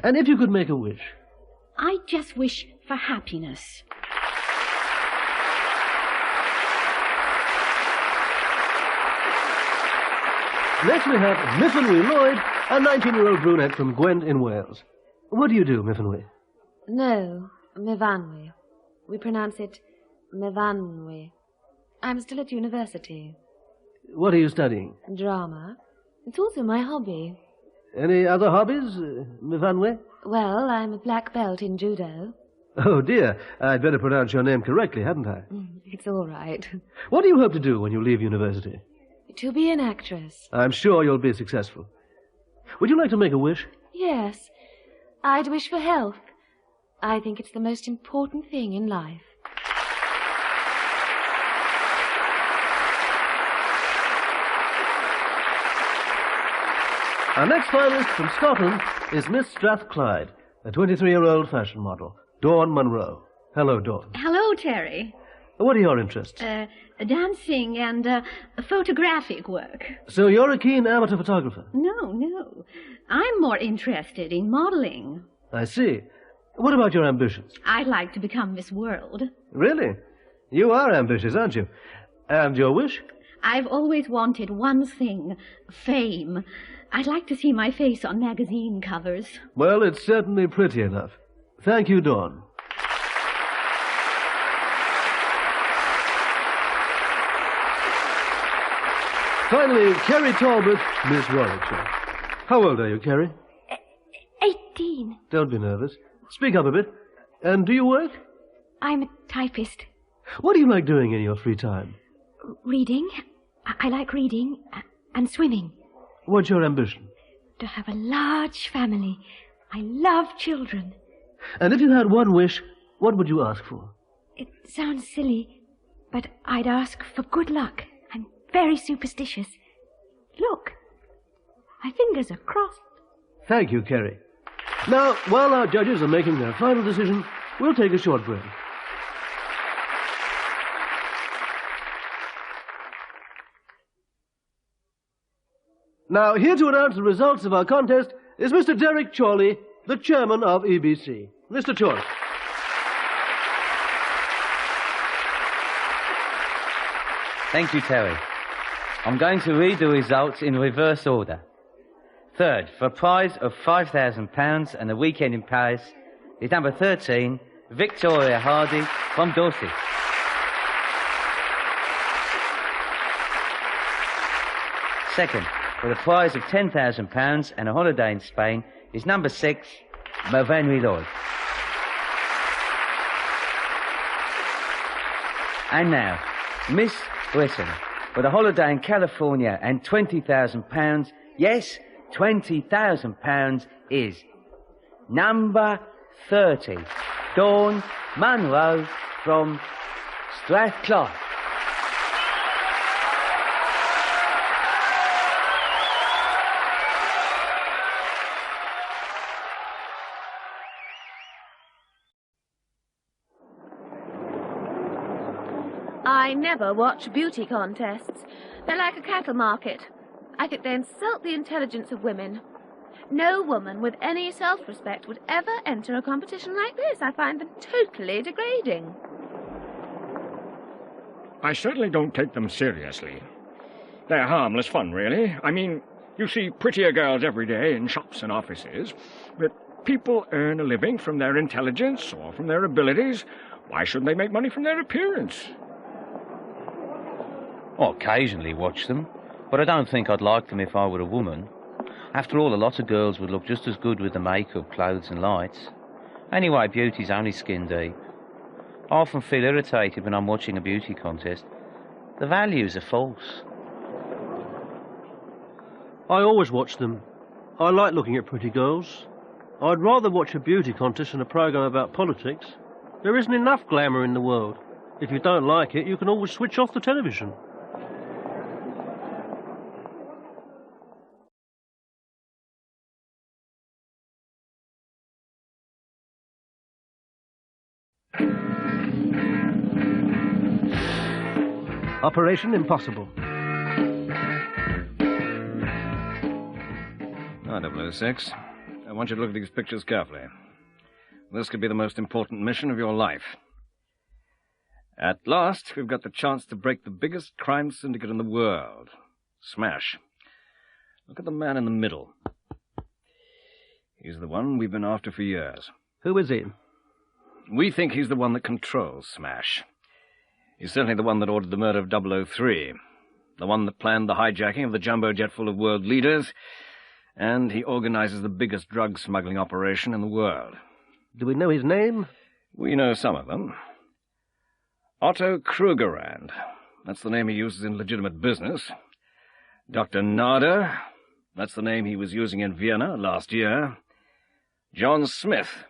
And if you could make a wish? I just wish for happiness. Next we have Myfanwy Lloyd, a 19-year-old brunette from Gwent in Wales. What do you do, Myfanwy? No, Myfanwy. We pronounce it Myfanwy. I'm still at university. What are you studying? Drama. It's also my hobby. Any other hobbies, Myfanwy? Well, I'm a black belt in judo. Oh, dear. I'd better pronounce your name correctly, hadn't I? It's all right. What do you hope to do when you leave university? To be an actress. I'm sure you'll be successful. Would you like to make a wish? Yes. I'd wish for health. I think it's the most important thing in life. Our next finalist from Scotland is Miss Strathclyde, a 23-year-old fashion model, Dawn Munro. Hello, Dawn. Hello, Terry. What are your interests? Dancing and photographic work. So you're a keen amateur photographer? No. I'm more interested in modeling. I see. What about your ambitions? I'd like to become Miss World. Really? You are ambitious, aren't you? And your wish? I've always wanted one thing, fame. I'd like to see my face on magazine covers. Well, it's certainly pretty enough. Thank you, Dawn. Finally, Kerry Talbot, Miss Warwickshire. How old are you, Kerry? 18. Don't be nervous. Speak up a bit. And do you work? I'm a typist. What do you like doing in your free time? Reading. I like reading and swimming. What's your ambition? To have a large family. I love children. And if you had one wish, what would you ask for? It sounds silly, but I'd ask for good luck. I'm very superstitious. Look, my fingers are crossed. Thank you, Kerry. Now, while our judges are making their final decision, we'll take a short break. Now, here to announce the results of our contest is Mr. Derek Chorley, the chairman of EBC. Mr. Chorley. Thank you, Terry. I'm going to read the results in reverse order. Third, for a prize of £5,000 and a weekend in Paris, is number 13, Victoria Hardy from Dorset. Second, for the prize of £10,000 and a holiday in Spain, is number 6, Mavenry Lloyd. And now, Miss Britain, for the holiday in California and £20,000, yes, £20,000 is number 30, Dawn Munro from Strathclyde. I never watch beauty contests. They're like a cattle market. I think they insult the intelligence of women. No woman with any self-respect would ever enter a competition like this. I find them totally degrading. I certainly don't take them seriously. They're harmless fun, really. I mean, you see prettier girls every day in shops and offices, but people earn a living from their intelligence or from their abilities. Why shouldn't they make money from their appearance? I occasionally watch them, but I don't think I'd like them if I were a woman. After all, a lot of girls would look just as good with the makeup, clothes and lights. Anyway, beauty's only skin deep. I often feel irritated when I'm watching a beauty contest. The values are false. I always watch them. I like looking at pretty girls. I'd rather watch a beauty contest than a program about politics. There isn't enough glamour in the world. If you don't like it, you can always switch off the television. Operation Impossible. Ah, 006. I want you to look at these pictures carefully. This could be the most important mission of your life. At last, we've got the chance to break the biggest crime syndicate in the world. Smash. Look at the man in the middle. He's the one we've been after for years. Who is he? We think he's the one that controls Smash. He's certainly the one that ordered the murder of 003, the one that planned the hijacking of the jumbo jet full of world leaders, and he organizes the biggest drug smuggling operation in the world. Do we know his name? We know some of them. Otto Krugerrand. That's the name he uses in legitimate business. Dr. Nader. That's the name he was using in Vienna last year. John Smith.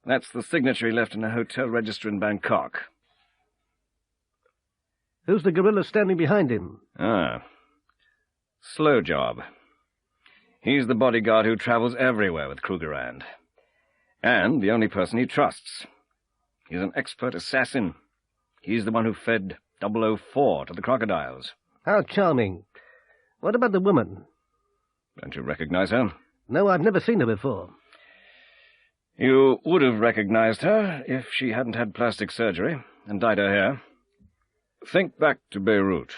That's the signature he left in a hotel register in Bangkok. Who's the gorilla standing behind him? Slow Job. He's the bodyguard who travels everywhere with Krugerrand. And the only person he trusts. He's an expert assassin. He's the one who fed 004 to the crocodiles. How charming. What about the woman? Don't you recognize her? No, I've never seen her before. You would have recognized her if she hadn't had plastic surgery and dyed her hair. Think back to Beirut.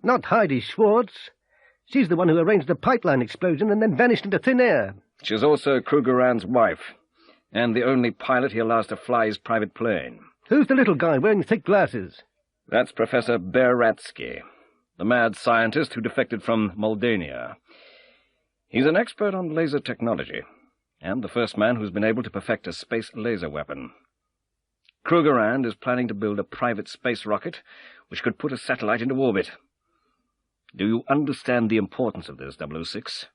Not Heidi Schwartz. She's the one who arranged the pipeline explosion and then vanished into thin air. She's also Krugerrand's wife, and the only pilot he allows to fly his private plane. Who's the little guy wearing thick glasses? That's Professor Beratsky, the mad scientist who defected from Moldania. He's an expert on laser technology, and the first man who's been able to perfect a space laser weapon. Krugerrand is planning to build a private space rocket which could put a satellite into orbit. Do you understand the importance of this, 006?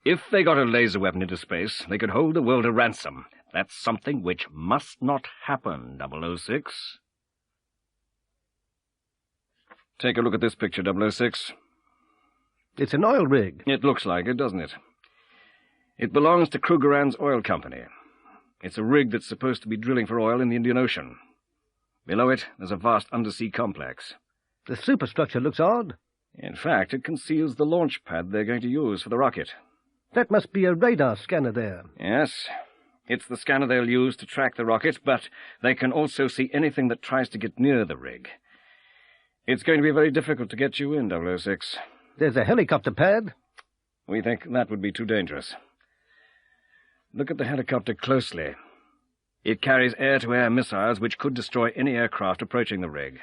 If they got a laser weapon into space, they could hold the world a ransom. That's something which must not happen, 006. Take a look at this picture, 006. It's an oil rig. It looks like it, doesn't it? It belongs to Krugerrand's oil company. It's a rig that's supposed to be drilling for oil in the Indian Ocean. Below it, there's a vast undersea complex. The superstructure looks odd. In fact, it conceals the launch pad they're going to use for the rocket. That must be a radar scanner there. Yes. It's the scanner they'll use to track the rocket, but they can also see anything that tries to get near the rig. It's going to be very difficult to get you in, 006. There's a helicopter pad. We think that would be too dangerous. Look at the helicopter closely. It carries air-to-air missiles which could destroy any aircraft approaching the rig.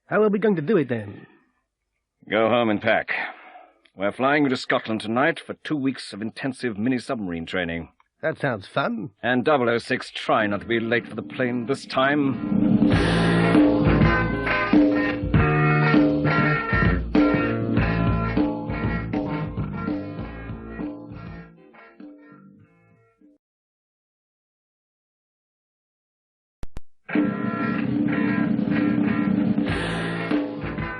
How are we going to do it, then? Go home and pack. We're flying you to Scotland tonight for 2 weeks of intensive mini-submarine training. That sounds fun. And 006, try not to be late for the plane this time.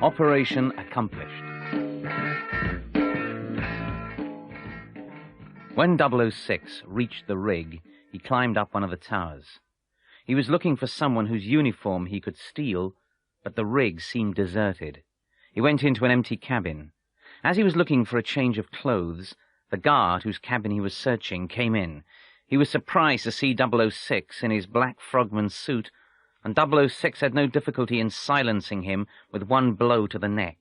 Operation accomplished. When 006 reached the rig, he climbed up one of the towers. He was looking for someone whose uniform he could steal, but the rig seemed deserted. He went into an empty cabin. As he was looking for a change of clothes, the guard whose cabin he was searching came in. He was surprised to see 006 in his black frogman's suit, and 006 had no difficulty in silencing him with one blow to the neck.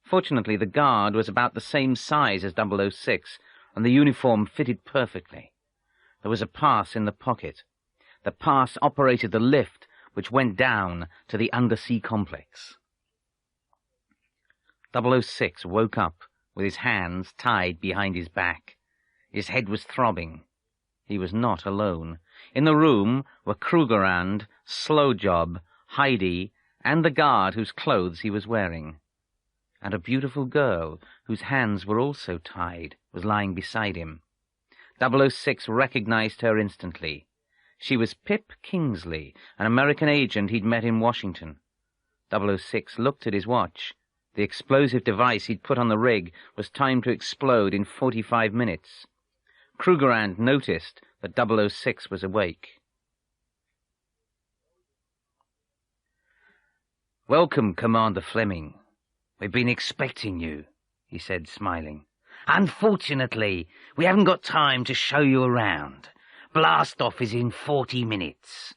Fortunately, the guard was about the same size as 006, and the uniform fitted perfectly. There was a pass in the pocket. The pass operated the lift which went down to the undersea complex. 006 woke up with his hands tied behind his back. His head was throbbing. He was not alone. In the room were Krugerrand, Slowjob, Heidi, and the guard whose clothes he was wearing. And a beautiful girl, whose hands were also tied, was lying beside him. 006 recognized her instantly. She was Pip Kingsley, an American agent he'd met in Washington. 006 looked at his watch. The explosive device he'd put on the rig was timed to explode in 45 minutes. Krugerrand noticed that 006 was awake. "Welcome, Commander Fleming. We've been expecting you," he said, smiling. "Unfortunately, we haven't got time to show you around. Blast-off is in 40 minutes.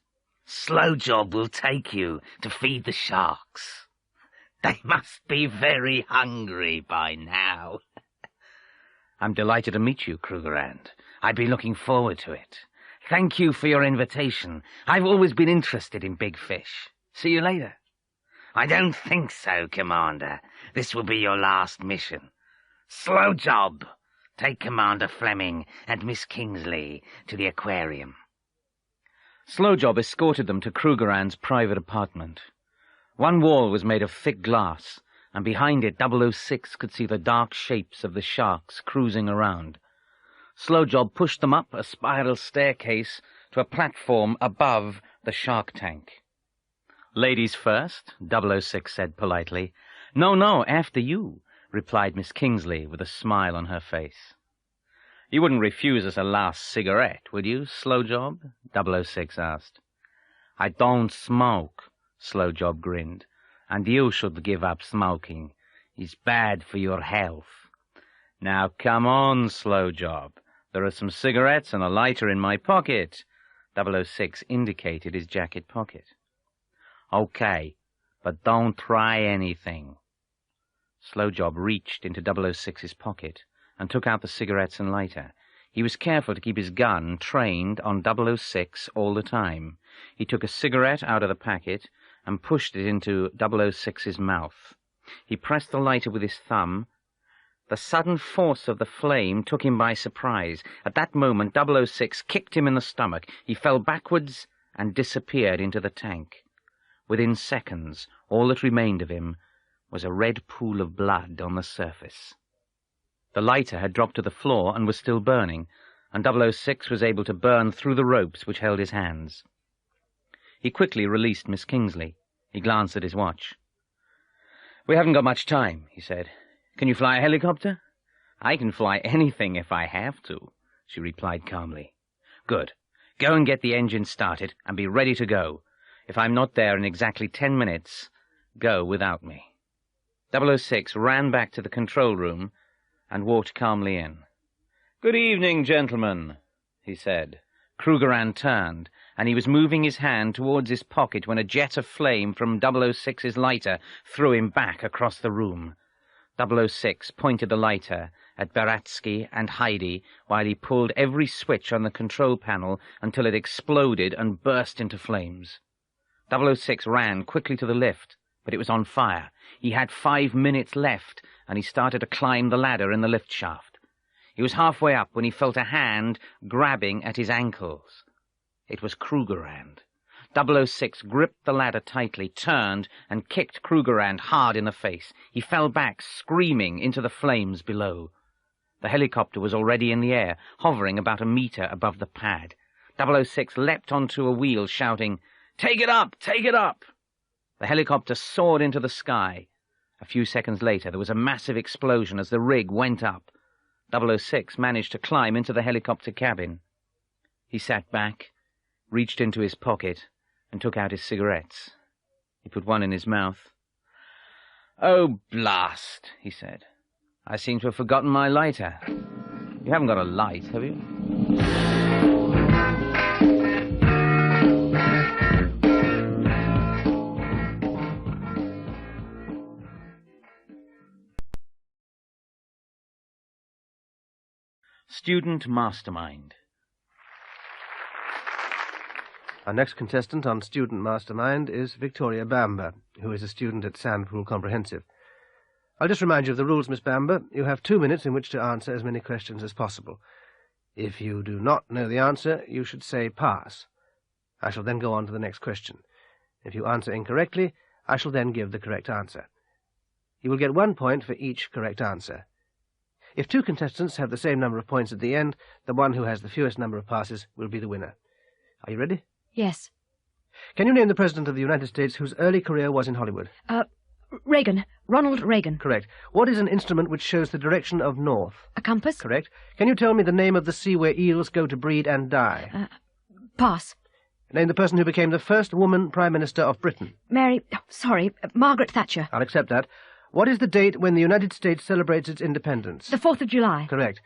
Slowjob will take you to feed the sharks. They must be very hungry by now." "I'm delighted to meet you, Krugerrand. I've been looking forward to it. Thank you for your invitation. I've always been interested in big fish. See you later." "I don't think so, Commander. This will be your last mission. Slowjob, take Commander Fleming and Miss Kingsley to the aquarium." Slowjob escorted them to Krugerrand's private apartment. One wall was made of thick glass, and behind it 006 could see the dark shapes of the sharks cruising around. Slowjob pushed them up a spiral staircase to a platform above the shark tank. "Ladies first," 006 said politely. No, after you," replied Miss Kingsley with a smile on her face. You wouldn't refuse us a last cigarette, would you, Slow Job? 006 asked. I don't smoke, Slow Job grinned, and you should give up smoking. It's bad for your health. Now come on, Slow Job. There are some cigarettes and a lighter in my pocket. 006 indicated his jacket pocket. Okay, but don't try anything. Slow Job reached into 006's pocket and took out the cigarettes and lighter. He was careful to keep his gun trained on 006 all the time. He took a cigarette out of the packet and pushed it into 006's mouth. He pressed the lighter with his thumb. The sudden force of the flame took him by surprise. At that moment, 006 kicked him in the stomach. He fell backwards and disappeared into the tank. Within seconds, all that remained of him was a red pool of blood on the surface. The lighter had dropped to the floor and was still burning, and 006 was able to burn through the ropes which held his hands. He quickly released Miss Kingsley. He glanced at his watch. "We haven't got much time," he said. "Can you fly a helicopter?" "I can fly anything if I have to," she replied calmly. "Good. Go and get the engine started and be ready to go. If I'm not there in exactly 10 minutes, go without me." 006 ran back to the control room and walked calmly in. "Good evening, gentlemen," he said. Krugerrand turned, and he was moving his hand towards his pocket when a jet of flame from 006's lighter threw him back across the room. 006 pointed the lighter at Baratsky and Heidi while he pulled every switch on the control panel until it exploded and burst into flames. 006 ran quickly to the lift, but it was on fire. He had 5 minutes left, and he started to climb the ladder in the lift shaft. He was halfway up when he felt a hand grabbing at his ankles. It was Krugerrand. 006 gripped the ladder tightly, turned, and kicked Krugerrand hard in the face. He fell back, screaming, into the flames below. The helicopter was already in the air, hovering about a meter above the pad. 006 leapt onto a wheel, shouting, "Take it up! Take it up!" The helicopter soared into the sky. A few seconds later, there was a massive explosion as the rig went up. 006 managed to climb into the helicopter cabin. He sat back, reached into his pocket, and took out his cigarettes. He put one in his mouth. "Oh, blast," he said. "I seem to have forgotten my lighter. You haven't got a light, have you?" Student Mastermind. Our next contestant on Student Mastermind is Victoria Bamber, who is a student at Sandpool Comprehensive. I'll just remind you of the rules, Miss Bamber. You have 2 minutes in which to answer as many questions as possible. If you do not know the answer, you should say pass. I shall then go on to the next question. If you answer incorrectly, I shall then give the correct answer. You will get 1 point for each correct answer. If 2 contestants have the same number of points at the end, the one who has the fewest number of passes will be the winner. Are you ready? Yes. Can you name the President of the United States whose early career was in Hollywood? Reagan. Ronald Reagan. Correct. What is an instrument which shows the direction of north? A compass. Correct. Can you tell me the name of the sea where eels go to breed and die? Pass. Name the person who became the first woman Prime Minister of Britain. Margaret Thatcher. I'll accept that. What is the date when the United States celebrates its independence? The 4th of July. Correct.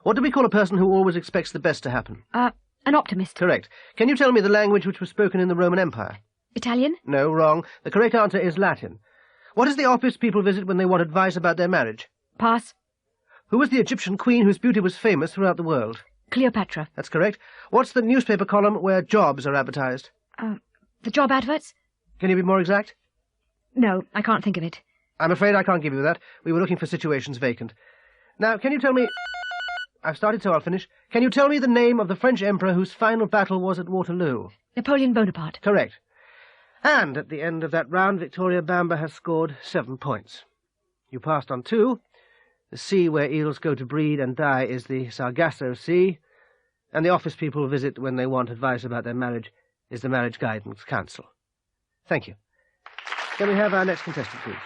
What do we call a person who always expects the best to happen? An optimist. Correct. Can you tell me the language which was spoken in the Roman Empire? Italian? No, wrong. The correct answer is Latin. What is the office people visit when they want advice about their marriage? Pass. Who was the Egyptian queen whose beauty was famous throughout the world? Cleopatra. That's correct. What's the newspaper column where jobs are advertised? The job adverts? Can you be more exact? No, I can't think of it. I'm afraid I can't give you that. We were looking for situations vacant. Now, can you tell me... I've started, so I'll finish. Can you tell me the name of the French emperor whose final battle was at Waterloo? Napoleon Bonaparte. Correct. And at the end of that round, Victoria Bamber has scored 7 points. You passed on 2. The sea where eels go to breed and die is the Sargasso Sea, and the office people visit when they want advice about their marriage is the Marriage Guidance Council. Thank you. Can we have our next contestant, please?